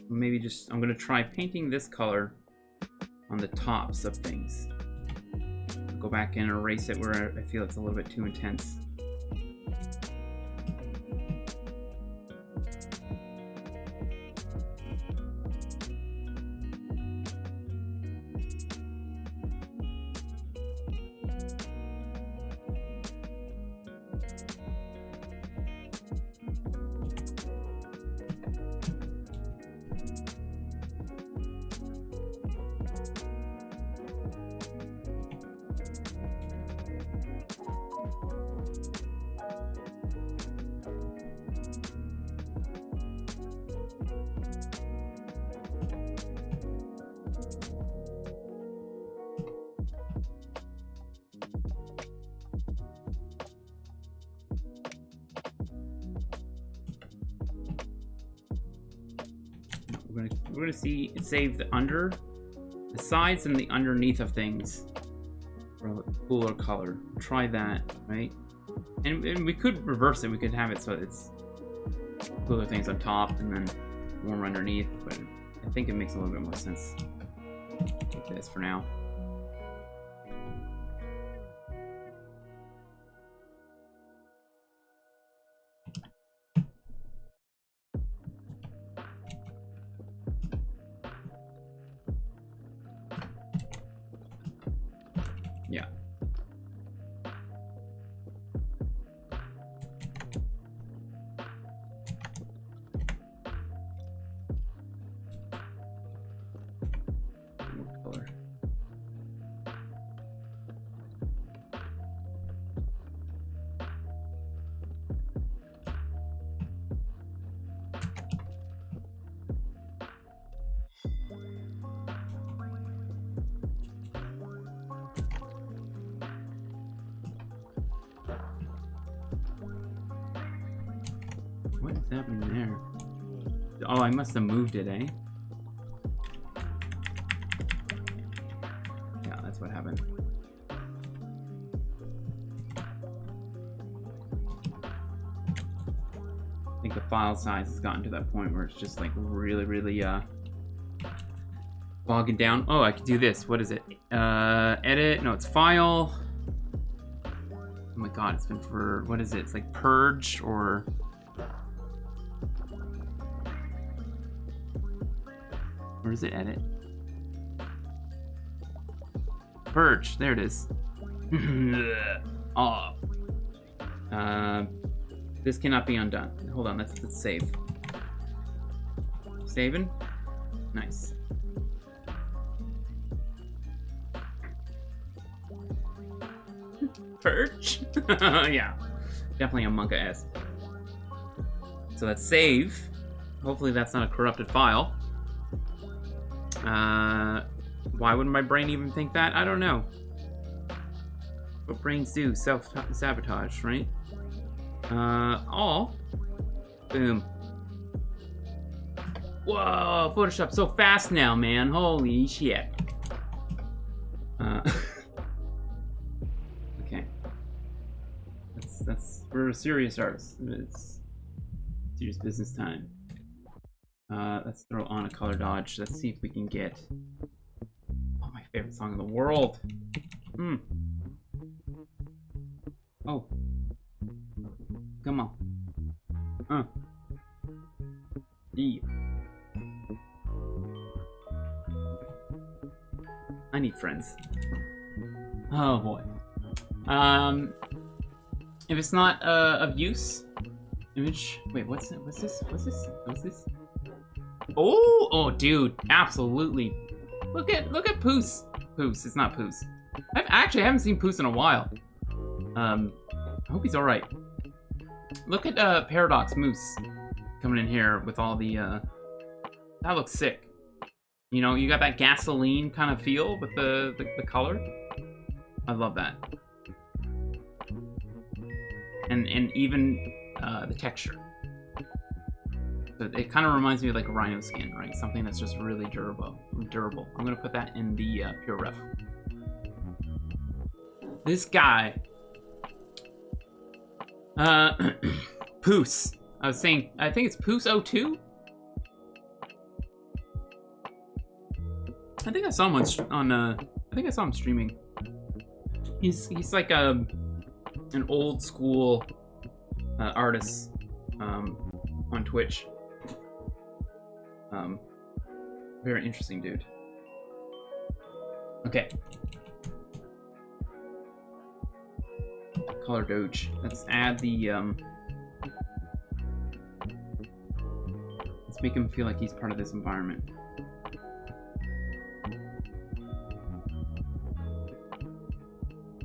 Maybe just, I'm gonna try painting this color on the tops of things. Go back and erase it where I feel it's a little bit too intense. We're gonna save the sides and the underneath of things for a cooler color. Try that, right? And we could reverse it. We could have it so it's cooler things on top and then warmer underneath. But I think it makes a little bit more sense like this for now. Yeah. More color. What is happening there? Oh, I must have moved it, eh? Yeah, that's what happened. I think the file size has gotten to that point where it's just like really, really bogging down. Oh, I could do this. What is it? Edit. No, it's file. Oh my god, it's been for, what is it? It's like purge or... Or is it edit? Purge. There it is. Oh. This cannot be undone. Hold on. Let's save. Saving. Nice. Purge. Yeah. Definitely a Monka-esque. So let's save. Hopefully that's not a corrupted file. Why wouldn't my brain even think that? I don't know. What brains do, self-sabotage, right? All. Boom. Whoa, Photoshop's so fast now, man. Holy shit. Okay. We're a serious artist. It's serious business time. Let's throw on a color dodge. Let's see if we can get my favorite song in the world. Oh. Come on. Yeah. need friends. Oh boy. If it's not of use, image. Wait, what's this? Oh, dude, absolutely. Look at Poos. Poos, it's not Poos. I haven't seen Poos in a while. I hope he's all right. Look at Paradox Moose coming in here with all the. That looks sick. You know, you got that gasoline kind of feel with the color. I love that. And even the texture. So it kind of reminds me of like a rhino skin, right? Something that's just really durable. I'm gonna put that in the pure ref. This guy, Poos. I was saying, I think it's Poos02. I think I saw him on I think I saw him streaming. He's like an old school artist on Twitch. Very interesting dude. Okay. Color Doge. Let's add the let's make him feel like he's part of this environment.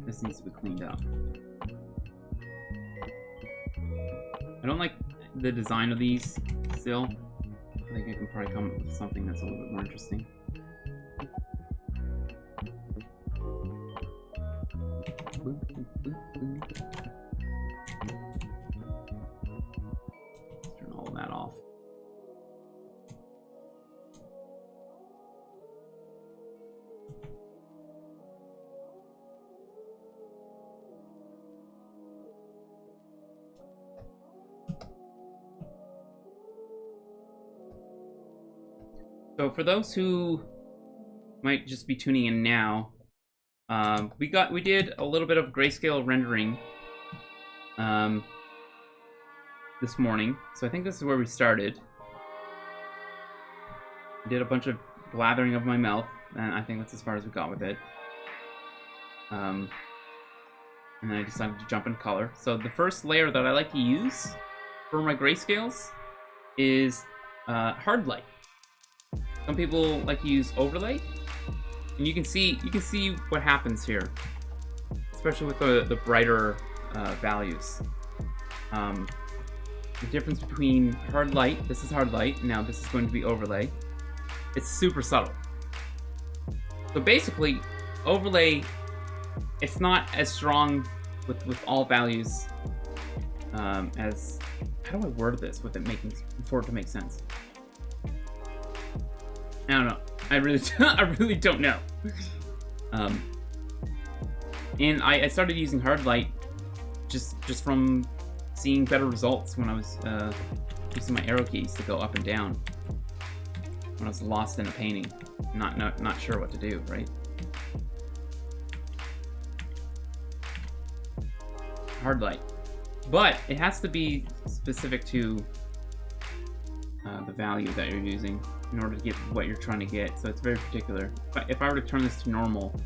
This needs to be cleaned up. I don't like the design of these still. I think I can probably come up with something that's a little bit more interesting. Let's turn all of that off. So for those who might just be tuning in now, we did a little bit of grayscale rendering this morning. So I think this is where we started. I did a bunch of blathering of my mouth, and I think that's as far as we got with it. And then I decided to jump in color. So the first layer that I like to use for my grayscales is hard light. Some people like to use overlay, and you can see what happens here, especially with the brighter values. The difference between hard light, this is hard light, now this is going to be overlay. It's super subtle. So basically, overlay, it's not as strong with all values as, how do I word this for it to make sense? I don't know. I really don't know. And I started using hard light just from seeing better results when I was using my arrow keys to go up and down when I was lost in a painting, not sure what to do, right? Hard light, but it has to be specific to the value that you're using in order to get what you're trying to get. So it's very particular. But if I were to turn this to normal,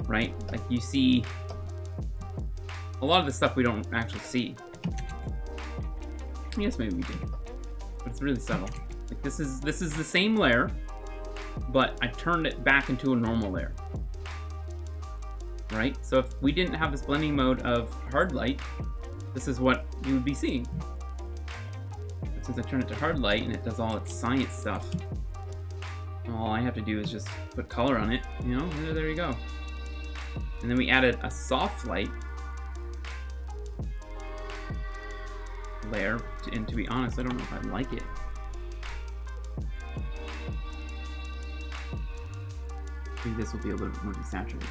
right? Like you see a lot of the stuff we don't actually see. Yes, maybe we do, but it's really subtle. Like this is the same layer, but I turned it back into a normal layer, right? So if we didn't have this blending mode of hard light, this is what you would be seeing. But since I turned it to hard light and it does all its science stuff, all I have to do is just put color on it, you know, and there you go. And then we added a soft light layer, and to be honest, I don't know if I like it. Maybe this will be a little bit more desaturated.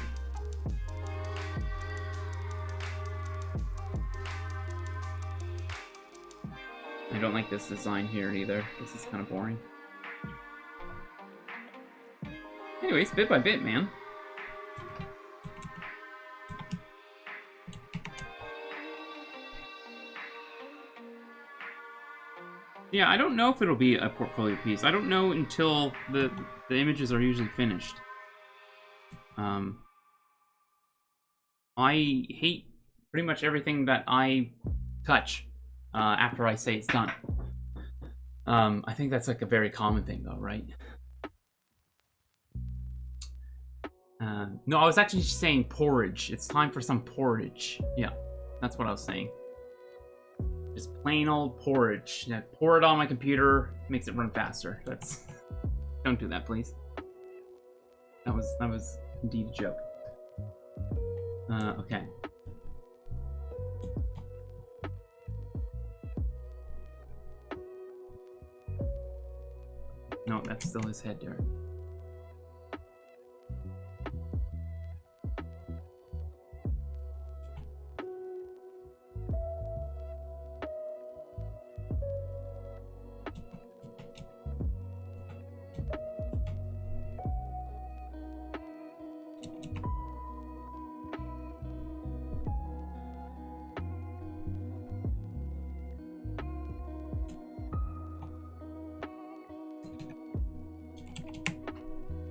I don't like this design here either. This is kind of boring. Anyways, bit by bit, man. Yeah, I don't know if it'll be a portfolio piece. I don't know until the images are usually finished. I hate pretty much everything that I touch after I say it's done. I think that's like a very common thing, though, right? No, I was actually just saying porridge. It's time for some porridge. Yeah, that's what I was saying. Just plain old porridge. Yeah, pour it on my computer, makes it run faster. That's... Don't do that, please. That was indeed a joke. Okay. No, that's still his head there.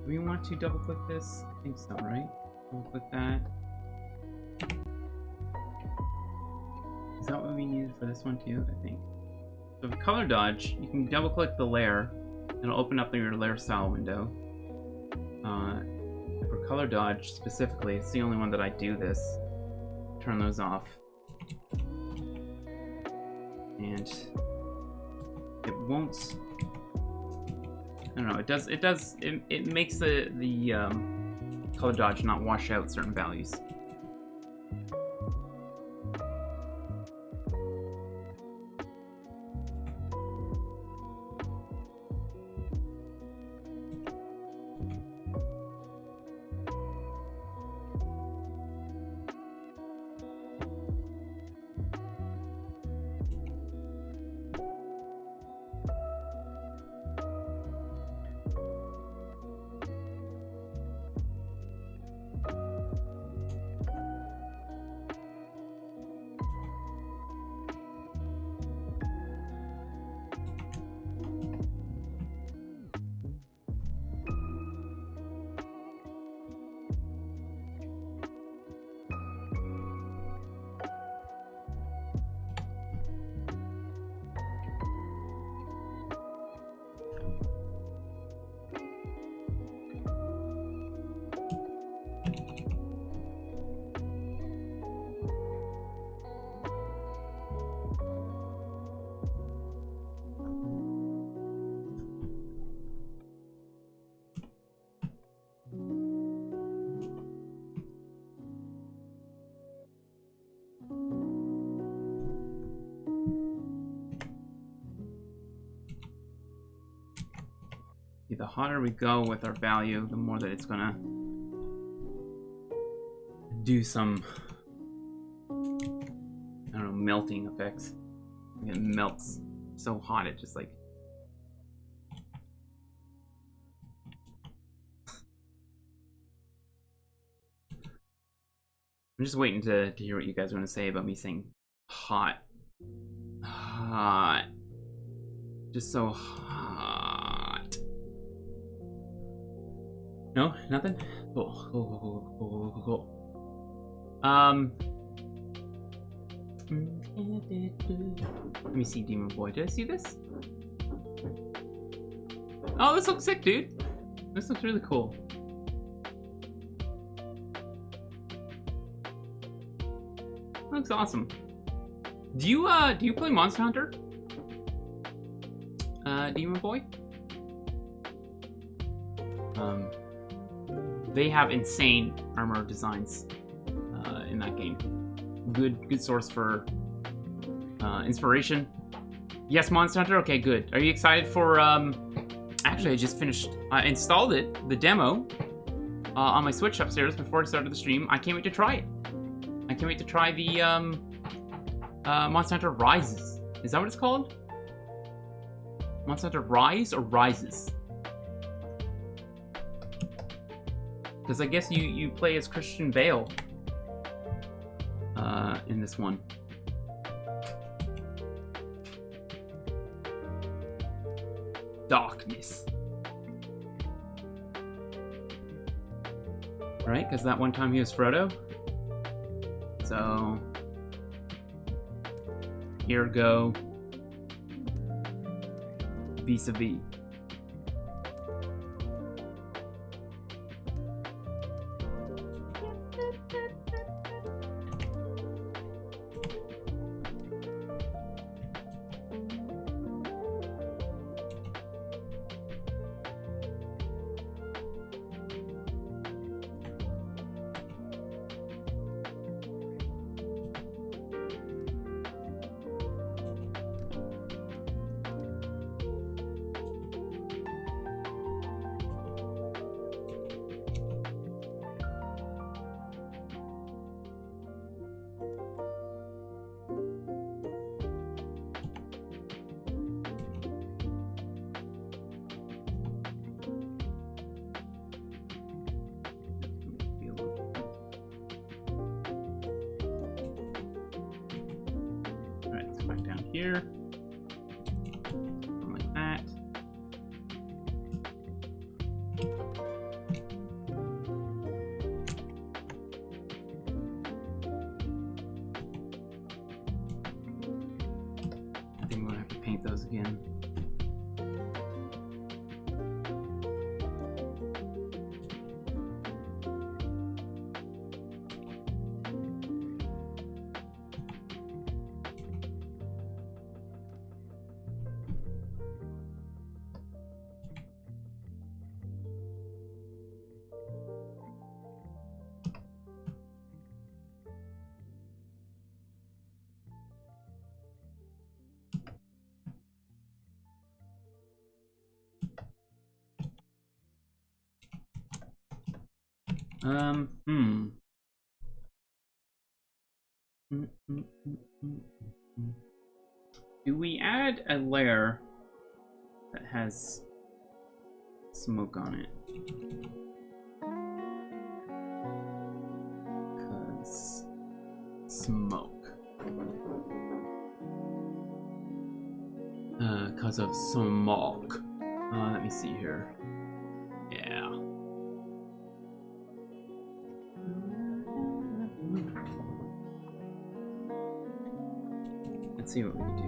Do we want to double click this? I think so, right? Double click that. Is that what we needed for this one too? I think. So with color dodge, you can double click the layer. It'll open up your layer style window. For color dodge specifically, it's the only one that I do this. Turn those off. And it won't... I don't know, it makes the color dodge not wash out certain values. The hotter we go with our value, the more that it's gonna do some, I don't know, melting effects. It melts so hot it just like... I'm just waiting to hear what you guys are gonna say about me saying hot. Hot. Just so hot. No? Nothing? Cool. Cool. Let me see Demon Boy. Did I see this? Oh, this looks sick, dude. This looks really cool. Looks awesome. Do you play Monster Hunter? Demon Boy? They have insane armor designs in that game. Good source for inspiration. Yes, Monster Hunter? Okay, good. Are you excited for, actually, I just finished, I installed it, the demo, on my Switch upstairs before I started the stream. I can't wait to try it. I can't wait to try the, Monster Hunter Rises. Is that what it's called? Monster Hunter Rise or Rises? Because I guess you play as Christian Bale in this one. Darkness. right? Because that one time he was Frodo. So here go vis-a-vis. Here, something like that. I think I'm gonna have to paint those again. Do we add a layer that has smoke on it? Because smoke. Because of smoke. Let me see here. Yeah. Let's see what we can do.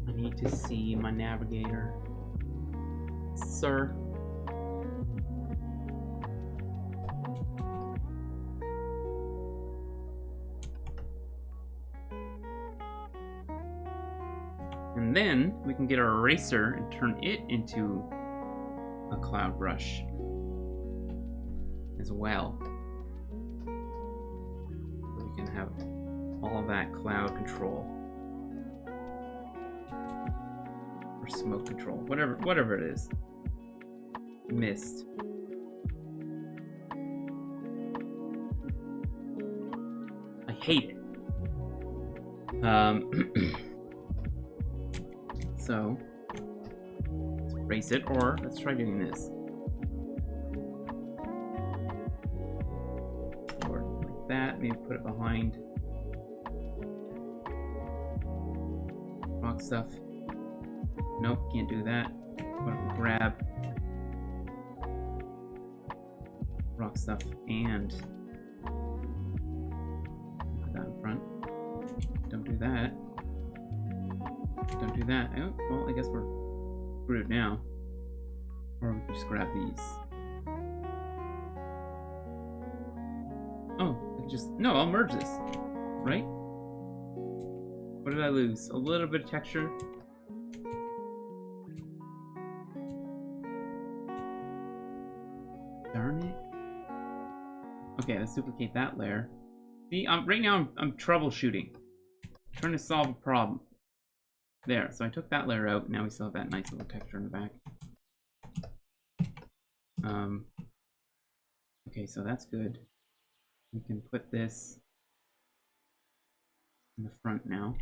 I need to see my navigator. Sir. And then we can get our eraser and turn it into a cloud brush as well. So we can have all that cloud control or smoke control, whatever it is. Mist. I hate it. So let's erase it, or let's try doing this. Or like that, maybe put it behind rock stuff. Nope, can't do that. Grab rock stuff and put that in front. Don't do that. Don't do that. Oh, well, I guess we're screwed now. Or we can just grab these. Oh, no, I'll merge this. Right? What did I lose? A little bit of texture. Darn it. Okay, let's duplicate that layer. See, right now I'm troubleshooting. Trying to solve a problem. There, so I took that layer out. Now we still have that nice little texture in the back. Okay, so that's good. We can put this in the front now.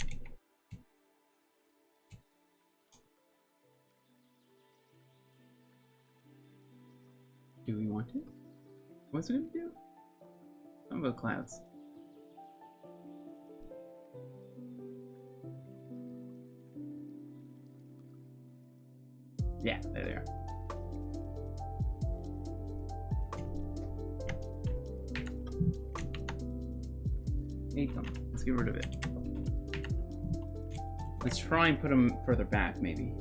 Do we want it? What's it gonna do? about clouds? Yeah, there they are. Hate them. Let's get rid of it. Let's try and put them further back, maybe.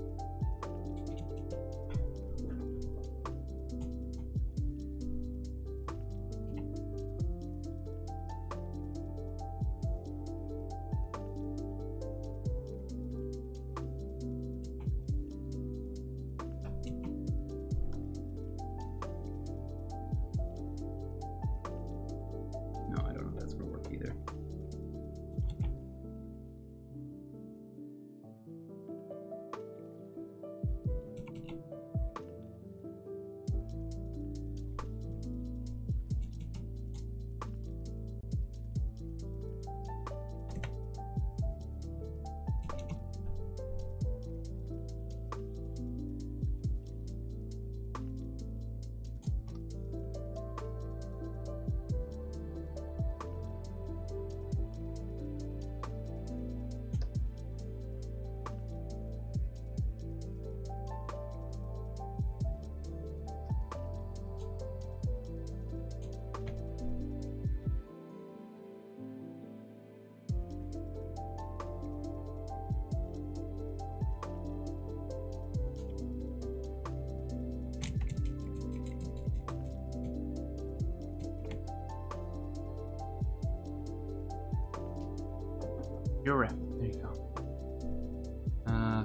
Your rep. There you go.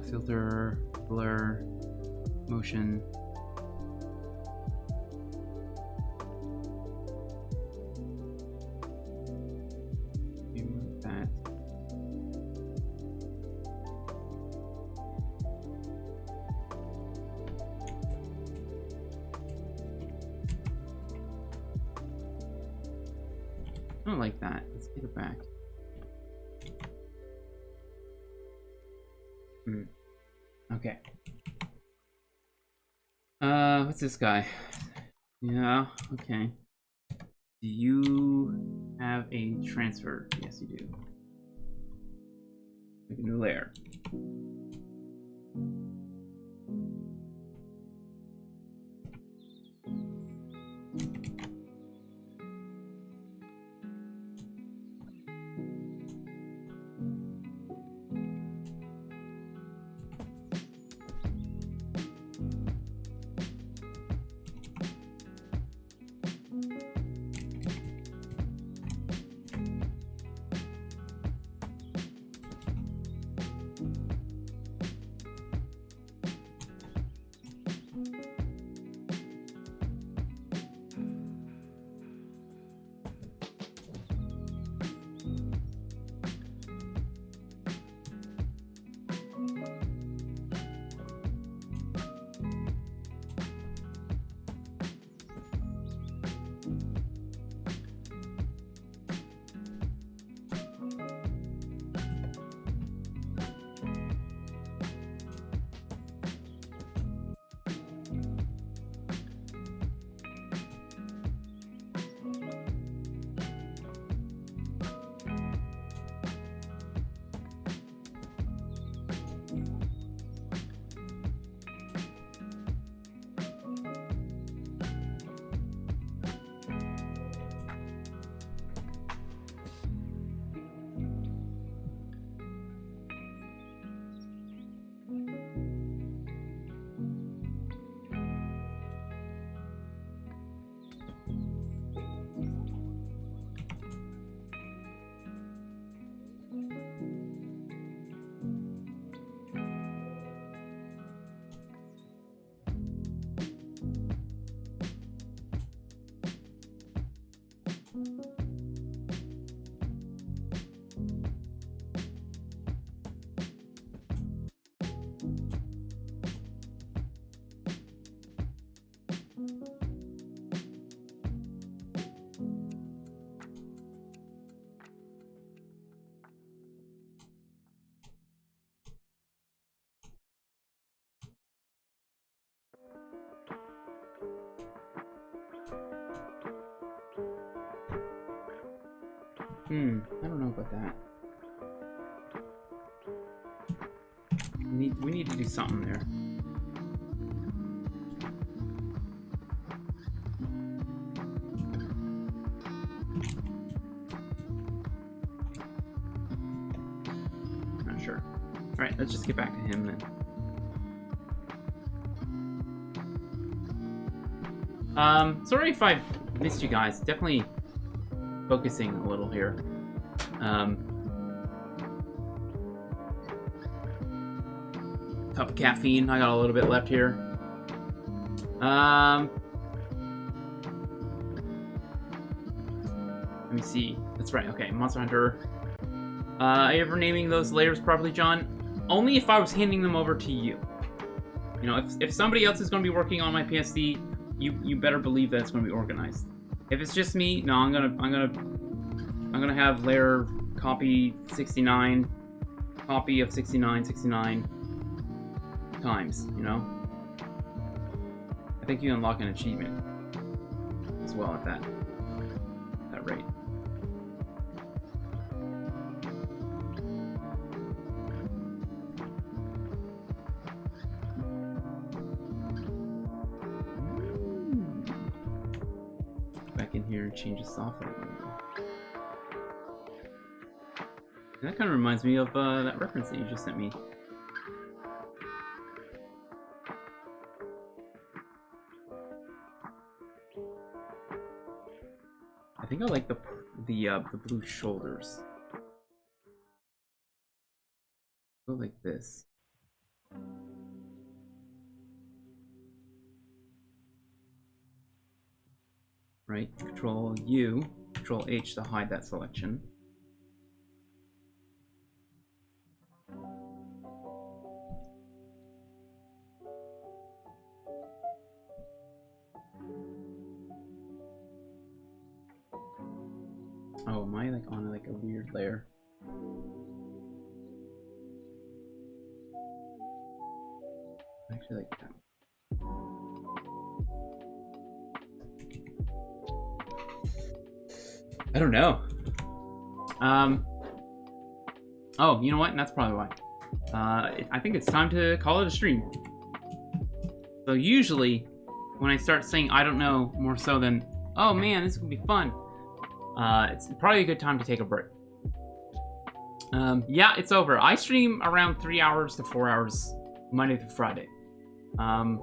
Filter, blur, motion. That. I don't like that. Let's get it back. Okay. What's this guy? Yeah, okay. Do you have a transfer? Yes, you do. Make a new layer. I don't know about that. We need to do something there. Not sure. Alright, let's just get back to him then. Sorry if I missed you guys. Definitely focusing a little here. Cup of caffeine. I got a little bit left here. Let me see. That's right. Okay, Monster Hunter. Are you ever naming those layers properly, John? Only if I was handing them over to you. You know, if somebody else is going to be working on my PSD, you better believe that it's going to be organized. If it's just me, no, I'm gonna have layer copy 69, copy of 69 times. You know. I think you unlock an achievement as well at that rate. Back in here and change the software. And that kind of reminds me of that reference that you just sent me. I think I like the blue shoulders. Go like this. Right, Control U, Control H to hide that selection. Oh, am I like on like a weird layer? I actually like that. I don't know. Oh, you know what? And that's probably why. I think it's time to call it a stream. So usually, when I start saying I don't know more so than, oh man, this is gonna be fun, it's probably a good time to take a break. Yeah, it's over. I stream around 3 hours to 4 hours, Monday through Friday. I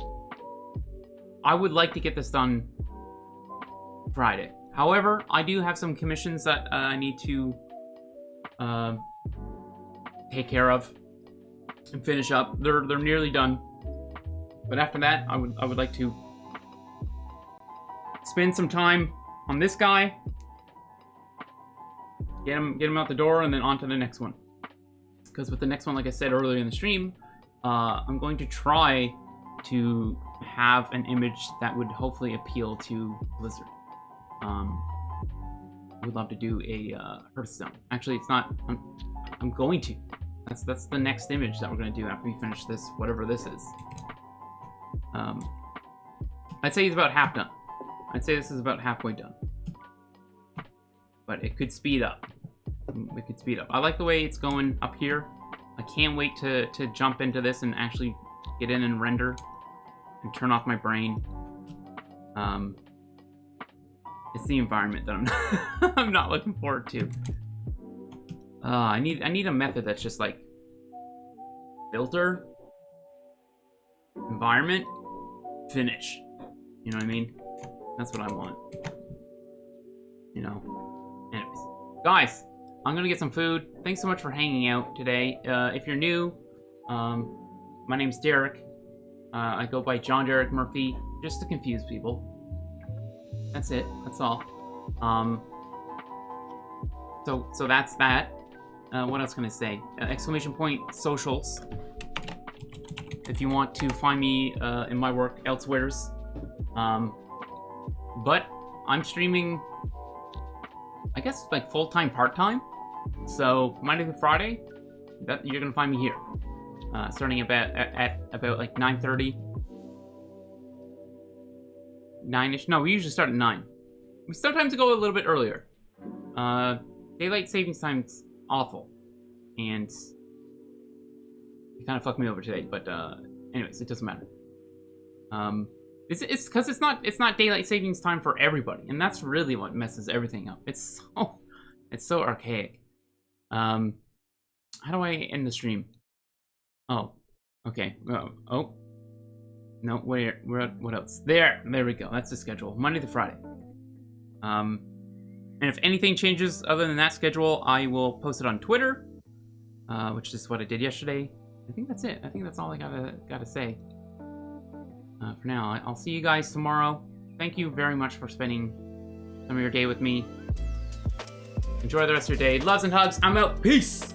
would like to get this done Friday. However, I do have some commissions that I need to take care of and finish up. They're nearly done, but after that, I would like to spend some time on this guy, get him out the door, and then on to the next one. Because with the next one, like I said earlier in the stream, I'm going to try to have an image that would hopefully appeal to Blizzard. Would love to do a Hearthstone. Actually, it's not. I'm going to. That's the next image that we're going to do after we finish this, whatever this is. I'd say it's about half done. I'd say this is about halfway done. But it could speed up. It could speed up. I like the way it's going up here. I can't wait to jump into this and actually get in and render and turn off my brain. It's the environment that I'm not looking forward to. I need a method that's just like filter, environment, finish. You know what I mean? That's what I want. You know. Anyways, guys, I'm gonna get some food. Thanks so much for hanging out today. If you're new, my name's Derek. I go by John Derek Murphy, just to confuse people. That's it. That's all. So that's that. What else can I say? Exclamation point socials. If you want to find me in my work elsewheres. But I'm streaming, I guess, like full-time, part-time. So Monday through Friday, you're gonna find me here, starting at about like 9:30. 9-ish. No, we usually start at 9. We sometimes go a little bit earlier. daylight savings time's awful, and it kind of fucked me over today. But anyways, it doesn't matter. It's because it's not daylight savings time for everybody, and that's really what messes everything up. It's so archaic. How do I end the stream? Oh, okay. Oh, no. What else? There we go. That's the schedule. Monday to Friday. And if anything changes other than that schedule, I will post it on Twitter, which is what I did yesterday. I think that's it. I think that's all I gotta say. For now, I'll see you guys tomorrow. Thank you very much for spending some of your day with me. Enjoy the rest of your day. Loves and hugs. I'm out. Peace!